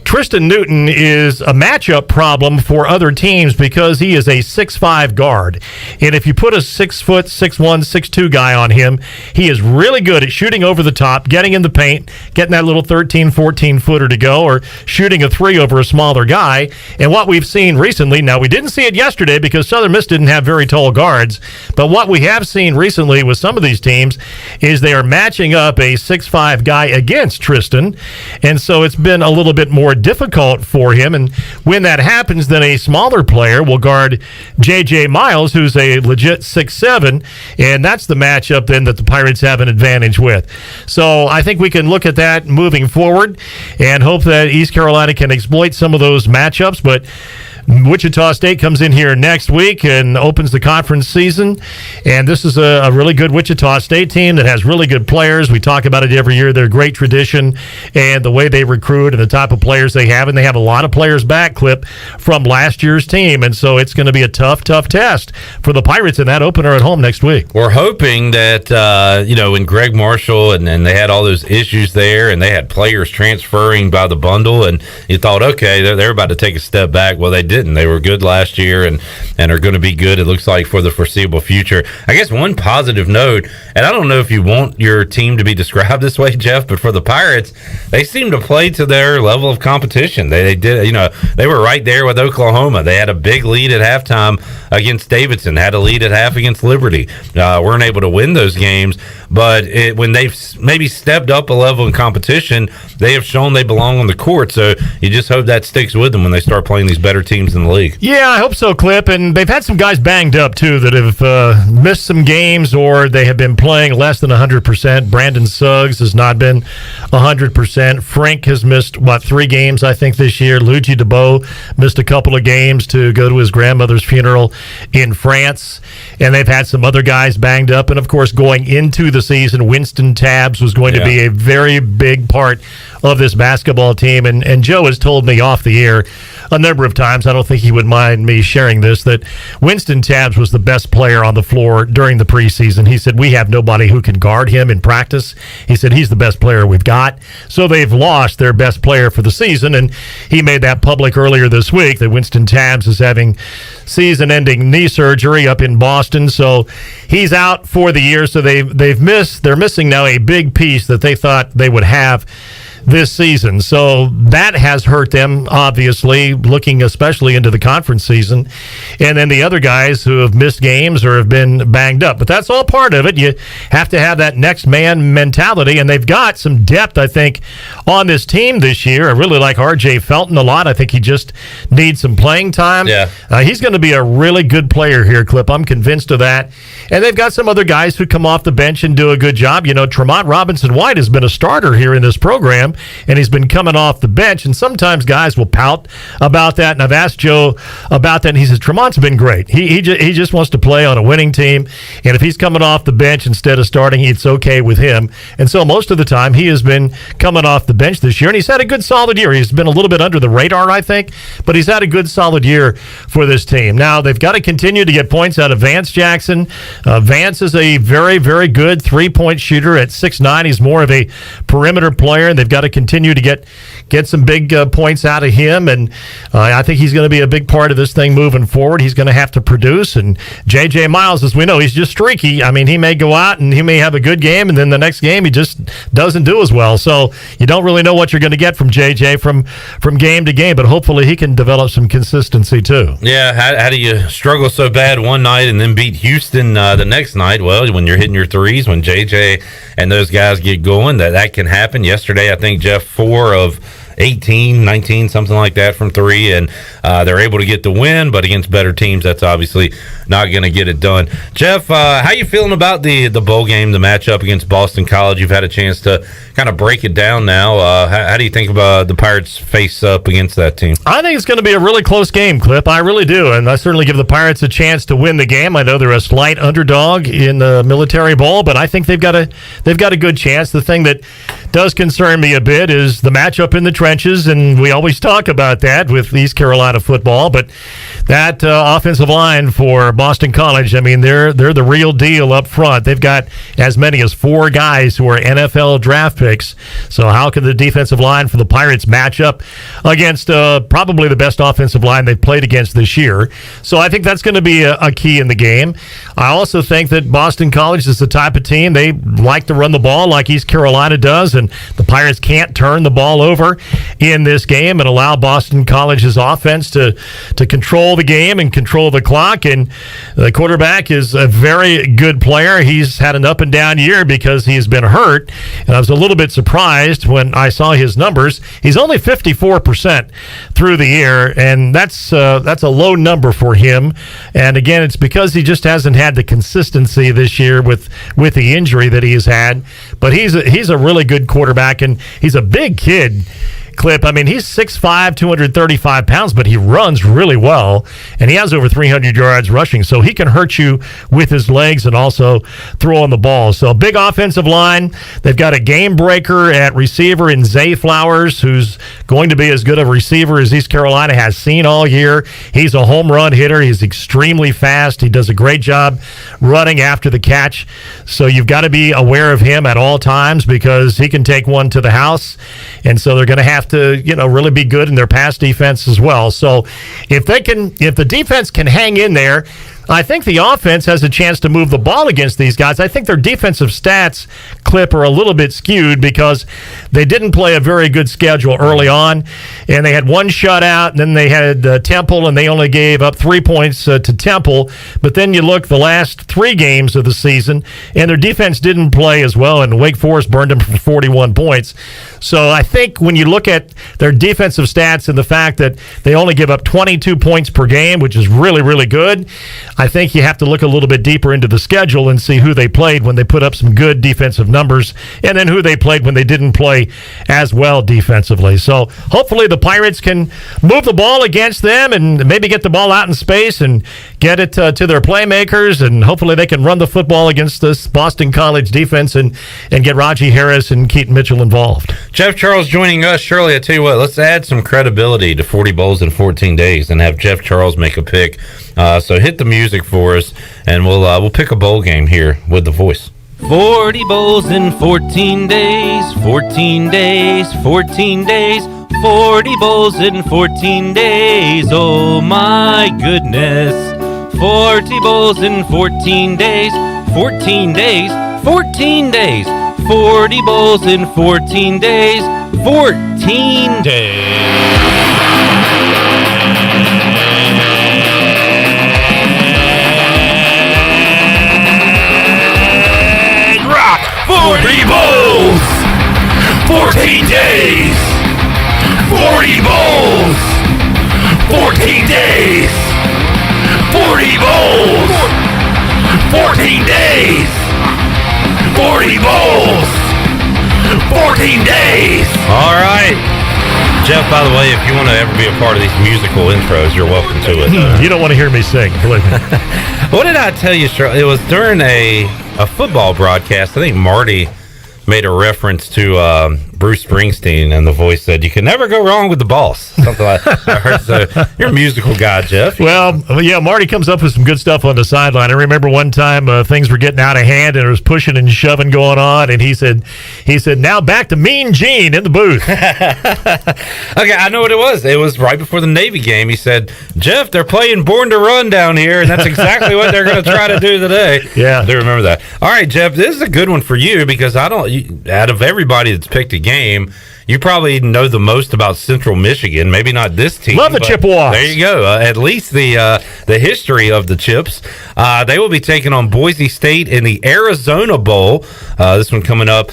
Tristan Newton is a matchup problem for other teams because he is a 6'5" guard. And if you put a 6 foot, 6'1", 6'2" guy on him, he is really good at shooting over the top, getting in the paint, getting that little 13, 14-footer to go, or shooting a 3 over a smaller guy. And what we've seen recently, now we didn't see it yesterday because Southern Miss didn't have very tall guards, but what we have seen recently with some of these teams is they are matching up a 6'5" guy against Tristan. And so it's been a little bit more difficult for him, and when that happens, then a smaller player will guard J.J. Miles, who's a legit 6'7", and that's the matchup then that the Pirates have an advantage with. So I think we can look at that moving forward and hope that East Carolina can exploit some of those matchups, but Wichita State comes in here next week and opens the conference season, and this is a really good Wichita State team that has really good players. We talk about it every year. They're a great tradition, and the way they recruit and the type of players they have, and they have a lot of players back, Clip, from last year's team, and so it's going to be a tough test for the Pirates in that opener at home next week. We're hoping that, when Greg Marshall and they had all those issues there, and they had players transferring by the bundle, and you thought, okay, they're about to take a step back. Well, they didn't. They were good last year and are going to be good, it looks like, for the foreseeable future. I guess one positive note, and I don't know if you want your team to be described this way, Jeff, but for the Pirates, they seem to play to their level of competition. They did, they were right there with Oklahoma. They had a big lead at halftime against Davidson, had a lead at half against Liberty. Weren't able to win those games, but when they've maybe stepped up a level in competition, they have shown they belong on the court. So you just hope that sticks with them when they start playing these better teams in the league. Yeah, I hope so, Clip. And they've had some guys banged up, too, that have missed some games or they have been playing less than 100%. Brandon Suggs has not been 100%. Frank has missed, 3 games, I think, this year. Luigi DeBeau missed a couple of games to go to his grandmother's funeral in France. And they've had some other guys banged up. And, of course, going into the season, Winston Tabbs was going to be a very big part of this basketball team. And Joe has told me off the air a number of times, I don't think he would mind me sharing this, that Winston Tabbs was the best player on the floor during the preseason. He said, we have nobody who can guard him in practice. He said, he's the best player we've got. So they've lost their best player for the season, and he made that public earlier this week that Winston Tabbs is having season-ending knee surgery up in Boston. So he's out for the year. So they're missing now a big piece that they thought they would have this season. So that has hurt them, obviously, looking especially into the conference season. And then the other guys who have missed games or have been banged up. But that's all part of it. You have to have that next man mentality, and they've got some depth, I think, on this team this year. I really like R.J. Felton a lot. I think he just needs some playing time. Yeah. He's going to be a really good player here, Clip. I'm convinced of that. And they've got some other guys who come off the bench and do a good job. You know, Tremont Robinson-White has been a starter here in this program, and he's been coming off the bench. And sometimes guys will pout about that. And I've asked Joe about that, and he says Tremont's been great. He just wants to play on a winning team, and if he's coming off the bench instead of starting, it's okay with him. And so most of the time, he has been coming off the bench this year, and he's had a good solid year. He's been a little bit under the radar, I think, but he's had a good solid year for this team. Now, they've got to continue to get points out of Vance Jackson. Vance is a very, very good three-point shooter at 6'9". He's more of a perimeter player, and they've got to continue to get some big points out of him. And I think he's going to be a big part of this thing moving forward. He's going to have to produce. And J.J. Miles, as we know, he's just streaky. I mean, he may go out and he may have a good game, and then the next game he just doesn't do as well. So you don't really know what you're going to get from J.J. from game to game, but hopefully he can develop some consistency too. Yeah, how do you struggle so bad one night and then beat Houston the next night? Well, when you're hitting your threes, when JJ and those guys get going, that can happen. Yesterday, I think Jeff 4 of 18, 19, something like that from three, and they're able to get the win, but against better teams, that's obviously not going to get it done. Jeff, how you feeling about the bowl game, the matchup against Boston College? You've had a chance to kind of break it down now. How do you think about the Pirates face up against that team? I think it's going to be a really close game, Clip. I really do, and I certainly give the Pirates a chance to win the game. I know they're a slight underdog in the Military Bowl, but I think they've got a good chance. The thing that does concern me a bit is the matchup in the trenches, and we always talk about that with East Carolina football, but that offensive line for Boston College, I mean, they're the real deal up front. They've got as many as 4 guys who are NFL draft picks, so how can the defensive line for the Pirates match up against probably the best offensive line they've played against this year? So I think that's going to be a key in the game. I also think that Boston College is the type of team, they like to run the ball like East Carolina does, and the Pirates can't turn the ball over in this game and allow Boston College's offense to control the game and control the clock. And the quarterback is a very good player. He's had an up and down year because he's been hurt, and I was a little bit surprised when I saw his numbers. He's only 54% through the year, and that's a low number for him. And again, it's because he just hasn't had the consistency this year with the injury that he has had. But he's a really good quarterback, and he's a big kid, Clip. I mean, he's 6'5", 235 pounds, but he runs really well, and he has over 300 yards rushing, so he can hurt you with his legs and also throwing the ball. So big offensive line. They've got a game breaker at receiver in Zay Flowers, who's going to be as good a receiver as East Carolina has seen all year. He's a home run hitter. He's extremely fast. He does a great job running after the catch, so you've got to be aware of him at all times because he can take one to the house, and so they're going to have to, really be good in their pass defense as well. So if the defense can hang in there, I think the offense has a chance to move the ball against these guys. I think their defensive stats, Clip, are a little bit skewed because they didn't play a very good schedule early on, and they had one shutout, and then they had Temple, and they only gave up 3 points to Temple. But then you look the last 3 games of the season, and their defense didn't play as well, and Wake Forest burned them for 41 points. So I think when you look at their defensive stats and the fact that they only give up 22 points per game, which is really, really good, I think you have to look a little bit deeper into the schedule and see who they played when they put up some good defensive numbers, and then who they played when they didn't play as well defensively. So hopefully the Pirates can move the ball against them and maybe get the ball out in space and get it to their playmakers, and hopefully they can run the football against this Boston College defense and get Raji Harris and Keaton Mitchell involved. Jeff Charles joining us. Shirley, I tell you what, let's add some credibility to 40 bowls in 14 days and have Jeff Charles make a pick. So hit the music for us, and we'll pick a bowl game here with the voice. 40 bowls in 14 days, 14 days, 14 days, 40 bowls in 14 days, oh my goodness. 40 bowls in 14 days, 14 days, 14 days, 40 bowls in 14 days. 14 days. Rock 40 bowls, 14 days. 40 bowls, 14 days. 40 bowls, 14 days. 40 bowls, 14 days. All right. Jeff, by the way, if you want to ever be a part of these musical intros, you're welcome to it. You don't want to hear me sing, believe me. What did I tell you, Shirley? It was during a football broadcast. I think Marty made a reference to Bruce Springsteen, and the voice said, "You can never go wrong with the boss." Something like that. I heard. So you're a musical guy, Jeff. Well, yeah, Marty comes up with some good stuff on the sideline. I remember one time things were getting out of hand, and there was pushing and shoving going on, and he said, "Now back to Mean Gene in the booth." Okay, I know what it was. It was right before the Navy game. He said, "Jeff, they're playing Born to Run down here, and that's exactly what they're going to try to do today." Yeah, I do remember that. All right, Jeff, this is a good one for you because out of everybody that's picked a game, you probably know the most about Central Michigan. Maybe not this team. Love the Chippewas. There you go. At least the history of the Chips. They will be taking on Boise State in the Arizona Bowl. This one coming up.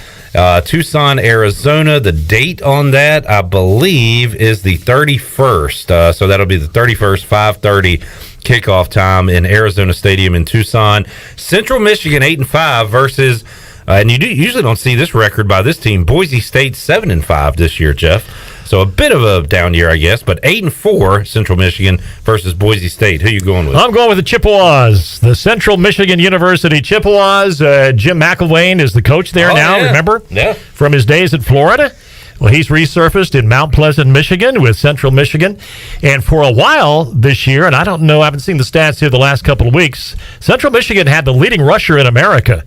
Tucson, Arizona. The date on that, I believe, is the 31st. So that'll be the 31st, 5:30 kickoff time in Arizona Stadium in Tucson. Central Michigan 8-5 versus. And you usually don't see this record by this team. Boise State 7-5 this year, Jeff. So a bit of a down year, I guess. But 8-4 Central Michigan versus Boise State. Who are you going with? I'm going with the Chippewas, the Central Michigan University Chippewas. Jim McElwain is the coach there now. Yeah. Remember? Yeah. From his days at Florida. Well, he's resurfaced in Mount Pleasant, Michigan with Central Michigan. And for a while this year, and I don't know, I haven't seen the stats here the last couple of weeks, Central Michigan had the leading rusher in America.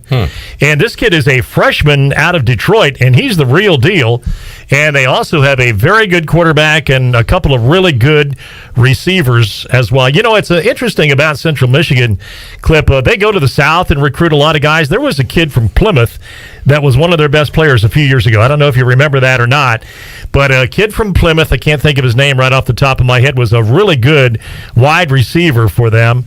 And this kid is a freshman out of Detroit, and he's the real deal. And they also have a very good quarterback and a couple of really good receivers as well. You know, it's interesting about Central Michigan, Clip. They go to the South and recruit a lot of guys. There was a kid from Plymouth that was one of their best players a few years ago. I don't know if you remember that or not, but a kid from Plymouth, I can't think of his name right off the top of my head, was a really good wide receiver for them.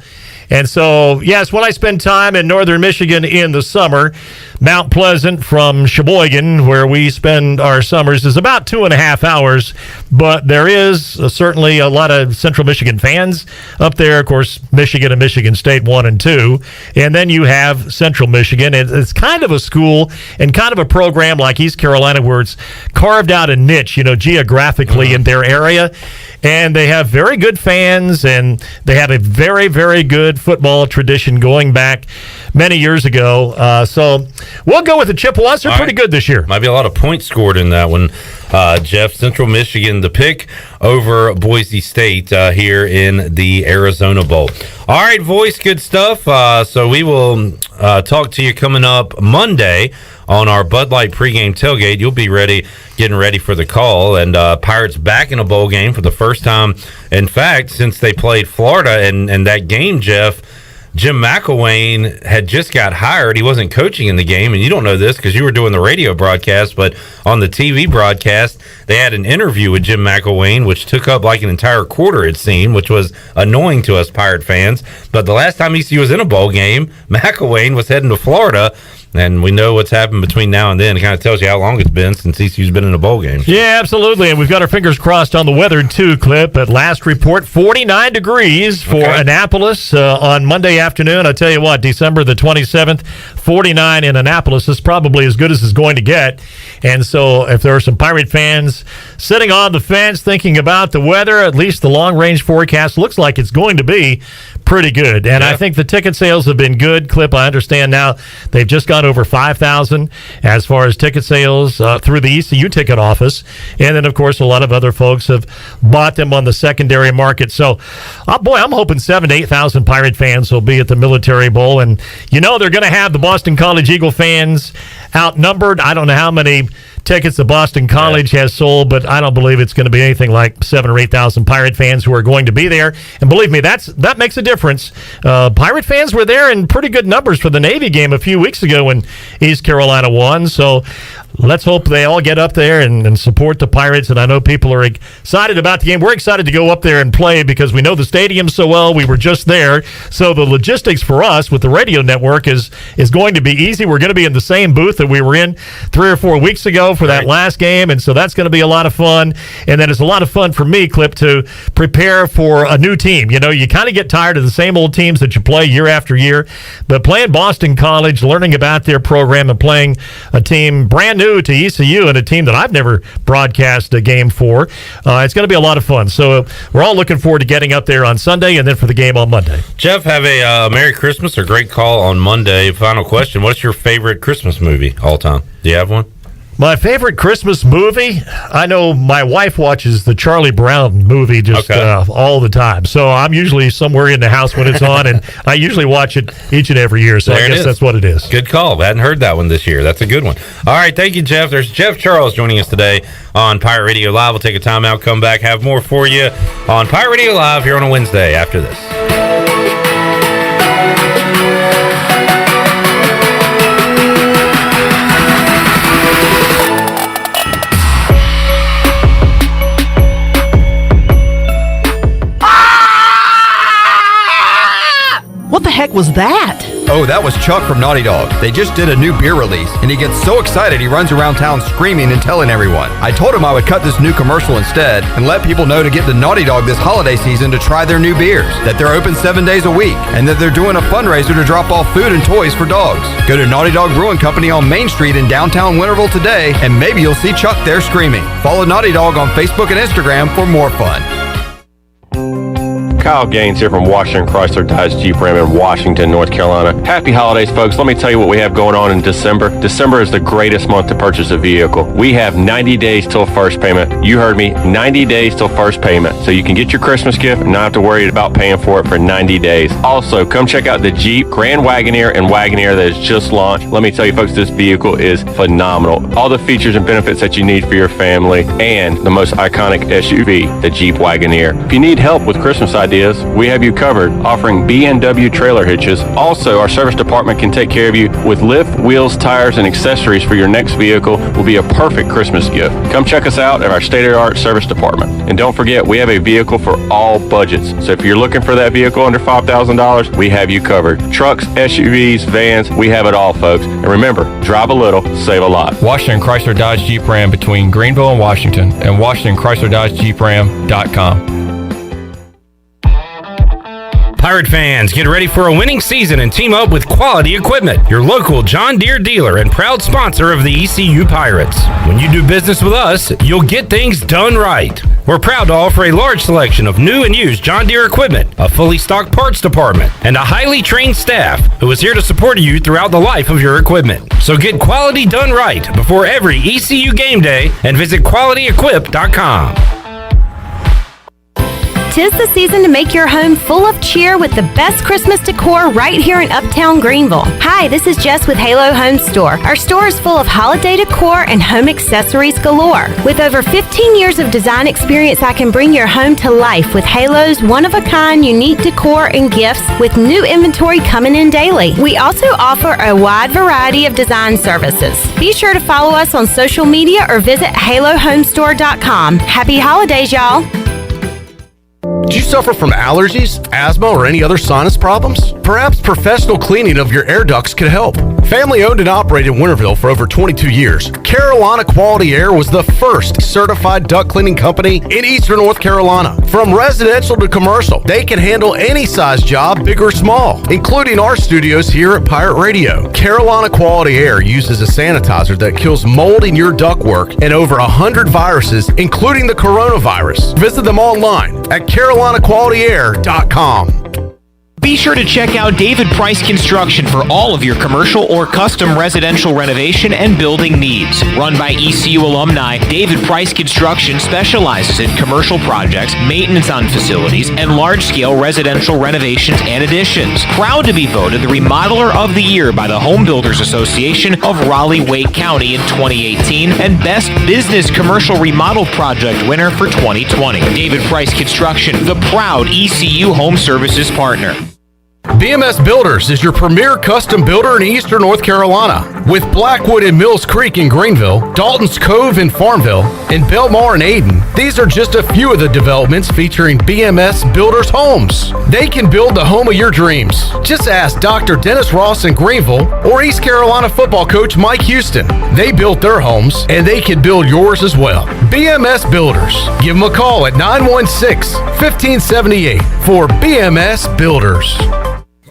And so, yes, when I spend time in northern Michigan in the summer, Mount Pleasant from Sheboygan, where we spend our summers, is about 2.5 hours. But there is certainly a lot of Central Michigan fans up there. Of course, Michigan and Michigan State 1 and 2. And then you have Central Michigan. It's kind of a school and kind of a program like East Carolina where it's carved out a niche, you know, geographically in their area. And they have very good fans, and they have a very, very good football tradition going back many years ago. So we'll go with the Chippewas. They're pretty good this year. Might be a lot of points scored in that one, Jeff. Central Michigan, the pick over Boise State here in the Arizona Bowl. All right, voice, good stuff. So we will talk to you coming up Monday on our Bud Light pregame tailgate. You'll be getting ready for the call. And Pirates back in a bowl game for the first time, in fact, since they played Florida. And that game, Jeff, Jim McElwain had just got hired. He wasn't coaching in the game, and you don't know this because you were doing the radio broadcast, but on the TV broadcast, they had an interview with Jim McElwain, which took up like an entire quarter, it seemed, which was annoying to us Pirate fans. But the last time ECU was in a bowl game, McElwain was heading to Florida, and we know what's happened between now and then. It kind of tells you how long it's been since ECU's been in a bowl game. Yeah, absolutely. And we've got our fingers crossed on the weather, too, Clip. At last report, 49 degrees for Annapolis on Monday afternoon. I tell you what, December the 27th, 49 in Annapolis is probably as good as it's going to get. And so if there are some Pirate fans sitting on the fence thinking about the weather, at least the long-range forecast looks like it's going to be pretty good. And I think the ticket sales have been good, Clip. I understand now they've just gone over 5,000 as far as ticket sales through the ECU ticket office. And then, of course, a lot of other folks have bought them on the secondary market. So, boy, I'm hoping 7,000 to 8,000 Pirate fans will be at the Military Bowl. And, you know, they're going to have the Boston College Eagle fans outnumbered. I don't know how many tickets that Boston College has sold, but I don't believe it's going to be anything like 7,000 or 8,000 Pirate fans who are going to be there. And believe me, that makes a difference. Pirate fans were there in pretty good numbers for the Navy game a few weeks ago when East Carolina won. So let's hope they all get up there and support the Pirates. And I know people are excited about the game. We're excited to go up there and play because we know the stadium so well. We were just there. So the logistics for us with the radio network is going to be easy. We're going to be in the same booth that we were in 3 or 4 weeks ago for that last game. And so that's going to be a lot of fun. And then it's a lot of fun for me, Clip, to prepare for a new team. You know, you kind of get tired of the same old teams that you play year after year. But playing Boston College, learning about their program and playing a team brand new to ECU and a team that I've never broadcast a game for, it's going to be a lot of fun. So we're all looking forward to getting up there on Sunday and then for the game on Monday. Jeff, have a Merry Christmas or great call on Monday. Final question. What's your favorite Christmas movie all time? Do you have one? My favorite Christmas movie? I know my wife watches the Charlie Brown movie just all the time. So I'm usually somewhere in the house when it's on, and I usually watch it each and every year. So I guess that's what it is. Good call. I hadn't heard that one this year. That's a good one. All right. Thank you, Jeff. There's Jeff Charles joining us today on Pirate Radio Live. We'll take a timeout, come back, have more for you on Pirate Radio Live here on a Wednesday after this. What the heck was that? Oh, that was Chuck from Naughty Dog. They just did a new beer release, and he gets so excited he runs around town screaming and telling everyone. I told him I would cut this new commercial instead and let people know to get to Naughty Dog this holiday season to try their new beers, that they're open 7 days a week, and that they're doing a fundraiser to drop off food and toys for dogs. Go to Naughty Dog Brewing Company on Main Street in downtown Winterville today, and maybe you'll see Chuck there screaming. Follow Naughty Dog on Facebook and Instagram for more fun. Kyle Gaines here from Washington Chrysler Dodge Jeep Ram in Washington, North Carolina. Happy holidays, folks. Let me tell you what we have going on in December. December is the greatest month to purchase a vehicle. We have 90 days till first payment. You heard me, 90 days till first payment. So you can get your Christmas gift and not have to worry about paying for it for 90 days. Also, come check out the Jeep Grand Wagoneer and Wagoneer that is just launched. Let me tell you, folks, this vehicle is phenomenal. All the features and benefits that you need for your family, and the most iconic SUV, the Jeep Wagoneer. If you need help with Christmas ideas, we have you covered, offering B&W trailer hitches. Also, our service department can take care of you with lift, wheels, tires, and accessories for your next vehicle. Will be a perfect Christmas gift. Come check us out at our state-of-the-art service department. And don't forget, we have a vehicle for all budgets. So if you're looking for that vehicle under $5,000, we have you covered. Trucks, SUVs, vans, we have it all, folks. And remember, drive a little, save a lot. Washington Chrysler Dodge Jeep Ram between Greenville and Washington, and WashingtonChryslerDodgeJeepRam.com. Pirate fans, get ready for a winning season and team up with Quality Equipment, your local John Deere dealer and proud sponsor of the ECU Pirates. When you do business with us, you'll get things done right. We're proud to offer a large selection of new and used John Deere equipment, a fully stocked parts department, and a highly trained staff who is here to support you throughout the life of your equipment. So get quality done right before every ECU game day and visit QualityEquip.com. 'Tis the season to make your home full of cheer with the best Christmas decor right here in Uptown Greenville. Hi, this is Jess with Halo Home Store. Our store is full of holiday decor and home accessories galore. With over 15 years of design experience, I can bring your home to life with Halo's one-of-a-kind unique decor and gifts with new inventory coming in daily. We also offer a wide variety of design services. Be sure to follow us on social media or visit HaloHomestore.com. Happy holidays, y'all. Do you suffer from allergies, asthma, or any other sinus problems? Perhaps professional cleaning of your air ducts could help. Family owned and operated in Winterville for over 22 years, Carolina Quality Air was the first certified duct cleaning company in Eastern North Carolina. From residential to commercial, they can handle any size job, big or small, including our studios here at Pirate Radio. Carolina Quality Air uses a sanitizer that kills mold in your ductwork and over 100 viruses, including the coronavirus. Visit them online at CarolinaQualityAir.com. Be sure to check out David Price Construction for all of your commercial or custom residential renovation and building needs. Run by ECU alumni, David Price Construction specializes in commercial projects, maintenance on facilities, and large-scale residential renovations and additions. Proud to be voted the Remodeler of the Year by the Home Builders Association of Raleigh-Wake County in 2018 and Best Business Commercial Remodel Project winner for 2020. David Price Construction, the proud ECU Home Services partner. BMS Builders is your premier custom builder in Eastern North Carolina. With Blackwood and Mills Creek in Greenville, Dalton's Cove in Farmville, and Belmar and Ayden, these are just a few of the developments featuring BMS Builders homes. They can build the home of your dreams. Just ask Dr. Dennis Ross in Greenville or East Carolina football coach Mike Houston. They built their homes, and they can build yours as well. BMS Builders. Give them a call at 916-1578 for BMS Builders.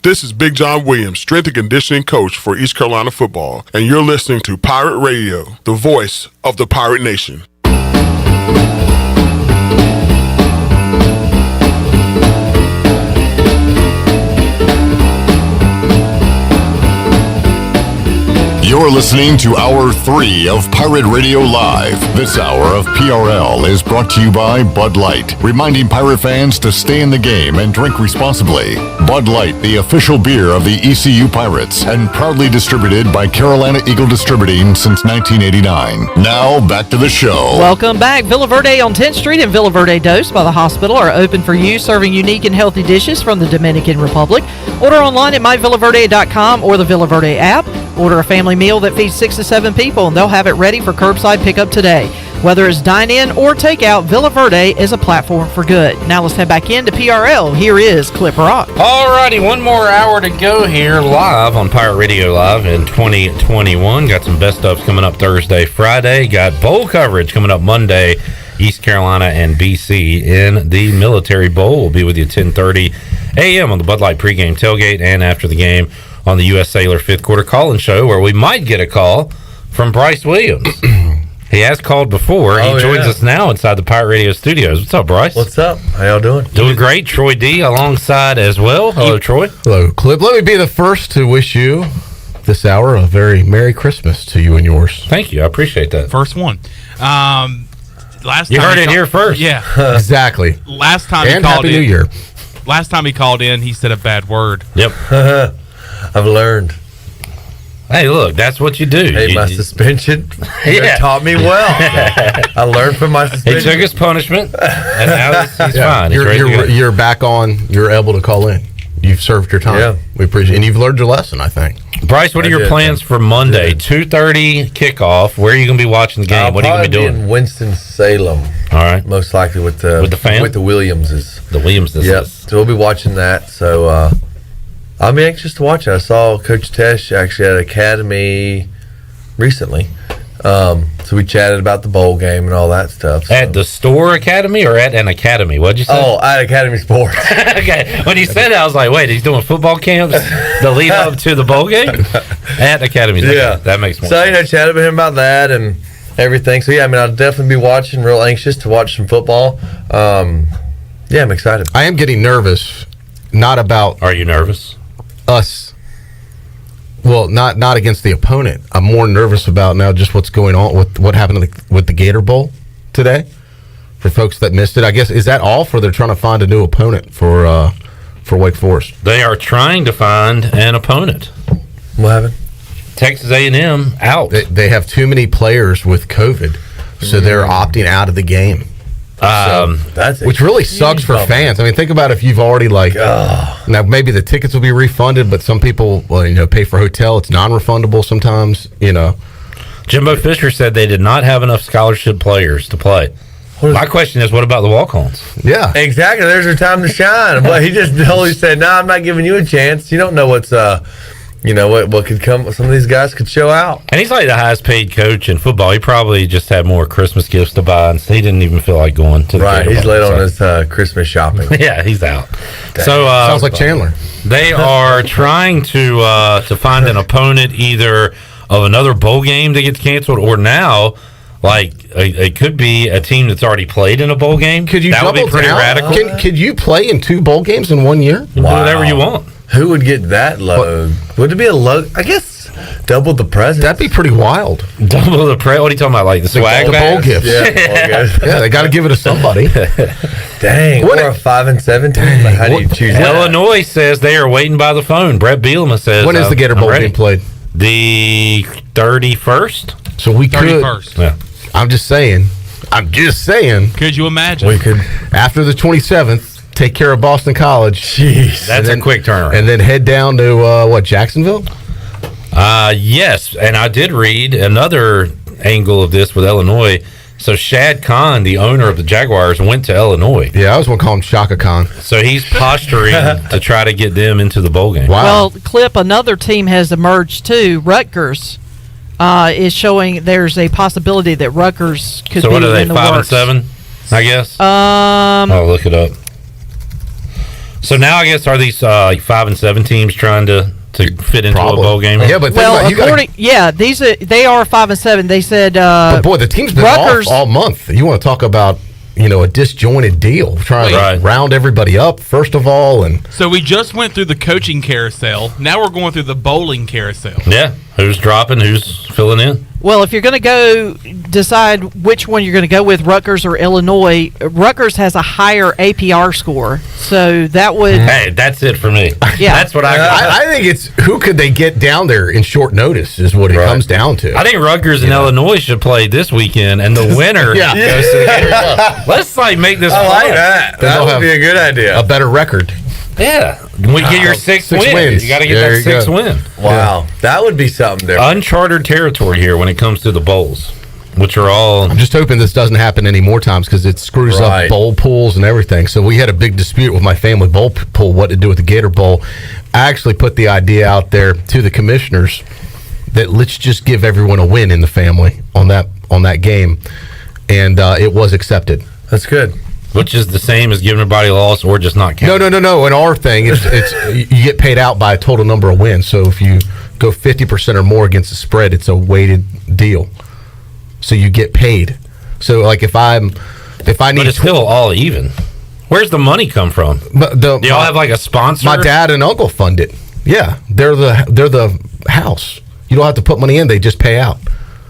This is Big John Williams, strength and conditioning coach for East Carolina football, and you're listening to Pirate Radio, the voice of the Pirate Nation. You're listening to Hour 3 of Pirate Radio Live. This hour of PRL is brought to you by Bud Light, reminding Pirate fans to stay in the game and drink responsibly. Bud Light, the official beer of the ECU Pirates, and proudly distributed by Carolina Eagle Distributing since 1989. Now, back to the show. Welcome back. Villa Verde on 10th Street and Villa Verde Dos by the hospital are open for you, serving unique and healthy dishes from the Dominican Republic. Order online at myvillaverde.com or the Villa Verde app. Order a family meal that feeds 6 to 7 people, and they'll have it ready for curbside pickup today. Whether it's dine-in or takeout, Villa Verde is a platform for good. Now let's head back into PRL. Here is Clip Rock. Alrighty, one more hour to go here live on Pirate Radio Live in 2021. Got some best ofs coming up Thursday, Friday. Got bowl coverage coming up Monday. East Carolina and BC in the Military Bowl. We'll be with you at 10:30 a.m. on the Bud Light pregame tailgate and after the game on the U.S. Sailor 5th Quarter Call-In Show, where we might get a call from Bryce Williams. He has called before. He joins us now inside the Pirate Radio studios. What's up, Bryce? What's up? How y'all doing? Doing great. Troy D alongside as well. Hello, Troy. Hello, Clip. Let me be the first to wish you this hour a very Merry Christmas to you and yours. Thank you. I appreciate that. First one. You heard it here first. Yeah. Exactly. Last time and he called Happy in. New Year. Last time he called in, he said a bad word. Yep. I've learned. Hey, look, that's what you do. Hey, my suspension taught me well. I learned from my suspension. He took his punishment, and now he's fine. You're back on. You're able to call in. You've served your time. Yeah. We appreciate it. And you've learned your lesson, I think. Bryce, what are your plans for Monday? 2:30 kickoff. Where are you going to be watching the game? What are you going to be doing? In Winston-Salem. All right. Most likely with the fam? With the Williamses. The Williamses. Yep. So we'll be watching that. So I'll be anxious to watch it. I saw Coach Tesh actually at Academy recently. So we chatted about the bowl game and all that stuff. So. At the Store Academy or at an academy? What'd you say? Oh, at Academy Sports. Okay. When you said that, I was like, wait, he's doing football camps the lead up to the bowl game? At Academy. Yeah. That makes more sense. sense. Chatted with him about that and everything. So, yeah, I mean, I'll definitely be watching, real anxious to watch some football. Yeah, I'm excited. I am getting nervous. Not about... Are you nervous? Us. Well, not against the opponent. I'm more nervous about now just what's going on with what happened with the Gator Bowl today. For folks that missed it, I guess, is that all? For they're trying to find a new opponent for Wake Forest. They are trying to find an opponent. What happened? Texas A&M out. They have too many players with COVID, so they're opting out of the game. Which really sucks for fans. I mean, think about if you've already now maybe the tickets will be refunded, but some people pay for hotel. It's non-refundable sometimes. Jimbo Fisher said they did not have enough scholarship players to play. My question is, what about the walk-ons? Yeah, exactly. There's their time to shine. But he just totally said, "No, I'm not giving you a chance. You don't know what's what could come. Some of these guys could show out." And he's like the highest paid coach in football. He probably just had more Christmas gifts to buy, and he didn't even feel like going to the right. Gator He's Bowl, late on his Christmas shopping. Yeah, he's out. Dang. So sounds like Chandler. They are trying to find an opponent either of another bowl game that gets canceled, or now, like it could be a team that's already played in a bowl game. Could you that would double be pretty down? radical. Could you play in 2 bowl games in 1 year? Do whatever you want. Who would get that low? Would it be a low? I guess double the presents. That'd be pretty wild. Double the What are you talking about? Like the swag the bowl bags? gifts. Yeah, bowl gifts. Yeah, they got to give it to somebody. Dang, What or a 5 and 7 team. Like, how do you choose that? Illinois says they are waiting by the phone. Brett Bielema says. When is the Gator I'm Bowl ready. being played? The 31st. So we could. 31st. Yeah. I'm just saying. Could you imagine? We could, after the 27th, take care of Boston College. Jeez. That's a quick turnaround. And then head down to, Jacksonville? Yes, and I did read another angle of this with Illinois. So Shad Khan, the owner of the Jaguars, went to Illinois. Yeah, I was going to call him Shaka Khan. So he's posturing to try to get them into the bowl game. Wow. Well, Clip, another team has emerged too. Rutgers is showing there's a possibility that Rutgers could So be what are they, in the 5 works. and 7, I guess? I'll look it up. So now I guess are these 5 and 7 teams trying to fit into a bowl game? Yeah, but they are 5 and 7. They said, but boy, the team's been Rutgers off all month. You want to talk about, a disjointed deal, trying to round everybody up first of all, and So we just went through the coaching carousel. Now we're going through the bowling carousel. Yeah, who's dropping, who's filling in? Well, if you're going to go decide which one you're going to go with, Rutgers or Illinois, Rutgers has a higher APR score, so that would. Hey, that's it for me. Yeah, that's what I got. I think it's who could they get down there in short notice is what it comes down to. I think Rutgers and Illinois should play this weekend, and the winner Yeah. goes to the Gator Bowl. Let's make this. I like fun. that. Then That they'll would have be a good idea. A better record. Yeah, when you get your sixth win, wins. you got to get There that you sixth go. win. Wow, that would be something different. Uncharted territory here when it comes to the bowls, which are all. I'm just hoping this doesn't happen any more times because it screws Right. up bowl pools and everything. So we had a big dispute with my family bowl pool, what to do with the Gator Bowl. I actually put the idea out there to the commissioners that let's just give everyone a win in the family on that game, and it was accepted. That's good. Which is the same as giving everybody a loss or just not counting. No. In our thing, it's you get paid out by a total number of wins. So if you go 50% or more against the spread, it's a weighted deal. So you get paid. So like if I need, but it's still all even. Where's the money come from? Do y'all have like a sponsor? My dad and uncle fund it. Yeah, they're the house. You don't have to put money in; they just pay out.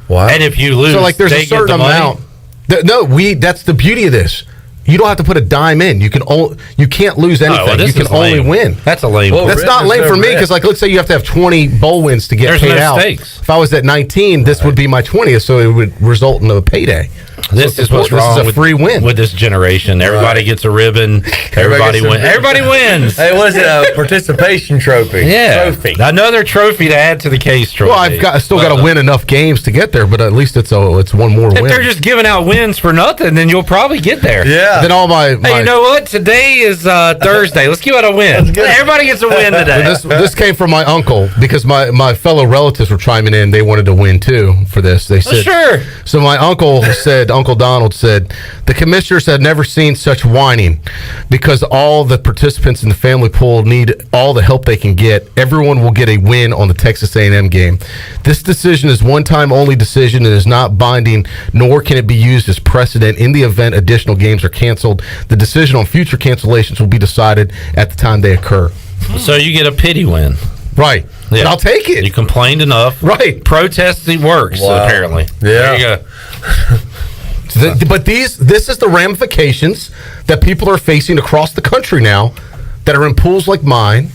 Wow. And if you lose, so like there's they a certain get the money? amount. That's the beauty of this. You don't have to put a dime in. You can't lose anything. well, this you can is only lame. win. That's a lame. Well, That's not lame for me because, like, let's say you have to have 20 bowl wins to get There's paid no out. stakes. If I was at 19, this would be my 20th, so it would result in a payday. This is what's wrong. This is a free win with this generation. Everybody gets a ribbon. Everybody gets a wins. ribbon. Everybody wins. Hey, what is it? A participation trophy. Yeah, Trophy. another trophy to add to the case trophy. Well, I still got to win enough games to get there, but at least it's one more If win. they're just giving out wins for nothing, then you'll probably get there. Yeah. Then all my Hey, you know what? Today is Thursday. Let's give out a win. Everybody gets a win today. This came from my uncle because my fellow relatives were chiming in. They wanted to win too for this. They said, sure. So my uncle said, Uncle Donald said, the commissioners have never seen such whining because all the participants in the family pool need all the help they can get. Everyone will get a win on the Texas A&M game. This decision is one-time only decision and is not binding, nor can it be used as precedent in the event additional games are canceled. The decision on future cancellations will be decided at the time they occur. So you get a pity win. Right. Yeah. And I'll take it. You complained enough. Right. Protesting works, Wow. apparently. Yeah. There you go. But this is the ramifications that people are facing across the country now that are in pools like mine.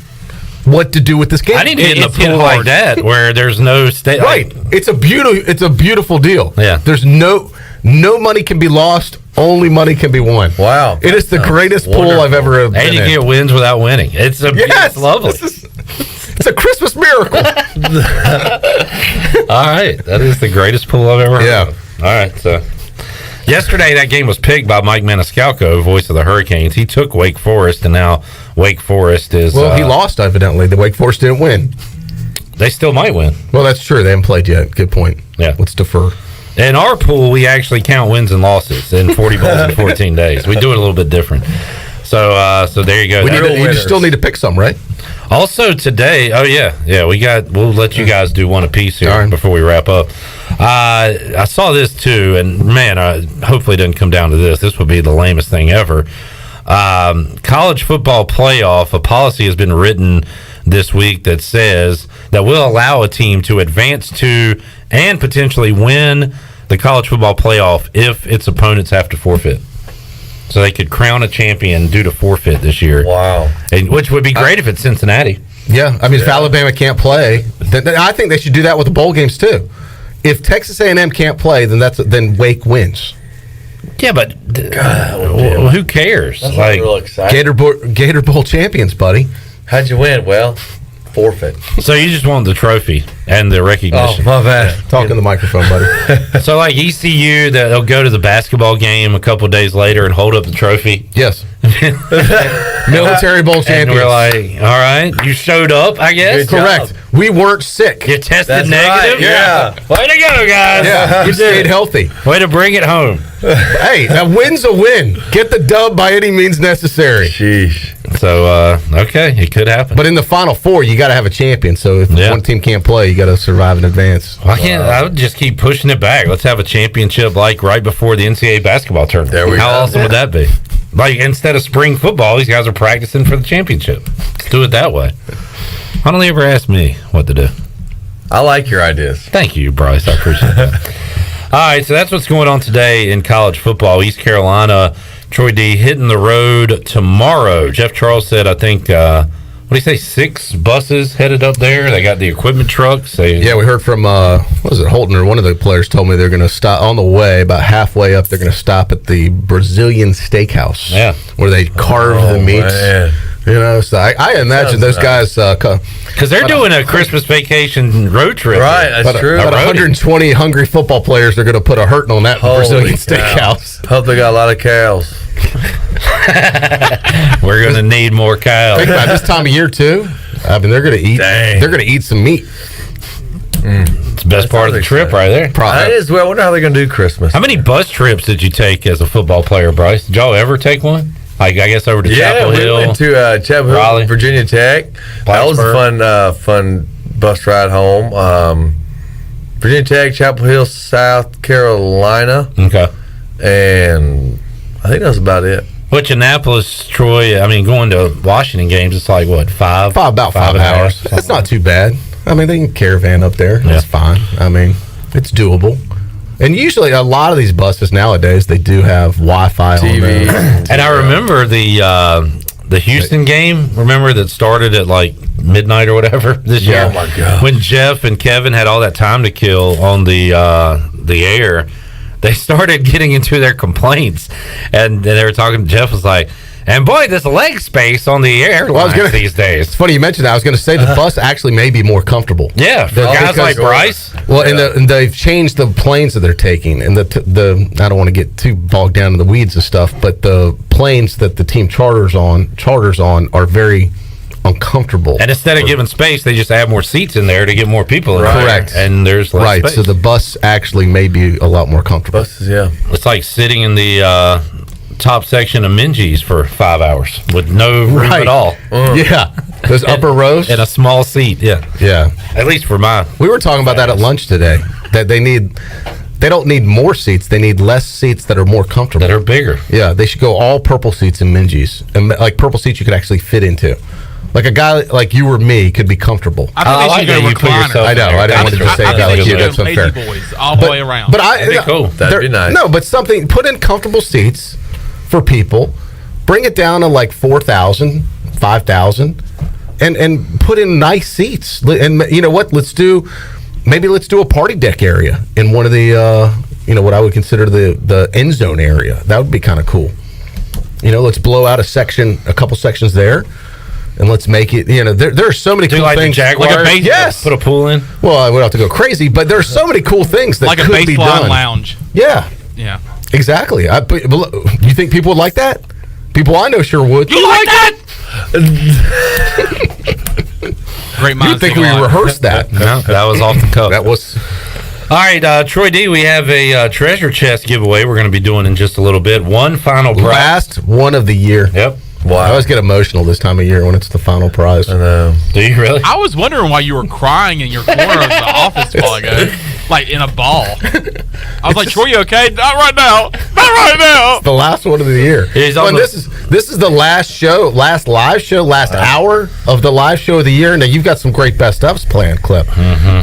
What to do with this game? I need to get in a pool like that where there's no state. Right. It's a beautiful deal. Yeah. There's no money can be lost. Only money can be won. Wow. It is the greatest pool I've ever been And you in. get wins without winning. It's it's lovely. It's a Christmas miracle. All right. That is the greatest pool I've ever heard. Yeah. All right. So yesterday, that game was picked by Mike Maniscalco, voice of the Hurricanes. He took Wake Forest, and now Wake Forest is. Well, he lost, evidently. The Wake Forest didn't win. They still might win. Well, that's true. They haven't played yet. Good point. Yeah. Let's defer. In our pool, we actually count wins and losses in 40 bowls in 14 days. We do it a little bit different. So there you go. You still need to pick some, right? Also today, we'll let you guys do one apiece here before we wrap up. I saw this too, and man, hopefully it doesn't come down to this. This would be the lamest thing ever. College football playoff, a policy has been written this week that says that will allow a team to advance to and potentially win the college football playoff if its opponents have to forfeit. So they could crown a champion due to forfeit this year. Wow. Which would be great if it's Cincinnati. Yeah, I mean, if Alabama can't play, then I think they should do that with the bowl games too. If Texas A&M can't play, then Wake wins. Yeah, but who cares? That's like real exciting. Gator Bowl champions, buddy. How'd you win? Well, forfeit. So you just want the trophy and the recognition. Oh, my bad. Talk in the microphone, buddy. So like ECU, they'll go to the basketball game a couple days later and hold up the trophy. Yes. Military Bowl champions. And we're like, all right, you showed up, I guess. Correct. We weren't sick. You tested That's negative. right, yeah. Way to go, guys. Yeah, you stayed healthy. Way to bring it home. Hey, a win's a win. Get the dub by any means necessary. Sheesh. So, okay, it could happen. But in the Final Four, you got to have a champion. So if one team can't play, you got to survive in advance. Why can't I would just keep pushing it back? Let's have a championship like right before the NCAA basketball tournament. There we How go. awesome would that be? Like instead of spring football, these guys are practicing for the championship. Let's do it that way. Why don't they ever ask me what to do? I like your ideas. Thank you, Bryce. I appreciate that. All right, so that's what's going on today in college football. East Carolina, Troy D hitting the road tomorrow. Jeff Charles said, I think, what do you say, 6 buses headed up there? They got the equipment trucks. Yeah, we heard from, what was it, Holton, or one of the players told me they're going to stop on the way, about halfway up, they're going to stop at the Brazilian Steakhouse. Yeah. Where they carve the meats. Man. You know, so I imagine those guys... Because they're doing a Christmas vacation road trip. Right, that's true. About 120 hungry football players are going to put a hurting on that Brazilian cow. Steakhouse. Hope they got a lot of cows. We're going to need more cows. Think about this time of year, too. I mean, they're going to eat. Dang. They're going to eat some meat. It's the best part of the trip right there. That is, well, I wonder how they're going to do Christmas. How many bus trips did you take as a football player, Bryce? Did y'all ever take one? Like, I guess over to Chapel Hill. Yeah, we went to Chapel Hill, Raleigh, Virginia Tech. That was a fun bus ride home. Virginia Tech, Chapel Hill, South Carolina. Okay. And I think that was about it. Which Annapolis, Troy, I mean, going to Washington games, it's like, what, about 5 hours. That's not too bad. I mean, they can caravan up there. That's fine. I mean, it's doable. And usually, a lot of these buses nowadays, they do have Wi-Fi on them. And I remember the Houston game, remember, that started at like midnight or whatever this year? Oh, my God. When Jeff and Kevin had all that time to kill on the air, they started getting into their complaints. And they were talking, Jeff was like, and boy, there's leg space on the airlines these days. It's funny you mentioned that. I was going to say the bus actually may be more comfortable. Yeah, for guys like Bryce. Well, and they've changed the planes that they're taking, and the I don't want to get too bogged down in the weeds of stuff, but the planes that the team charters on are very uncomfortable. And instead of giving space, they just add more seats in there to get more people in there. Correct. And there's less space. So the bus actually may be a lot more comfortable. Buses, yeah. It's like sitting in the top section of Minji's for 5 hours with no room at all. Yeah. Those upper rows. And a small seat, yeah. Yeah. At least for mine. We were talking about that at lunch today, that they don't need more seats, they need less seats that are more comfortable. That are bigger. Yeah, they should go all purple seats in Minji's. And like purple seats you could actually fit into. Like a guy like you or me could be comfortable. I think they should go recliner. I know. I didn't want to just say a guy like you. That's unfair. Boys all the way around. But That'd be cool. That'd be nice. No, but something, put in comfortable seats for people, bring it down to like 4,000, 5,000, and put in nice seats. And you know what? Let's do a party deck area in one of the what I would consider the end zone area. That would be kind of cool. Let's blow out a couple sections there, and let's make it. There are so many cool like things. The Jaguars, like a base, yes, put a pool in. Well, I would have to go crazy, but there are so many cool things that like could a be done. baseline lounge. Yeah. Yeah. Exactly. You think people would like that? People I know sure would. You like that? Great minds. You'd think we rehearsed that. No, that was off the cuff. That was. All right, Troy D, we have a treasure chest giveaway we're going to be doing in just a little bit. One final prize. Last one of the year. Yep. Wow. I always get emotional this time of year when it's the final prize. I know. Do you really? I was wondering why you were crying in your corner of the office while ago. like in a ball. I was like, "Troy, you okay?" Not right now. Not right now. It's the last one of the year. This is the last live show, last hour of the live show of the year. Now you've got some great best ofs planned, Clip.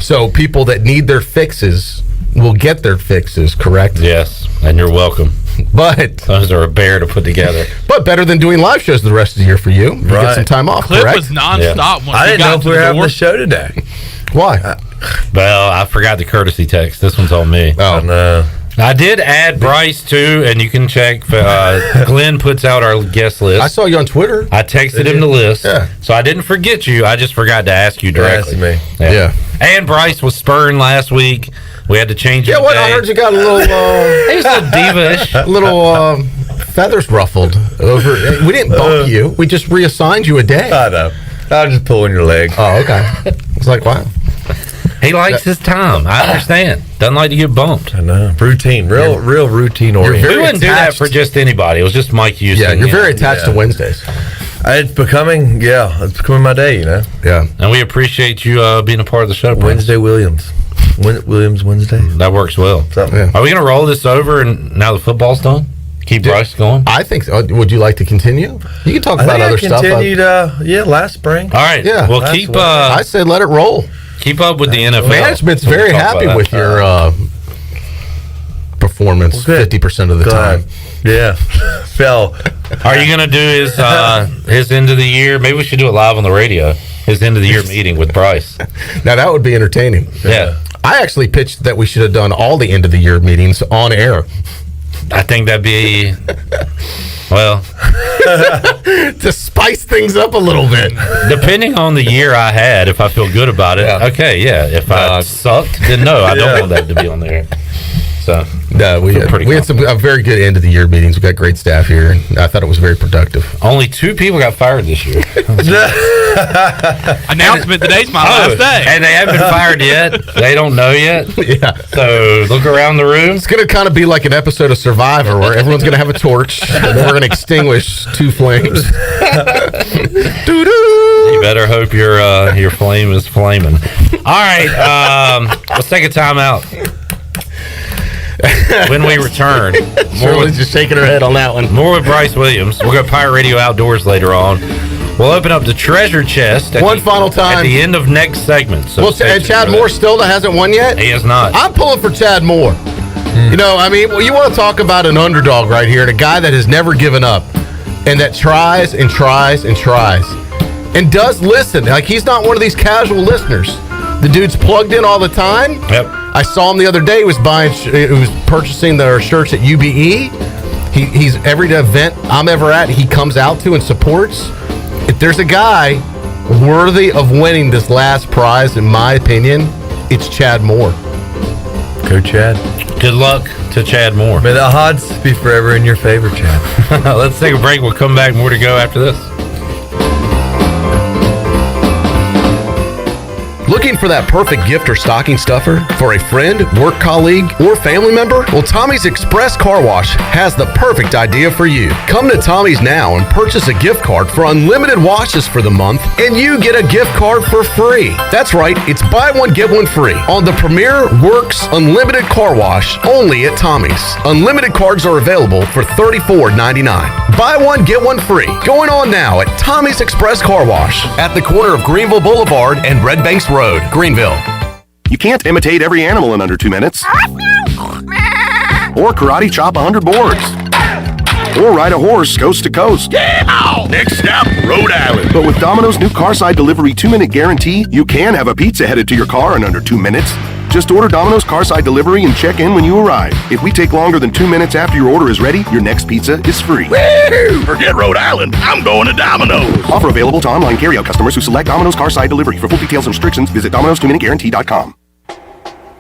So people that need their fixes will get their fixes, correct? Yes, and you're welcome. But those are a bear to put together. But better than doing live shows the rest of the year for you. You get some time off, Clip correct? was nonstop. I didn't know if we were having the show today. Why? Well, I forgot the courtesy text. This one's on me. Oh no. I did add Bryce too, and you can check. Glenn puts out our guest list. I saw you on Twitter. I texted him the list, so I didn't forget you. I just forgot to ask you directly. Me. Yeah. And Bryce was spurring last week. We had to change. Yeah, what? I heard you got a little. He's a little diva-ish. A little feathers ruffled over. We didn't bump you. We just reassigned you a day. I know. I was just pulling your leg. Oh, okay. It's like, wow. He likes his time. I understand. Doesn't like to get bumped. I know. Routine. Real routine oriented. We wouldn't do that for just anybody. It was just Mike Houston. Yeah, you're very attached to Wednesdays. It's becoming my day, you know? Yeah. And we appreciate you being a part of the show, Bryce. Wednesday Williams. Williams Wednesday. That works well. Yeah. Are we going to roll this over and now the football's done? Keep Bryce going? I think so. Would you like to continue? You can talk about other stuff. I continued, last spring. All right. Yeah. Well, keep... I said let it roll. Keep up with the NFL. Management's very happy with your performance 50% of the time. Yeah. Phil. Are you going to do his end of the year? Maybe we should do it live on the radio. His end of the year meeting with Bryce. Now, that would be entertaining. Yeah. I actually pitched that we should have done all the end of the year meetings on air. I think that'd be... Well, to spice things up a little bit. Depending on the year I had, if I feel good about it, okay, yeah. If I sucked, then no, I don't want that to be on there. So no, we had some very good end of the year meetings. We got great staff here, and I thought it was very productive. Only 2 people got fired this year. Announcement: today's my last day, and they haven't been fired yet. They don't know yet. Yeah. So look around the room. It's going to kind of be like an episode of Survivor, where everyone's going to have a torch, and then we're going to extinguish 2 flames. You better hope your flame is flaming. All right, let's take a time out. When we return, Shirley's just shaking her head on that one. More with Bryce Williams. We'll go Pirate Radio Outdoors later on. We'll open up the treasure chest final time at the end of next segment. So and Chad Moore still hasn't won yet? He has not. I'm pulling for Chad Moore. You know, I mean, you want to talk about an underdog right here, and a guy that has never given up, and that tries and tries and tries, and does listen. Like, he's not one of these casual listeners. The dude's plugged in all the time. Yep. I saw him the other day. He was purchasing their shirts at UBE. He's every event I'm ever at, he comes out to and supports. If there's a guy worthy of winning this last prize, in my opinion, it's Chad Moore. Go Chad. Good luck to Chad Moore. May the odds be forever in your favor, Chad. Let's take a break. We'll come back. More to go after this. Looking for that perfect gift or stocking stuffer for a friend, work colleague, or family member? Well, Tommy's Express Car Wash has the perfect idea for you. Come to Tommy's now and purchase a gift card for unlimited washes for the month, and you get a gift card for free. That's right, it's buy one, get one free on the Premier Works Unlimited Car Wash only at Tommy's. Unlimited cards are available for $34.99. Buy one, get one free. Going on now at Tommy's Express Car Wash at the corner of Greenville Boulevard and Red Banks Road, Greenville. You can't imitate every animal in under 2 minutes. Or karate chop 100 boards. Or ride a horse coast to coast. Yeah! Next stop, Rhode Island. But with Domino's new Carside Delivery 2-minute guarantee, you can have a pizza headed to your car in under 2 minutes. Just order Domino's Carside Delivery and check in when you arrive. If we take longer than 2 minutes after your order is ready, your next pizza is free. Woo! Forget Rhode Island. I'm going to Domino's. Offer available to online carryout customers who select Domino's Carside Delivery. For full details and restrictions, visit Domino'sTwoMinuteGuarantee.com.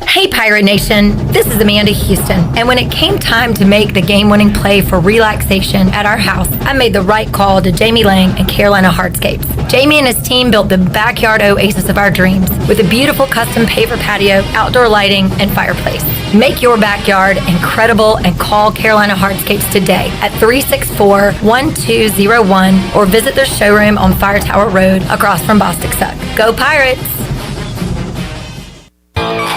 Hey Pirate Nation, this is Amanda Houston, and when it came time to make the game-winning play for relaxation at our house, I made the right call to Jamie Lang and Carolina Hardscapes. Jamie and his team built the backyard oasis of our dreams with a beautiful custom paver patio, outdoor lighting, and fireplace. Make your backyard incredible and call Carolina Hardscapes today at 364-1201 or visit their showroom on Fire Tower Road across from Bostic Suck. Go Pirates!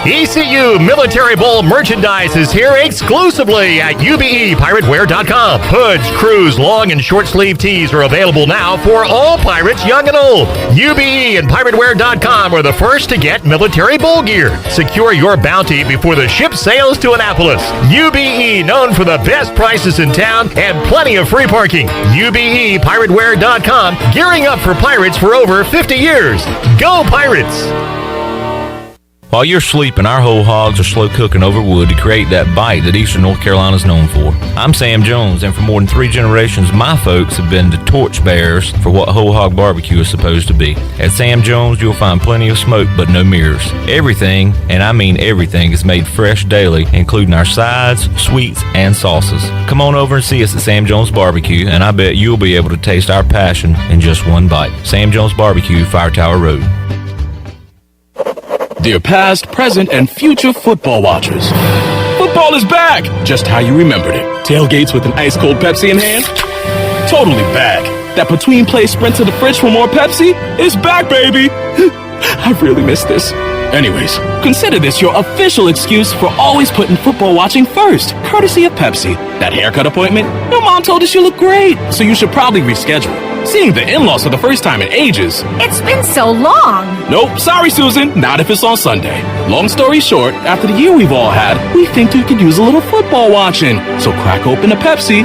ECU Military Bowl merchandise is here exclusively at UBEPiratewear.com. Hoods, crews, long and short sleeve tees are available now for all pirates, young and old. UBE and PirateWear.com are the first to get military bowl gear. Secure your bounty before the ship sails to Annapolis. UBE, known for the best prices in town and plenty of free parking. UBEPiratewear.com, gearing up for pirates for over 50 years. Go Pirates! While you're sleeping, our whole hogs are slow cooking over wood to create that bite that Eastern North Carolina is known for. I'm Sam Jones, and for more than 3 generations, my folks have been the torchbearers for what whole hog barbecue is supposed to be. At Sam Jones, you'll find plenty of smoke, but no mirrors. Everything, and I mean everything, is made fresh daily, including our sides, sweets, and sauces. Come on over and see us at Sam Jones Barbecue, and I bet you'll be able to taste our passion in just one bite. Sam Jones Barbecue, Fire Tower Road. Dear past, present, and future football watchers. Football is back, just how you remembered it. Tailgates with an ice-cold Pepsi in hand? Totally back. That between-play sprint to the fridge for more Pepsi is back, baby. I really miss this. Anyways, consider this your official excuse for always putting football watching first, courtesy of Pepsi. That haircut appointment? Your mom told us you look great, so you should probably reschedule. Seeing the in-laws for the first time in ages. It's been so long. Nope, sorry, Susan. Not if it's on Sunday. Long story short, after the year we've all had, we think you could use a little football watching. So crack open a Pepsi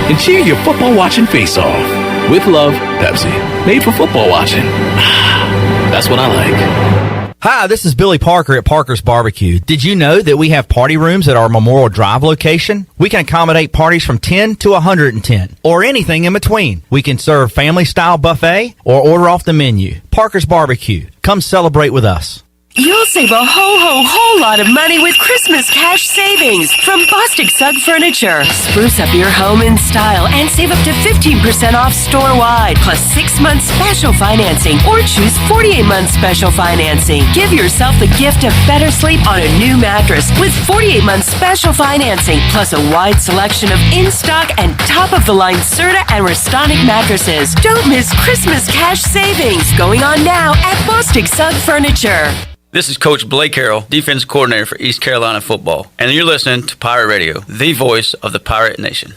and cheer your football watching face off. With love, Pepsi. Made for football watching. That's what I like. Hi, this is Billy Parker at Parker's Barbecue. Did you know that we have party rooms at our Memorial Drive location? We can accommodate parties from 10 to 110, or anything in between. We can serve family-style buffet or order off the menu. Parker's Barbecue. Come celebrate with us. You'll save a whole lot of money with Christmas cash savings from Bostic Sugg Furniture. Spruce up your home in style and save up to 15% off store-wide, plus 6 months special financing, or choose 48 months special financing. Give yourself the gift of better sleep on a new mattress with 48 months special financing, plus a wide selection of in-stock and top-of-the-line Serta and Restonic mattresses. Don't miss Christmas cash savings going on now at Bostic Sugg Furniture. This is Coach Blake Carroll, defense coordinator for East Carolina football, and you're listening to Pirate Radio, the voice of the Pirate Nation.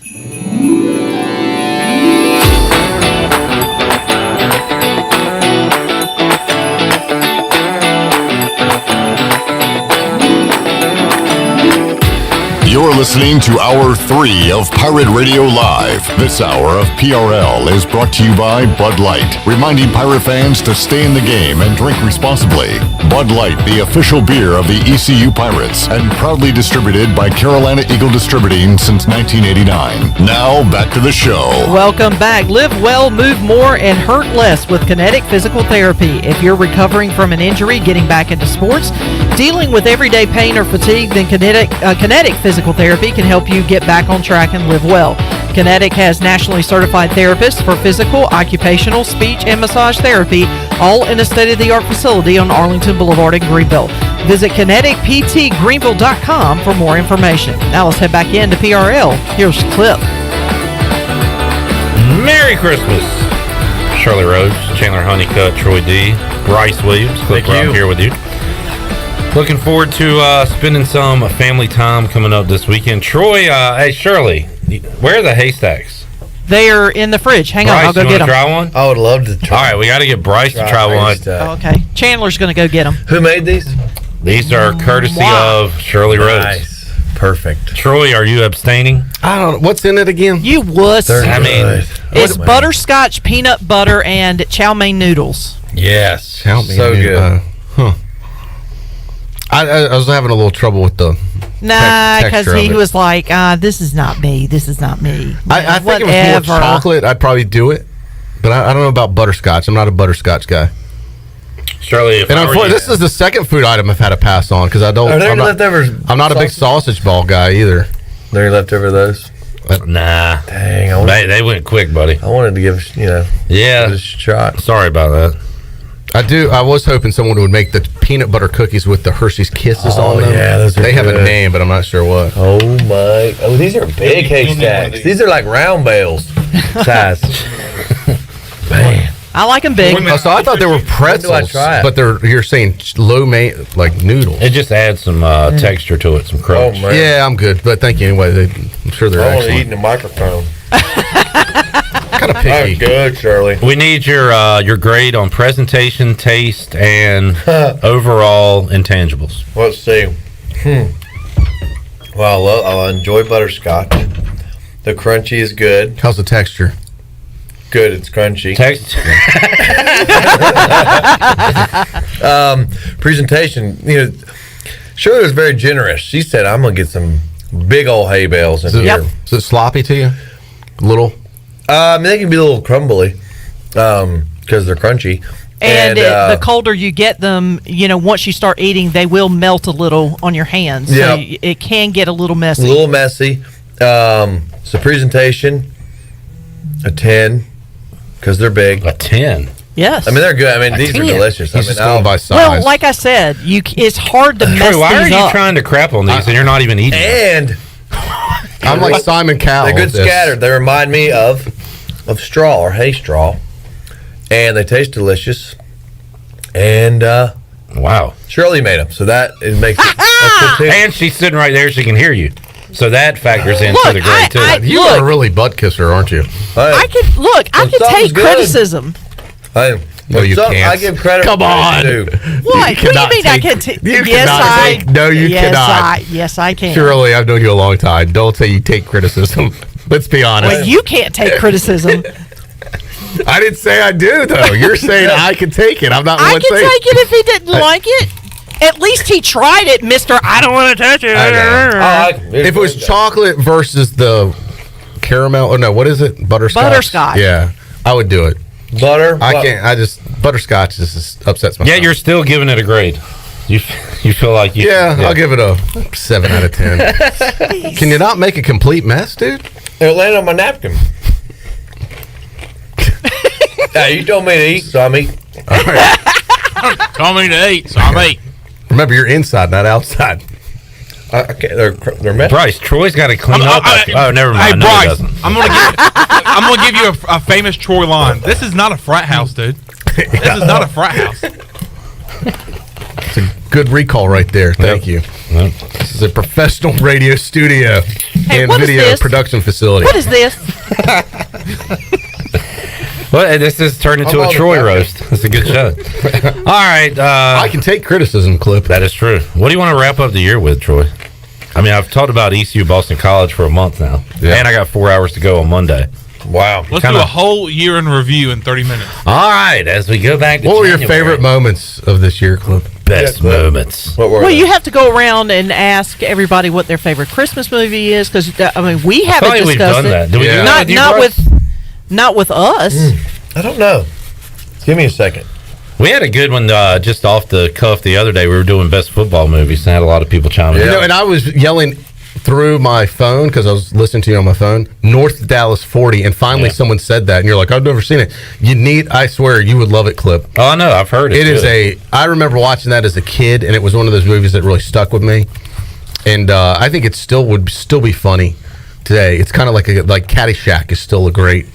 You're listening to Hour 3 of Pirate Radio Live. This hour of PRL is brought to you by Bud Light, reminding Pirate fans to stay in the game and drink responsibly. Bud Light, the official beer of the ECU Pirates, and proudly distributed by Carolina Eagle Distributing since 1989. Now, back to the show. Welcome back. Live well, move more, and hurt less with Kinetic Physical Therapy. If you're recovering from an injury, getting back into sports, dealing with everyday pain or fatigue, then Kinetic Physical Therapy can help you get back on track and live well. Kinetic has nationally certified therapists for physical, occupational, speech, and massage therapy, all in a state-of-the-art facility on Arlington Boulevard in Greenville. Visit kineticptgreenville.com for more information. Now let's head back into PRL. Here's the clip. Merry Christmas. Shirley Rhodes, Chandler Honeycutt, Troy D, Bryce Williams. Clip right here with you. Looking forward to spending some family time coming up this weekend. Troy, hey, Shirley, where are the haystacks? They're in the fridge. Hang Bryce, on, I'll go get them. Try one? I would love to try. All right, we got to get Bryce to try one. Oh, okay. Chandler's going to go get them. Who made these? These are courtesy of Shirley Rhodes. Nice. Perfect. Troy, are you abstaining? I don't know. What's in it again? You wuss. I mean, it's butterscotch, peanut butter, and chow mein noodles. Yes. Chow mein so noodles. Good. I was having a little trouble with the because he was like, this is not me. This is not me. I think if it was more chocolate, I'd probably do it. But I don't know about butterscotch. I'm not a butterscotch guy. Shirley, this is the second food item I've had to pass on because I don't. Are there leftovers? I'm not a big sausage ball guy either. There leftover those? Nah. Dang. They went quick, buddy. I wanted to give a shot. Sorry about that. I was hoping someone would make the peanut butter cookies with the Hershey's Kisses on them. Yeah, those are They have good. a name, but I'm not sure what. Oh my! Oh, these are big haystacks. These are like round bales size. Man, I like them big. So I thought they were pretzels, but you're saying like noodles. It just adds some texture to it, some crunch. Oh, yeah, I'm good, but thank you anyway. I'm sure they're I want to excellent. eat in the microphone. Kind of picky. Good, Shirley. We need your grade on presentation, taste, and overall intangibles. Let's see. Well, I enjoy butterscotch. The crunchy is good. How's the texture? Good, it's crunchy. Presentation, Shirley was very generous. She said, I'm going to get some big old hay bales in here. Is it sloppy to you? A little? They can be a little crumbly because they're crunchy. And the colder you get them, once you start eating, they will melt a little on your hands. So it can get a little messy. A little messy. So presentation, a 10, because they're big. A 10? Yes. I mean, they're good. I mean, these are delicious. He's just going by size. Well, like I said, it's hard to mess Why are these you up. trying to crap on these and you're not even eating them? And I'm like Simon Cowell. They're good scattered. They remind me of straw or hay straw, and they taste delicious. And wow, Shirley made them, so that it makes it. That's good too. And she's sitting right there; she can hear you. So that factors into the grade too. You are a really butt kisser, aren't you? I can take criticism. No, you can't. I give credit. Come on. What? What do you mean I can take? No, you cannot. Yes, I can. Shirley, I've known you a long time. Don't say you take criticism. Let's be honest. Well, you can't take criticism. I didn't say I do, though. You're saying I can take it. I'm not. I can take it if he didn't like it. At least he tried it, Mister. I don't want to touch it. If it was chocolate versus the caramel, or no, what is it? Butterscotch. Butterscotch. Yeah, I would do it. Butter. I can't. Butterscotch just upsets my. Yeah, you're still giving it a grade. You feel like you? Yeah, I'll give it a 7 out of 10. Can you not make a complete mess, dude? It landed on my napkin. Yeah, you told me to eat, so I'm eating. All right. Told me to eat, so I'm eating. Remember, you're inside, not outside. I can't. They're messy. Bryce, Troy's got to clean up. Oh, never mind. Hey, No, he Bryce, doesn't. I'm gonna give you a famous Troy line. This is not a frat house, dude. This is not a frat house. It's a good recall right there. Thank you. This is a professional radio studio and what is video this? production facility. What is this? Well, this has turned into a Troy roast. It's a good show. All right. I can take criticism, Clip. That is true. What do you want to wrap up the year with, Troy? I mean, I've talked about ECU Boston College for a month now. Yeah. And I got 4 hours to go on Monday. Wow. Let's do a whole year in review in 30 minutes. All right. As we go back to what were your January. favorite moments of this year, Clip? Best moments. What were Well, they? you have to go around and ask everybody what their favorite Christmas movie is, because we haven't like we've discussed done it. that. Did we do that Not with us. I don't know. Give me a second. We had a good one just off the cuff the other day. We were doing best football movies, and had a lot of people chiming in. And I was yelling through my phone because I was listening to you on my phone, North Dallas 40, and finally someone said that, and you're like, I've never seen it. I swear, you would love it, Clip. Oh, I know. I've heard it. It is I remember watching that as a kid, and it was one of those movies that really stuck with me. And I think it would still be funny today. It's kind of like Caddyshack is still a great,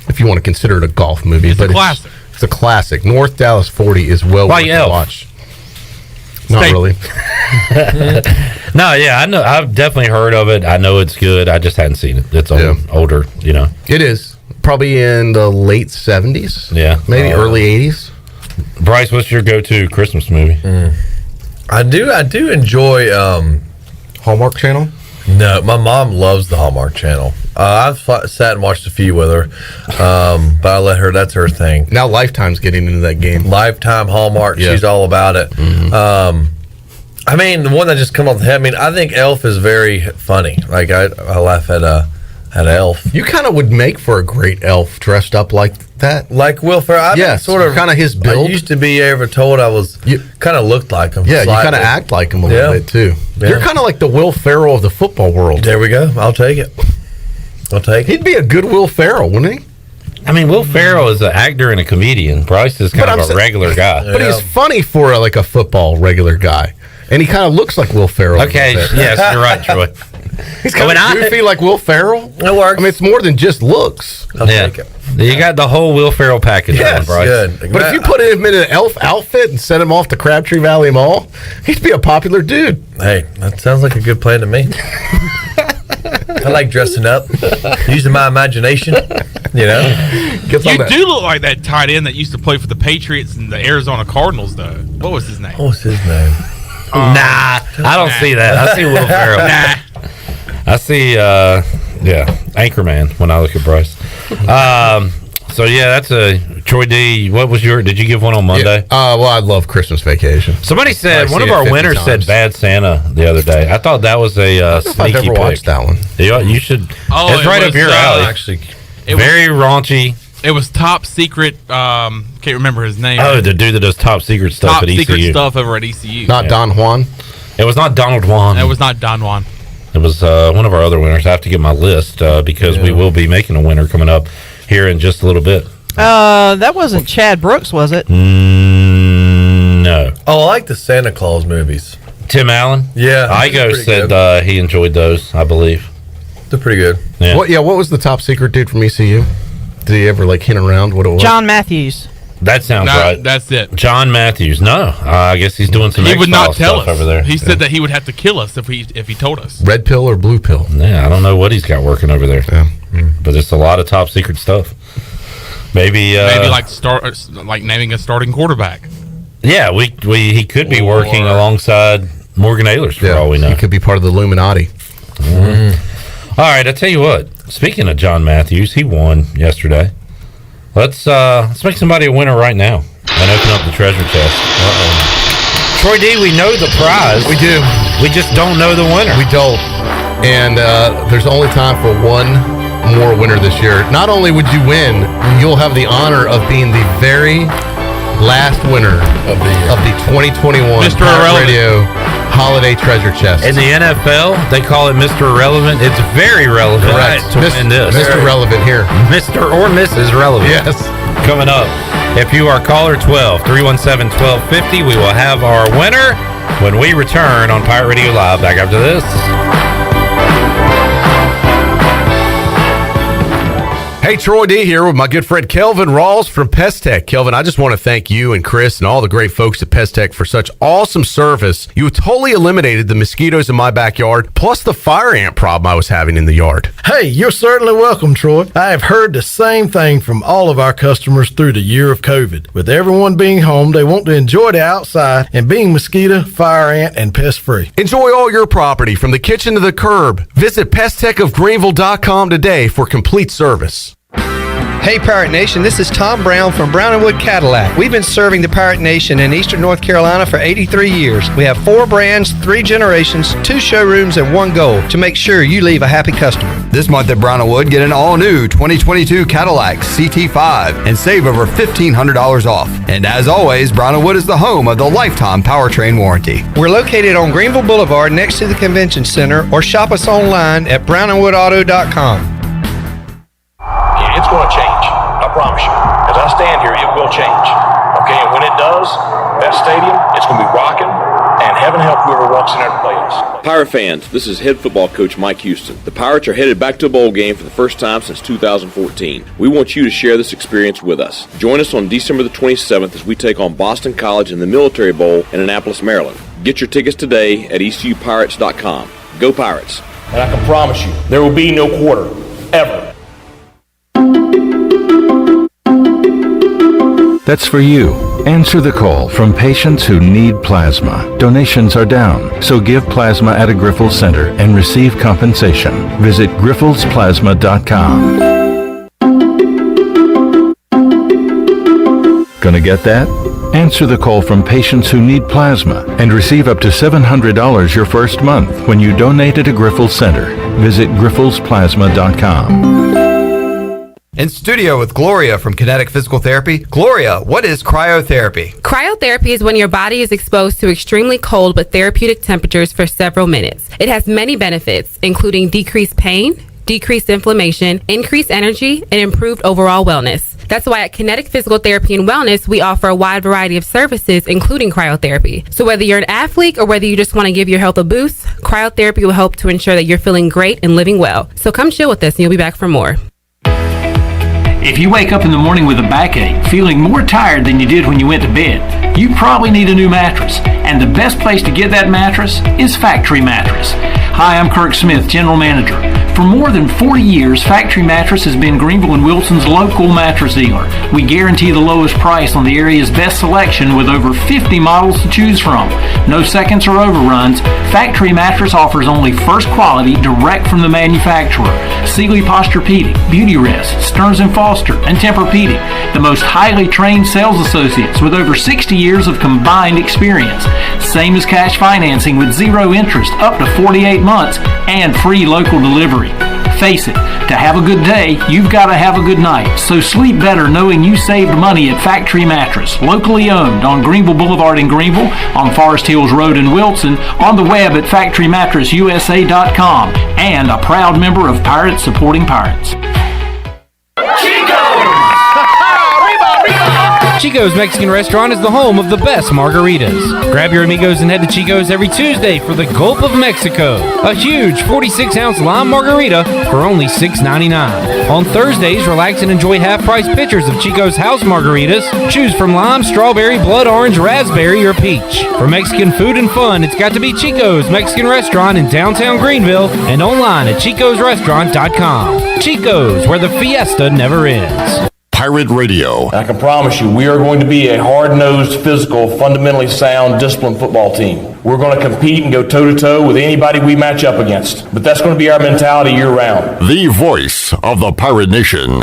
if you want to consider it a golf movie. It's a classic. It's a classic. North Dallas 40 is well worth to watch. Not really. No, yeah, I know. I've definitely heard of it. I know it's good. I just hadn't seen it. It's older, It is. Probably in the late 70s. Yeah. Maybe early 80s. Bryce, what's your go-to Christmas movie? I do enjoy Hallmark Channel. No, my mom loves the Hallmark Channel. I've sat and watched a few with her, but I let her. That's her thing. Now Lifetime's getting into that game. Lifetime Hallmark. Yeah. She's all about it. I mean, the one that just come off the head. I mean, I think Elf is very funny. Like I laugh at Elf. You kind of would make for a great elf dressed up like that. Like Will Ferrell. Yes, sort of kind of his build. I used to be ever told I was kind of looked like him. Yeah, slightly. you kind of act like him a little bit too. Yeah. You're kind of like the Will Ferrell of the football world. There we go. I'll take it. He'd be a good Will Ferrell, wouldn't he? I mean, Will Ferrell is an actor and a comedian. Bryce is kind of a regular guy. But he's funny for like a football regular guy. And he kind of looks like Will Ferrell. Okay, yes, you're right, Troy. He's kind of goofy like Will Ferrell. It works. I mean, it's more than just looks. I'll take it. You got the whole Will Ferrell package on, Bryce. Good. But if you put him in an elf outfit and send him off to Crabtree Valley Mall, he'd be a popular dude. Hey, that sounds like a good plan to me. I like dressing up, using my imagination. You know, You do look like that tight end that used to play for the Patriots and the Arizona Cardinals, though. What was his name? What's his name? Nah, I don't see that. I see Will Ferrell. I see, Anchorman when I look at Bryce. So that's a Troy D. What was did you give one on Monday? Well, I love Christmas Vacation. Somebody said one of our winners said Bad Santa the other day. I thought that was a sneaky I've never watched that one. You should. Oh, it's right up your alley. Actually, very raunchy. It was Top Secret. Can't remember his name. Oh, the dude that does top secret stuff Top at ECU. Secret stuff over at ECU. Not Don Juan. It was not Donald Juan. It was not Don Juan. It was one of our other winners. I have to get my list because we will be making a winner coming up here in just a little bit. That wasn't Chad Brooks, was it? No. Oh, I like the Santa Claus movies. Tim Allen? Yeah. Igo said he enjoyed those, I believe. They're pretty good. Yeah. What was the top secret dude from ECU? Did he ever hint around what it was? John Matthews. That sounds right. That's it. John Matthews. No, I guess he's doing some. He would not tell stuff us over there. He said that he would have to kill us if he told us. Red pill or blue pill? Yeah, I don't know what he's got working over there. Yeah. But it's a lot of top secret stuff. Maybe like naming a starting quarterback. Yeah, he could be working alongside Morgan Ehlers for all we know. He could be part of the Illuminati. Mm-hmm. All right, I tell you what. Speaking of John Matthews, he won yesterday. Let's make somebody a winner right now and open up the treasure chest. Troy D, we know the prize. We do. We just don't know the winner. We don't. And there's only time for one more winner this year. Not only would you win, you'll have the honor of being the very last winner of the 2021 Mr. Pirate Irrelevant. Radio Holiday Treasure Chest. In the NFL, they call it Mr. Irrelevant. It's very relevant to win this. Mr. Relevant here. Mr. or Mrs. Relevant. Yes. Coming up. If you are caller 317-1250, we will have our winner when we return on Pirate Radio Live. Back after this. Hey, Troy D here with my good friend Kelvin Rawls from Pest Tech. Kelvin, I just want to thank you and Chris and all the great folks at Pest Tech for such awesome service. You totally eliminated the mosquitoes in my backyard, plus the fire ant problem I was having in the yard. Hey, you're certainly welcome, Troy. I have heard the same thing from all of our customers through the year of COVID. With everyone being home, they want to enjoy the outside and being mosquito, fire ant, and pest free. Enjoy all your property from the kitchen to the curb. Visit pesttechofgreenville.com today for complete service. Hey Pirate Nation, this is Tom Brown from Brown & Wood Cadillac. We've been serving the Pirate Nation in Eastern North Carolina for 83 years. We have 4 brands, 3 generations, 2 showrooms, and 1 goal to make sure you leave a happy customer. This month at Brown & Wood, get an all-new 2022 Cadillac CT5 and save over $1,500 off. And as always, Brown & Wood is the home of the lifetime powertrain warranty. We're located on Greenville Boulevard next to the Convention Center, or shop us online at brownandwoodauto.com. It's going to change. I promise you. As I stand here, it will change. Okay, and when it does, that stadium, it's going to be rocking, and heaven help whoever walks in there to play us. Pirate fans, this is head football coach Mike Houston. The Pirates are headed back to a bowl game for the first time since 2014. We want you to share this experience with us. Join us on December the 27th as we take on Boston College in the Military Bowl in Annapolis, Maryland. Get your tickets today at ECUPirates.com. Go Pirates. And I can promise you, there will be no quarter, ever. That's for you. Answer the call from patients who need plasma. Donations are down, so give plasma at a Grifols Center and receive compensation. Visit grifolsplasma.com. Gonna get that? Answer the call from patients who need plasma and receive up to $700 your first month when you donate at a Grifols Center. Visit grifolsplasma.com. In studio with Gloria from Kinetic Physical Therapy. Gloria, what is cryotherapy? Cryotherapy is when your body is exposed to extremely cold but therapeutic temperatures for several minutes. It has many benefits, including decreased pain, decreased inflammation, increased energy, and improved overall wellness. That's why at Kinetic Physical Therapy and Wellness, we offer a wide variety of services, including cryotherapy. So whether you're an athlete or whether you just want to give your health a boost, cryotherapy will help to ensure that you're feeling great and living well. So come chill with us and you'll be back for more. If you wake up in the morning with a backache, feeling more tired than you did when you went to bed, you probably need a new mattress. And the best place to get that mattress is Factory Mattress. Hi, I'm Kirk Smith, General Manager. For more than 40 years, Factory Mattress has been Greenville and Wilson's local mattress dealer. We guarantee the lowest price on the area's best selection with over 50 models to choose from. No seconds or overruns. Factory Mattress offers only first quality direct from the manufacturer. Sealy Posturepedic, Beauty Rest, Stearns & Foster, and Tempur-Pedic. The most highly trained sales associates with over 60 years of combined experience. Same as cash financing with zero interest up to 48 months and free local delivery. Face it, to have a good day, you've got to have a good night. So sleep better knowing you saved money at Factory Mattress, locally owned on Greenville Boulevard in Greenville, on Forest Hills Road in Wilson, on the web at factorymattressusa.com, and a proud member of Pirates Supporting Pirates. Chico's Mexican Restaurant is the home of the best margaritas. Grab your amigos and head to Chico's every Tuesday for the Gulf of Mexico, a huge 46-ounce lime margarita for only $6.99. On Thursdays, relax and enjoy half-price pitchers of Chico's house margaritas. Choose from lime, strawberry, blood orange, raspberry, or peach. For Mexican food and fun, it's got to be Chico's Mexican Restaurant in downtown Greenville and online at chicosrestaurant.com. Chico's, where the fiesta never ends. Pirate Radio. And I can promise you, we are going to be a hard-nosed, physical, fundamentally sound, disciplined football team. We're going to compete and go toe-to-toe with anybody we match up against. But that's going to be our mentality year-round. The voice of the Pirate Nation.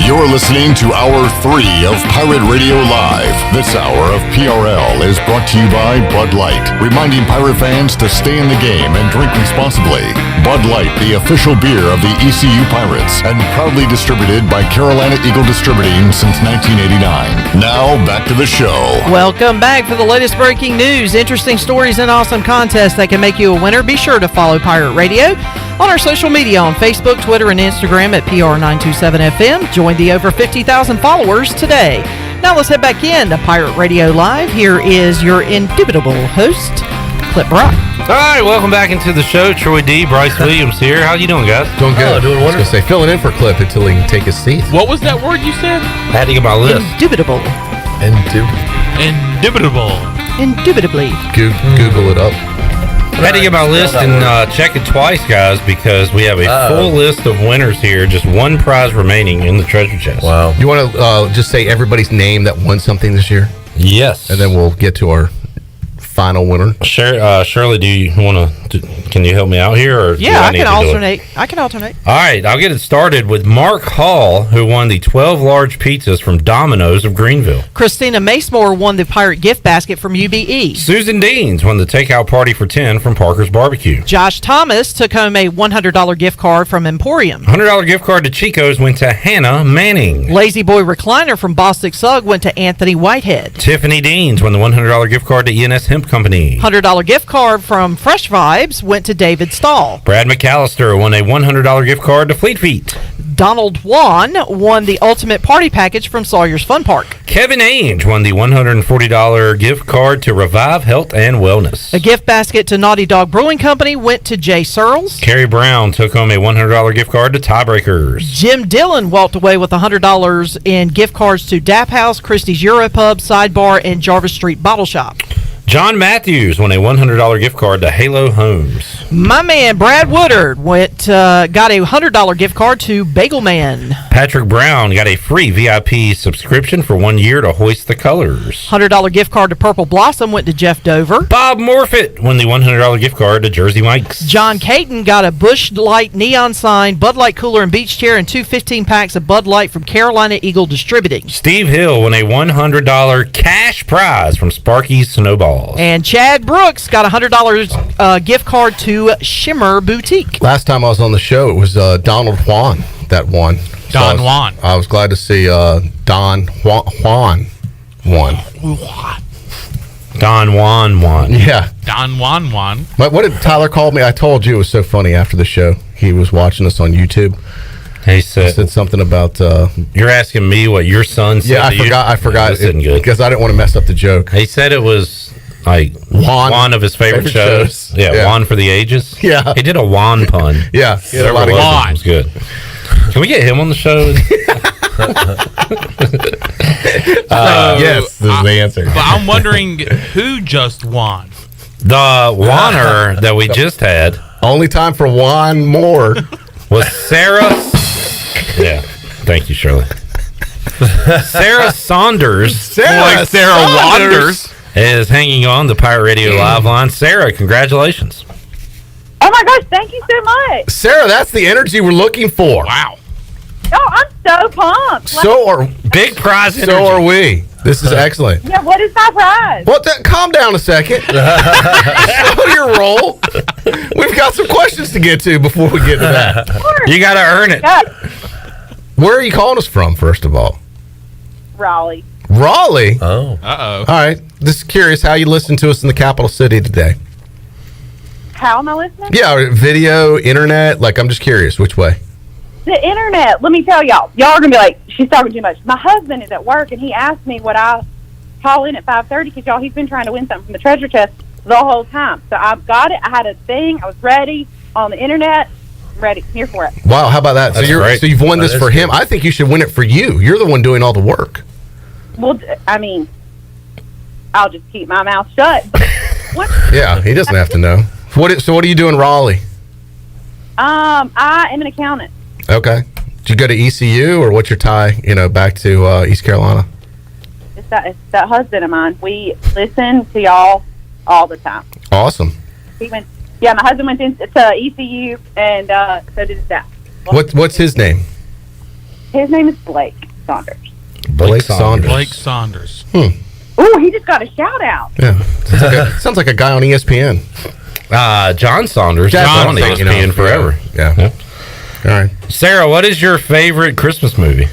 You're listening to Hour 3 of Pirate Radio Live. This hour of PRL is brought to you by Bud Light, reminding Pirate fans to stay in the game and drink responsibly. Bud Light, the official beer of the ECU Pirates, and proudly distributed by Carolina Eagle Distributing since 1989. Now, back to the show. Welcome back for the latest breaking news, interesting stories, and awesome contests that can make you a winner. Be sure to follow Pirate Radio on our social media on Facebook, Twitter, and Instagram at PR927FM. Join the over 50,000 followers today. Now let's head back in to Pirate Radio Live. Here is your indubitable host, Clip Brock. All right, welcome back into the show. Troy D, Bryce Williams here. How you doing, guys? Doing good. Doing I was going to say, filling in for Clip until he can take his seat. What was that word you said? I had to get my list. Indubitable. Indubitably. Indubitably. Google it up. I had to get my list and check it twice, guys, because we have a full list of winners here. Just one prize remaining in the treasure chest. Wow. You want to just say everybody's name that won something this year? Yes. And then we'll get to our final winner. Shirley, do you want to? Can you help me out here? Or yeah, I can alternate. I can alternate. All right, I'll get it started with Mark Hall, who won the 12 large pizzas from Domino's of Greenville. Christina Macemore won the Pirate gift basket from UBE. Susan Deans won the takeout party for 10 from Parker's Barbecue. Josh Thomas took home a $100 gift card from Emporium. $100 gift card to Chico's went to Hannah Manning. Lazy Boy Recliner from Bostic Sugg went to Anthony Whitehead. Tiffany Deans won the $100 gift card to ENS Hemp Company. $100 gift card from Fresh Vibes went to David Stahl. Brad McAllister won a $100 gift card to Fleet Feet. Donald Wan won the Ultimate Party Package from Sawyer's Fun Park. Kevin Ainge won the $140 gift card to Revive Health and Wellness. A gift basket to Naughty Dog Brewing Company went to Jay Searles. Carrie Brown took home a $100 gift card to Tiebreakers. Jim Dillon walked away with $100 in gift cards to Dap House, Christie's Europub, Sidebar, and Jarvis Street Bottle Shop. John Matthews won a $100 gift card to Halo Homes. My man Brad Woodard got a $100 gift card to Bagel Man. Patrick Brown got a free VIP subscription for 1 year to Hoist the Colors. $100 gift card to Purple Blossom went to Jeff Dover. Bob Morfitt won the $100 gift card to Jersey Mike's. John Caton got a Busch Light neon sign, Bud Light cooler and beach chair, and 2 15-packs of Bud Light from Carolina Eagle Distributing. Steve Hill won a $100 cash prize from Sparky's Snowball. And Chad Brooks got a $100 gift card to Shimmer Boutique. Last time I was on the show, it was Donald Juan that won. Don Juan. I was glad to see Don Juan won. Don Don Juan. Yeah. Don Juan. What did Tyler call me? I told you it was so funny after the show. He was watching us on YouTube. He said something about. You're asking me what your son said. Yeah, I forgot. This isn't good because I didn't want to mess up the joke. He said it was like one of his favorite shows. Yeah, Juan for the Ages. Yeah, he did a Juan pun. Yeah, he had a lot of Juan. It was good. Can we get him on the show? Yes, is the answer. But I'm wondering who just won. The Juaner that we just had. Only time for one more was Sarah. Yeah, thank you, Shirley. Sarah Saunders. Sarah Wanders is hanging on the Pirate Radio Live line. Sarah, congratulations. Oh my gosh, thank you so much. Sarah, that's the energy we're looking for. Wow. Oh, I'm so pumped. So are big prize energy. So are we. This is excellent. Yeah, what is my prize? Well, calm down a second. Slow your roll. We've got some questions to get to before we get to that. You got to earn it. Yeah. Where are you calling us from, first of all? Raleigh. Raleigh? Oh. Uh-oh. All right. Just curious how you listen to us in the capital city today. How am I listening? Yeah, video, internet. I'm just curious. Which way? The internet. Let me tell y'all. Y'all are going to be like, she's talking too much. My husband is at work, and he asked me would I call in at 5:30 because, he's been trying to win something from the treasure chest the whole time. So I've got it. I had a thing. I was ready on the internet. Ready. Here for it. Wow, how about that? That's So you've won this for him. I think you should win it for you. You're the one doing all the work. Well, I mean, I'll just keep my mouth shut. What? Yeah, he doesn't have to know. So what do you do in Raleigh? I am an accountant. Okay. Did you go to ECU, or what's your tie, back to East Carolina? It's that husband of mine. We listen to y'all all the time. Awesome. My husband went to ECU, and so did his dad. What's his name? His name is Blake Saunders. Blake Saunders. Blake Saunders. Oh, he just got a shout out. Yeah. Sounds like a guy on ESPN. John Saunders. John on ESPN forever. Yeah. All right. Sarah, what is your favorite Christmas movie?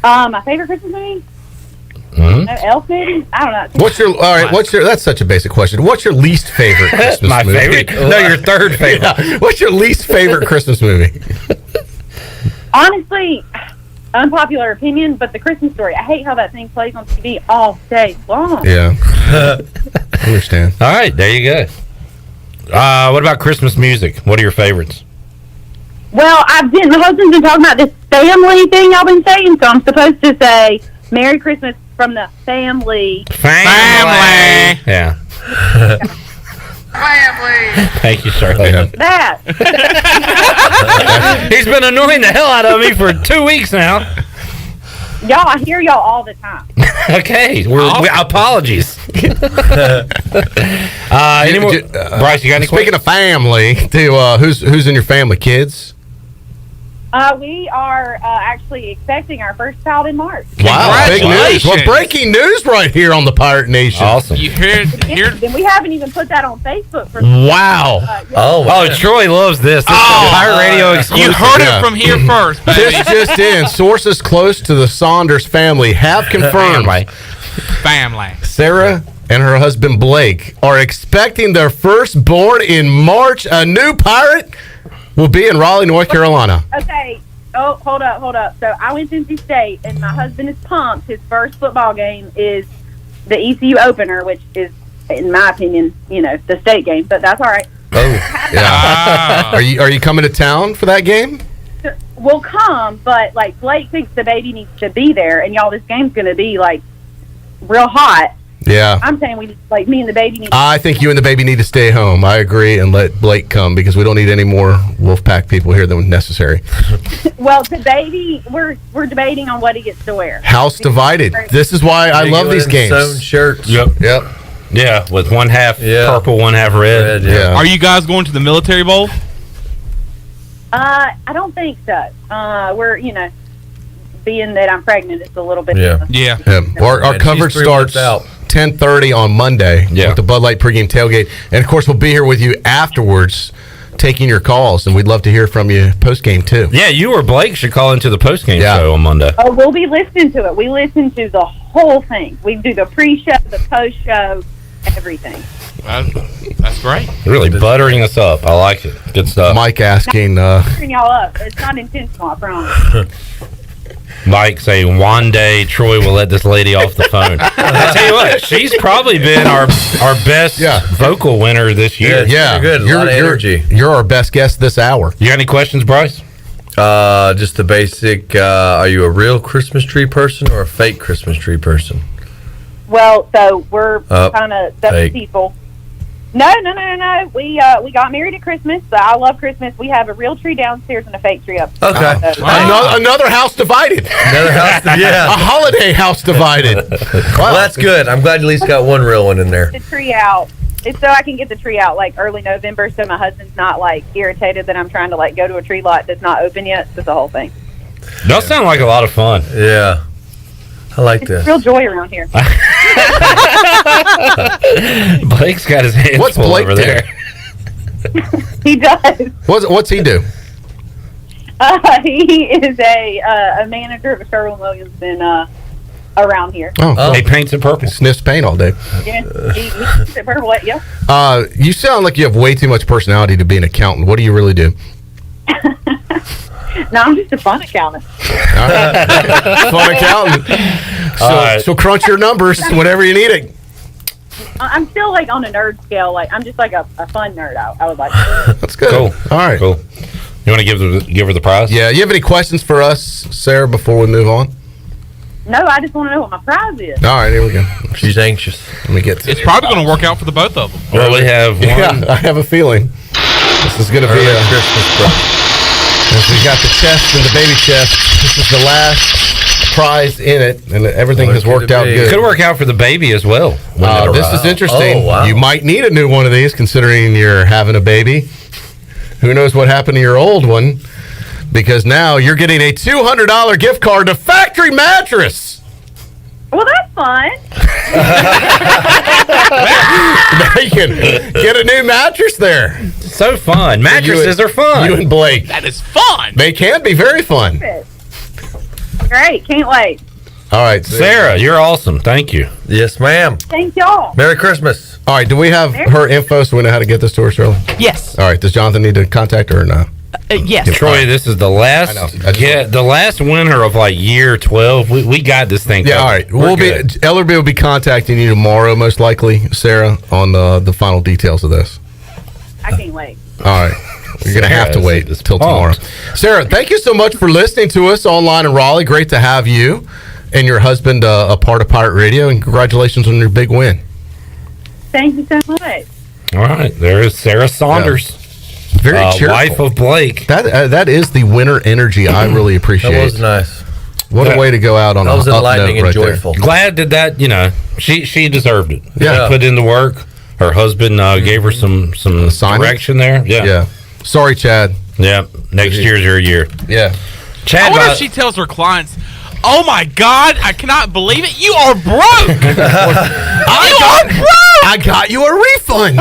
My favorite Christmas movie? Elf movie? I don't know. That's such a basic question. What's your least favorite Christmas My movie? favorite? No, your third favorite. Yeah. What's your least favorite Christmas movie? Honestly, unpopular opinion, but The Christmas Story. I hate how that thing plays on TV all day long. Yeah. I understand. All right, there you go. What about Christmas music? What are your favorites? Well, my husband's been talking about this family thing y'all been saying, so I'm supposed to say Merry Christmas from the family. Family. Yeah. Family. Thank you, Charlotte. That. He's been annoying the hell out of me for 2 weeks now. Y'all, I hear y'all all the time. Okay, apologies. Any more? Bryce, you got any Speaking of family, who's in your family? Kids? We are actually expecting our first child in March. Wow, big news. Well, breaking news right here on the Pirate Nation. Awesome. You hear And we haven't even put that on Facebook. Wow. Troy loves this. This is a Pirate Radio exclusive. You heard it from here first, baby. This just in. Sources close to the Saunders family have confirmed Family. Sarah and her husband Blake are expecting their firstborn in March. A new pirate will be in Raleigh, North Carolina. Okay. Oh, hold up. So I went to NC State, and my husband is pumped. His first football game is the ECU opener, which is, in my opinion, the state game. But that's all right. Oh, yeah. Are you coming to town for that game? We'll come, but Blake thinks the baby needs to be there, and y'all, this game's going to be real hot. Yeah. I'm saying me and the baby need. I think you and the baby need to stay home. I agree, and let Blake come because we don't need any more Wolfpack people here than necessary. Well, the baby, we're debating on what he gets to wear. House divided. This is why I love these games. Sewn shirts. Yep. Yeah, with one half purple, one half red. Yeah. Are you guys going to the military bowl? I don't think so. We're being that I'm pregnant, it's a little bit. Yeah. Our coverage starts 10:30 on Monday with the Bud Light pregame tailgate, and of course we'll be here with you afterwards taking your calls, and we'd love to hear from you post game too. Yeah, you or Blake should call into the post game show on Monday. Oh, we'll be listening to it. We listen to the whole thing. We do the pre-show, the post-show, everything. That's great. Really buttering us up. I like it. Good stuff. Mike asking. Buttering y'all up. It's not intentional, I promise. Mike saying one day Troy will let this lady off the phone. I tell you what, she's probably been our best vocal winner this year. Yeah, good. A lot of energy. You're our best guest this hour. You got any questions, Bryce? Just the basic. Are you a real Christmas tree person or a fake Christmas tree person? Well, so we're kind of those fake. people. No. We got married at Christmas. So I love Christmas. We have a real tree downstairs and a fake tree upstairs. Okay. So, Another house divided. Another house, yeah. A holiday house divided. Well, that's good. I'm glad you at least got one real one in there. the tree out. It's so I can get the tree out like early November, so my husband's not like irritated that I'm trying to like go to a tree lot that's not open yet. It's the whole thing. Does sound like a lot of fun. Yeah. I like It's this. real joy around here. Blake's got his hands What's full Blake over there. He does. What's he do? He is a manager of a Sherwin-Williams around here. Oh, he paints it purple. Sniffs paint all day. Yeah, he keeps it purple. Yeah. You sound like you have way too much personality to be an accountant. What do you really do? No, I'm just a fun accountant. Fun accountant. So crunch your numbers whenever you need it. I'm still like on a nerd scale. Like I'm just like a fun nerd. I would like to. That's good. Cool. All right. Cool. You want to give her the prize? Yeah. You have any questions for us, Sarah, before we move on? No, I just want to know what my prize is. All right, here we go. She's anxious. Let me get to It's probably going to work out for the both of them. Well, we have one. Yeah, I have a feeling this is going to be a Christmas present. We got the chest and the baby chest. This is the last prize in it, and everything has worked out good. Could work out for the baby as well. This is interesting. Oh, wow. You might need a new one of these, considering you're having a baby. Who knows what happened to your old one? Because now you're getting a $200 gift card to Factory Mattress. Well, that's fun. Now you can get a new mattress there. So fun. Mattresses are fun. You and Blake. That is fun. They can be very fun. Great. Can't wait. All right, Sarah, you're awesome. Thank you. Yes, ma'am. Thank y'all. Merry Christmas. All right, do we have her info so we know how to get this to her, Shirley? Yes. All right, does Jonathan need to contact her or no? Yes. Troy, this is the last. The last winner of like year 12. We got this thing. Yeah, covered. all right. We're We'll good. be Ellerby will be contacting you tomorrow, most likely, Sarah, on the final details of this. I can't wait. All right. You're going to have to wait until tomorrow. Sarah, thank you so much for listening to us online in Raleigh. Great to have you and your husband a part of Pirate Radio, and congratulations on your big win. Thank you so much. All right. There is Sarah Saunders. Very cheerful. Wife of Blake. That is the winner energy I really appreciate. That was nice. What a way to go out on that a was up enlightening note and right joyful. Glad that she deserved it. Yeah. She put in the work. Her husband gave her some direction there. Yeah. Sorry, Chad. Yeah. Next year's your year. Yeah. Chad, I wonder if she tells her clients, "Oh my God, I cannot believe it! You are broke. I got you a refund."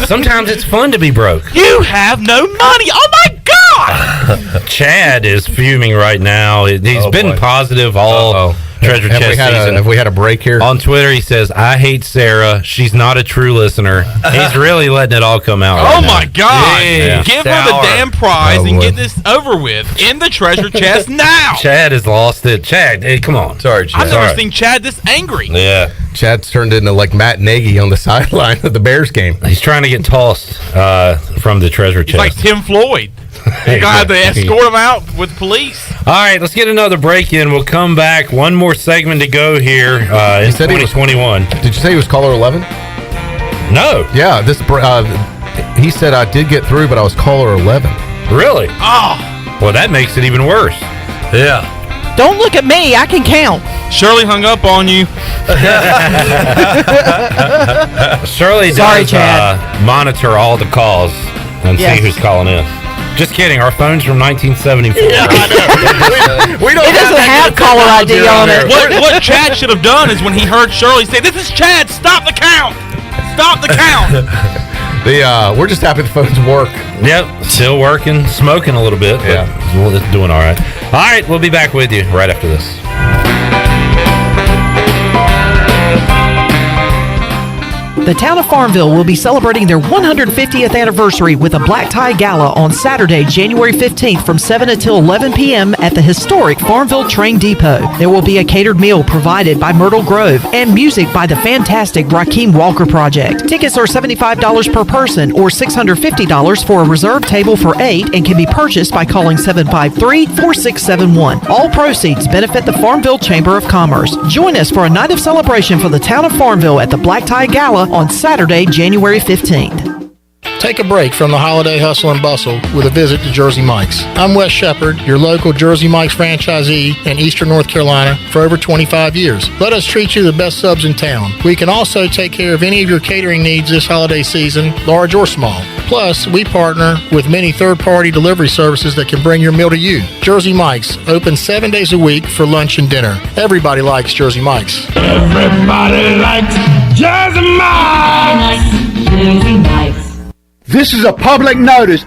Sometimes it's fun to be broke. You have no money. Oh my God!" Chad is fuming right now. He's been positive all treasure chest season. Have we had a break here? On Twitter, he says, "I hate Sarah. She's not a true listener." He's really letting it all come out. Oh right my now. God! Yeah. Give her the damn prize and boy. get this over with in the treasure chest now. Chad has lost it. Chad, hey, come on. Sorry, Chad. I've never seen Chad this angry. Yeah. Chad's turned into like Matt Nagy on the sideline of the Bears game. He's trying to get tossed from the treasure He's chest. like Tim Floyd. You're gonna have to escort him out with police. All right, let's get another break in. We'll come back. One more segment to go here in 2021. Did you say he was caller 11? No. Yeah, he said I did get through, but I was caller 11. Really? Oh. Well, that makes it even worse. Yeah. Don't look at me. I can count. Shirley hung up on you. Shirley Sorry, does Chad. monitor all the calls and Yes. see who's calling in. Just kidding. Our phone's from 1974. Yeah, I know. we don't It doesn't have caller ID on it. What Chad should have done is when he heard Shirley say, "This is Chad. Stop the count. Stop the count." We're just happy the phones work. Yep, still working, smoking a little bit, but it's doing all right. All right, we'll be back with you right after this. The town of Farmville will be celebrating their 150th anniversary with a black tie gala on Saturday, January 15th from 7 until 11 p.m. at the historic Farmville Train Depot. There will be a catered meal provided by Myrtle Grove and music by the fantastic Rakeem Walker Project. Tickets are $75 per person or $650 for a reserved table for 8 and can be purchased by calling 753-4671. All proceeds benefit the Farmville Chamber of Commerce. Join us for a night of celebration for the town of Farmville at the Black Tie Gala on Saturday, January 15th. Take a break from the holiday hustle and bustle with a visit to Jersey Mike's. I'm Wes Shepard, your local Jersey Mike's franchisee in Eastern North Carolina for over 25 years. Let us treat you the best subs in town. We can also take care of any of your catering needs this holiday season, large or small. Plus, we partner with many third-party delivery services that can bring your meal to you. Jersey Mike's, open 7 days a week for lunch and dinner. Everybody likes Jersey Mike's. Everybody likes Jersey Mike's. Jersey Mike's. This is a public notice,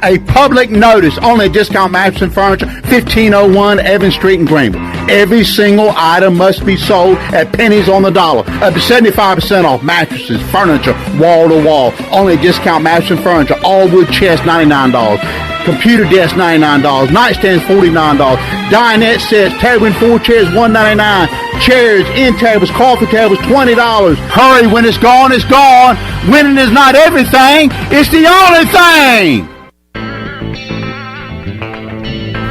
only Discount Mattress and Furniture, 1501 Evans Street in Greenville. Every single item must be sold at pennies on the dollar, up to 75% off mattresses, furniture, wall to wall. Only Discount Mattress and Furniture, all wood chest, $99. Computer desk, $99. Nightstands, $49. Dinette sets, table and 4 chairs, $199. Chairs, end tables, coffee tables, $20. Hurry, when it's gone, it's gone. Winning is not everything, it's the only thing.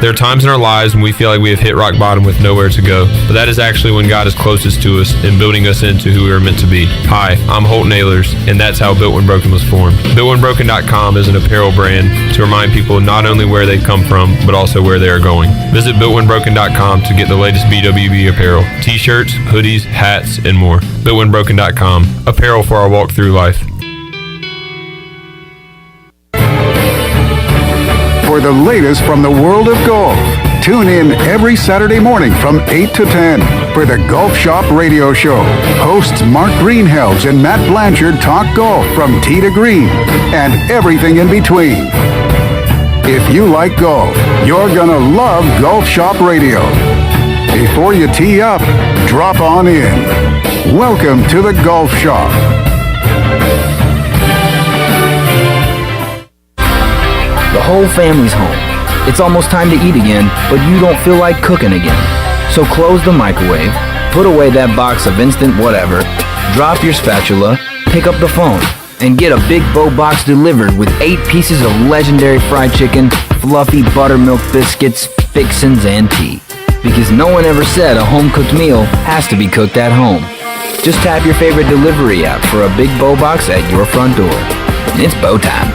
There are times in our lives when we feel like we have hit rock bottom with nowhere to go, but that is actually when God is closest to us and building us into who we are meant to be. Hi, I'm Holt Nailers, and that's how Built When Broken was formed. BuiltWhenBroken.com is an apparel brand to remind people not only where they've come from, but also where they are going. Visit BuiltWhenBroken.com to get the latest BWB apparel, t-shirts, hoodies, hats, and more. BuiltWhenBroken.com, apparel for our walk through life. For the latest from the world of golf, tune in every Saturday morning from 8 to 10 for the Golf Shop Radio Show. Hosts Mark Greenhelves and Matt Blanchard talk golf from tee to green and everything in between. If you like golf, you're gonna love Golf Shop Radio. Before you tee up, drop on in. Welcome to the Golf Shop. The whole family's home. It's almost time to eat again, but you don't feel like cooking again. So close the microwave, put away that box of instant whatever, drop your spatula, pick up the phone, and get a Big Bow box delivered with 8 pieces of legendary fried chicken, fluffy buttermilk biscuits, fixins, and tea. Because no one ever said a home-cooked meal has to be cooked at home. Just tap your favorite delivery app for a Big Bow box at your front door. It's bow time.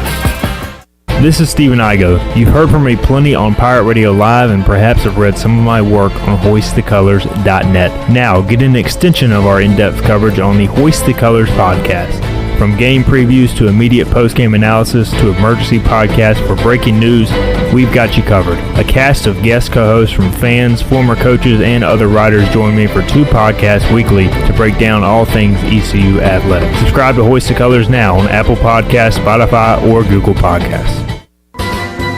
This is Stephen Igo. You've heard from me plenty on Pirate Radio Live and perhaps have read some of my work on hoistthecolors.net. Now, get an extension of our in-depth coverage on the Hoist the Colors podcast. From game previews to immediate post-game analysis to emergency podcasts for breaking news, we've got you covered. A cast of guest co-hosts from fans, former coaches, and other writers join me for 2 podcasts weekly to break down all things ECU athletics. Subscribe to Hoist the Colors now on Apple Podcasts, Spotify, or Google Podcasts.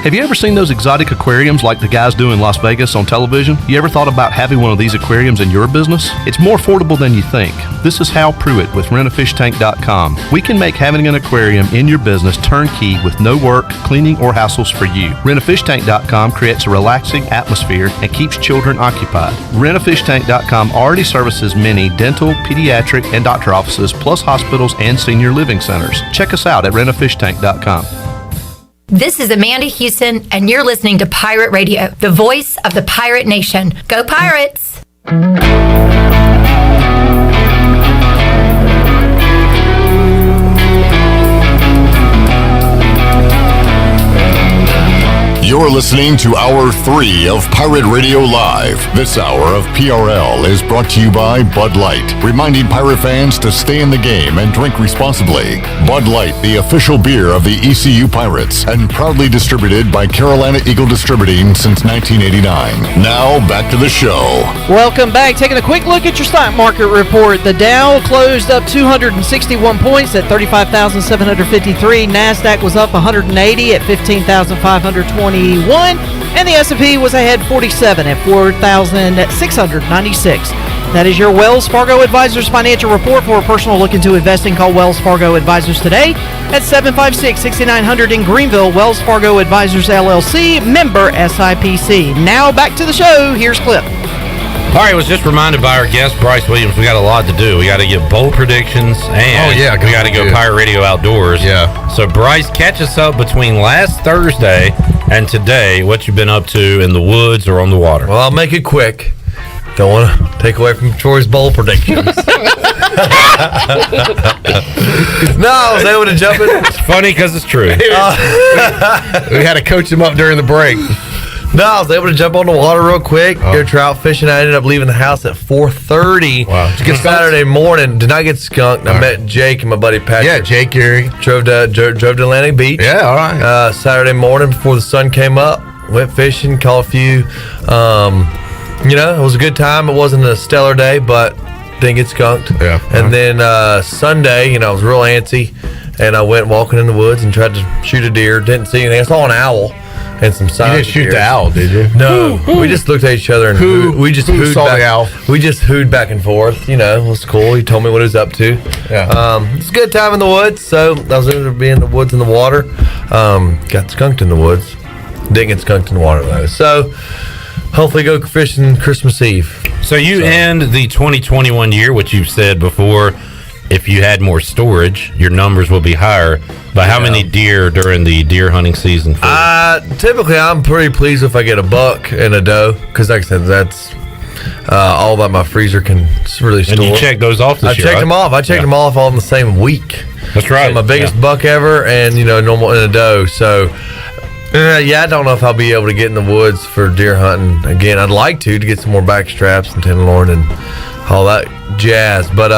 Have you ever seen those exotic aquariums like the guys do in Las Vegas on television? You ever thought about having one of these aquariums in your business? It's more affordable than you think. This is Hal Pruitt with RentAFishTank.com. We can make having an aquarium in your business turnkey with no work, cleaning, or hassles for you. RentAFishTank.com creates a relaxing atmosphere and keeps children occupied. RentAFishTank.com already services many dental, pediatric, and doctor offices, plus hospitals and senior living centers. Check us out at RentAFishTank.com. This is Amanda Houston, and you're listening to Pirate Radio, the voice of the Pirate Nation. Go Pirates! You're listening to Hour 3 of Pirate Radio Live. This hour of PRL is brought to you by Bud Light, reminding pirate fans to stay in the game and drink responsibly. Bud Light, the official beer of the ECU Pirates, and proudly distributed by Carolina Eagle Distributing since 1989. Now, back to the show. Welcome back. Taking a quick look at your stock market report. The Dow closed up 261 points at 35,753. NASDAQ was up 180 at 15,521. And the S&P was ahead 47 at 4,696. That is your Wells Fargo Advisors financial report. For a personal look into investing, call Wells Fargo Advisors today at 756-6900 in Greenville. Wells Fargo Advisors, LLC, member SIPC. Now back to the show. Here's Clip. All right, I was just reminded by our guest, Bryce Williams, we got a lot to do. We got to get bowl predictions, and we got to go Pirate Radio Outdoors. Yeah. So, Bryce, catch us up between last Thursday and today, what you've been up to in the woods or on the water. Well, I'll make it quick. Don't want to take away from Troy's bowl predictions. No, I was able to jump in. It's funny because it's true. We had to coach him up during the break. No, I was able to jump on the water real quick, go trout fishing. I ended up leaving the house at 4:30. Wow. Did you get Saturday morning. Did not get skunked. I met Jake and my buddy Patrick. Yeah, Jake, Gary. Drove to Atlantic Beach. Yeah, all right. Saturday morning before the sun came up, went fishing, caught a few. It was a good time. It wasn't a stellar day, but didn't get skunked. Yeah. And then Sunday, I was real antsy, and I went walking in the woods and tried to shoot a deer. Didn't see anything. I saw an owl and some signs. You didn't shoot the owl, did you? No. We just looked at each other and we just hooed saw back. the owl? We just hooed back and forth. It was cool. He told me what he was up to. Yeah. It's a good time in the woods. So I was able to be in the woods and the water. Got skunked in the woods. Didn't get skunked in the water though. So hopefully go fishing Christmas Eve. So you end the 2021 year, which you've said before, if you had more storage, your numbers will be higher. But how many deer during the deer hunting season? Typically, I'm pretty pleased if I get a buck and a doe, because like I said, that's all that my freezer can really store. And you checked those off this year, I checked them off. I checked them off all in the same week. That's right. So my biggest buck ever, and normal and a doe. So I don't know if I'll be able to get in the woods for deer hunting again. I'd like to get some more back straps and tenderloin and all that jazz, but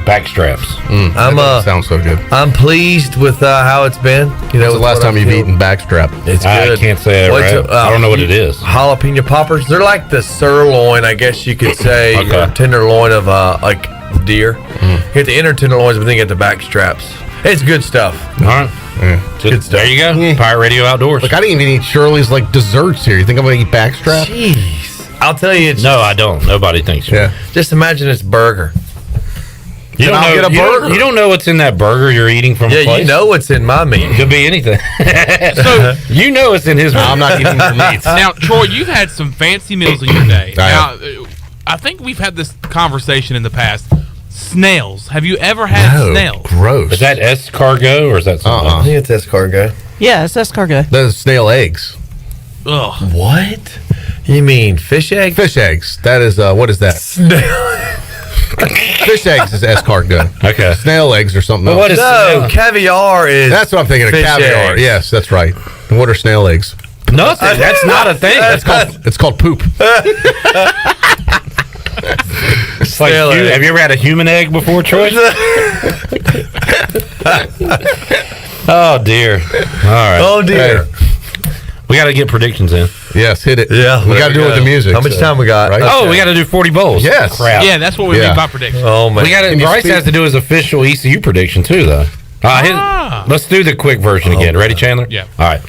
back straps. That sounds so good. I'm pleased with how it's been. When's the last time you've eaten backstrap? It's good. I can't say that. I don't know what it is. Jalapeno poppers. They're like the sirloin, I guess you could say, or tenderloin of like deer. You get the inner tenderloins, but then you get the back straps. It's good stuff. All right. Yeah. Good stuff. There you go. Pirate Radio Outdoors. Look, I didn't even eat Shirley's like desserts here. You think I'm gonna eat backstrap? Jeez. I'll tell you. No, I don't. Nobody thinks so. Yeah. Just imagine it's burger. You don't know. You don't know what's in that burger you're eating from. Yeah, a place. you know what's in my meat. Could be anything. So you know it's in his. No, I'm not eating your meats. Now, Troy, you've had some fancy meals in your day. I think we've had this conversation in the past. Snails. Have you ever had snails? Gross. Is that escargot or is that something? I think it's escargot. Yeah, it's escargot. Those snail eggs. Ugh. What? You mean fish eggs? Fish eggs. That is what is that? Fish eggs is escargot. Okay. Snail eggs or something else. What is caviar is. That's what I'm thinking of. fish Caviar. eggs. Yes, that's right. And what are snail eggs? Nothing. That's not a thing. It's called poop. It's like have you ever had a human egg before, Troy? Oh dear. All right. Oh dear. Hey, we got to get predictions in. Yes, hit it. Yeah, we got to do it with the music. How much time we got? Right? Oh, we got to do 40 bowls. Yes. Crap. Yeah, that's what we mean by prediction. Oh man. We got to. Bryce has to do his official ECU prediction too, though. Let's do the quick version again. Ready, Chandler? Yeah. All right.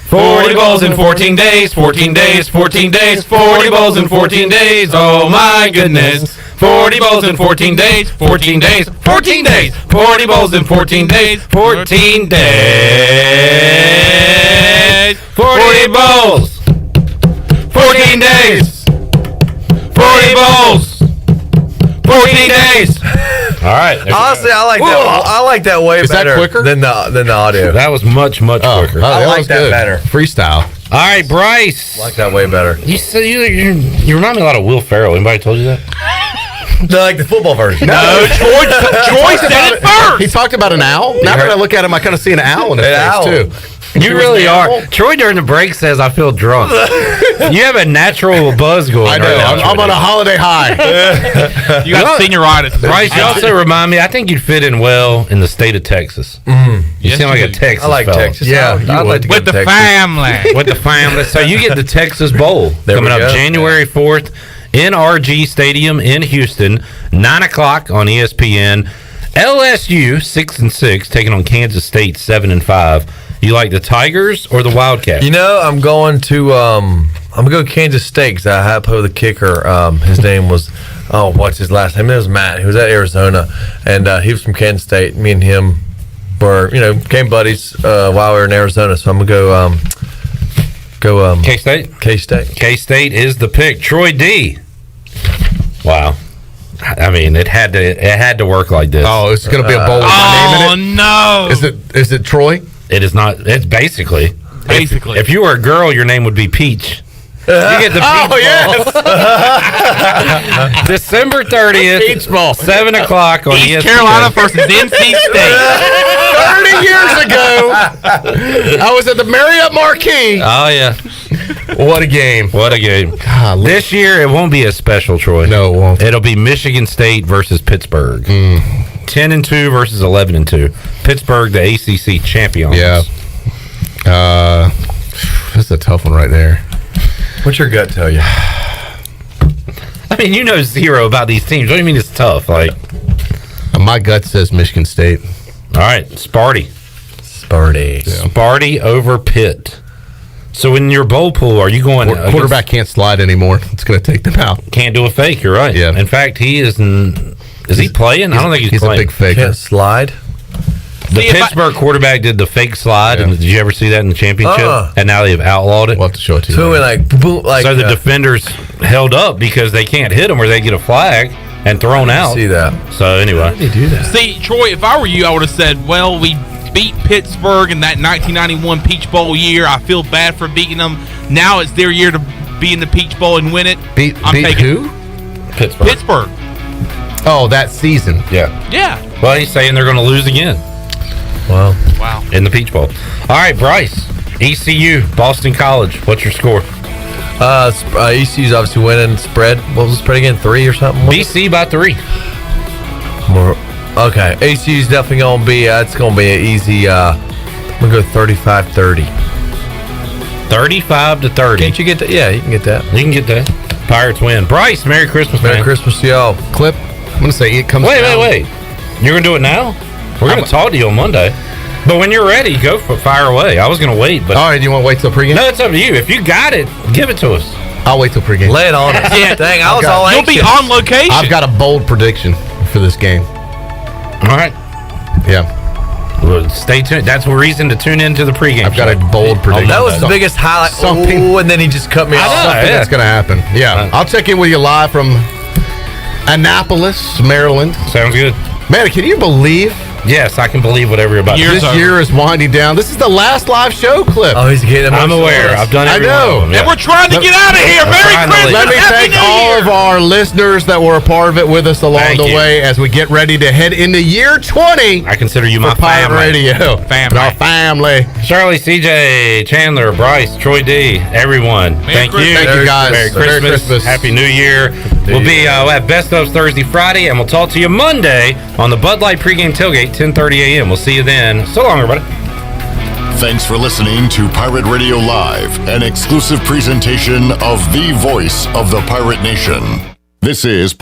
40 bowls in 14 days, 14 days, 14 days, 40 bowls in 14 days, oh my goodness. 40 bowls in 14 days, 14 days, 14 days, 40 bowls in 14 days, 14 days, 40 bowls, 14 days, 40 bowls, 14 days. All right. Honestly, I like that. I like that way Is that better quicker? than the audio. That was much quicker. I like that better. Freestyle. All right, Bryce. I like that way better. You remind me a lot of Will Ferrell. Anybody told you that? No, like the football version. No, Troy said it first. He talked about an owl. Now that I look at him, I kind of see an owl in his face, too. You really are. Troy during the break says, I feel drunk. You have a natural buzz going. I know. Right now, I'm on a holiday high. You got senioritis. Bryce, you also remind me, I think you'd fit in well in the state of Texas. You seem like a Texas I like fella. Texas. Yeah, I'd like to go With to the Texas. family. With the family. So you get the Texas Bowl There coming we up go. January 4th in RG Stadium in Houston, 9 o'clock on ESPN. LSU 6-6 taking on Kansas State 7-5. You like the Tigers or the Wildcats? You know, I'm going to I'm gonna go Kansas State because I had put the kicker. His name was what's his last name? It was Matt. He was at Arizona, and he was from Kansas State. Me and him were became buddies while we were in Arizona. So I'm gonna go K-State. K-State. K-State is the pick. Troy D. Wow. I mean, it had to work like this. Oh, it's going to be a bowl with my name in it? No. Is it Troy? It is not. It's basically. If you were a girl, your name would be Peach. You get the Peach Ball. Yes. December 30th, Peach Ball. 7 o'clock on East ESPN. Carolina versus NC State. 30 years ago, I was at the Marriott Marquis. Oh, yeah. What a game. What a game. This year, it won't be as special, Troy. No, it won't. It'll be Michigan State versus Pittsburgh. 10-2 versus 11-2. Pittsburgh, the ACC champions. Yeah. This is a tough one right there. What's your gut tell you? I mean, you know zero about these teams. What do you mean it's tough? Like, my gut says Michigan State. All right, Sparty. Sparty over Pitt. So in your bowl pool, are you going? Quarterback can't slide anymore. It's going to take them out. Can't do a fake. You're right. Yeah. In fact, he is. Is he playing? I don't think he's playing. a big faker. Can't slide. The Pittsburgh quarterback did the fake slide, and did you ever see that in the championship? And now they've outlawed it. We'll have to show it to you. So So the defenders held up because they can't hit them, or they get a flag and thrown out. See that? So anyway, they do that. See, Troy, if I were you, I would have said, well, we beat Pittsburgh in that 1991 Peach Bowl year. I feel bad for beating them. Now it's their year to be in the Peach Bowl and win it. Beat who? Pittsburgh. Oh, that season. Yeah. Yeah. Well, he's saying they're going to lose again. Wow. In the Peach Bowl. All right, Bryce. ECU, Boston College. What's your score? ECU's obviously winning. Spread. What was the spread again? 3 or something? BC by 3. Okay. ECU's definitely going to be. It's going to be an easy. I'm going to go 35-30. 35-30. Can't you get that? Yeah, you can get that. You can get that. Pirates win. Bryce, Merry Christmas, man. Merry Christmas to y'all. Clip. I'm going to say it comes Wait. down. You're going to do it now? We're going to talk to you on Monday. But when you're ready, go fire away. I was going to wait. But all right, you want to wait till pregame? No, it's up to you. If you got it, give it to us. I'll wait till pregame. Lay it on us. Yeah. Dang, I was all anxious. You'll be on location. I've got a bold prediction for this game. All right. Yeah. Well, stay tuned. That's a reason to tune into the pregame. I've got a bold prediction. That was the biggest highlight. And then he just cut me off. Something that's going to happen. Yeah. I'll check in with you live from Annapolis, Maryland. Sounds good. Man, can you believe? Yes, I can believe whatever you're about to This year is winding down. This is the last live show clip. Oh, he's getting I'm aware. I've done every I know. one of them, yeah. And we're trying to get out of here. Merry Christmas. Let me Happy thank New all Year. of our listeners that were a part of it with us along Thank the you. way as we get ready to head into year 20. I consider you my for Pirate family. Radio. Family. Our family. Shirley, CJ, Chandler, Bryce, Troy D, everyone. Thank you. Thank you, guys. Merry Merry Christmas. Christmas. Happy New Year. We'll be at Best of Thursday, Friday, and we'll talk to you Monday on the Bud Light pregame tailgate, 10:30 a.m. We'll see you then. So long, everybody. Thanks for listening to Pirate Radio Live, an exclusive presentation of the voice of the Pirate Nation. This is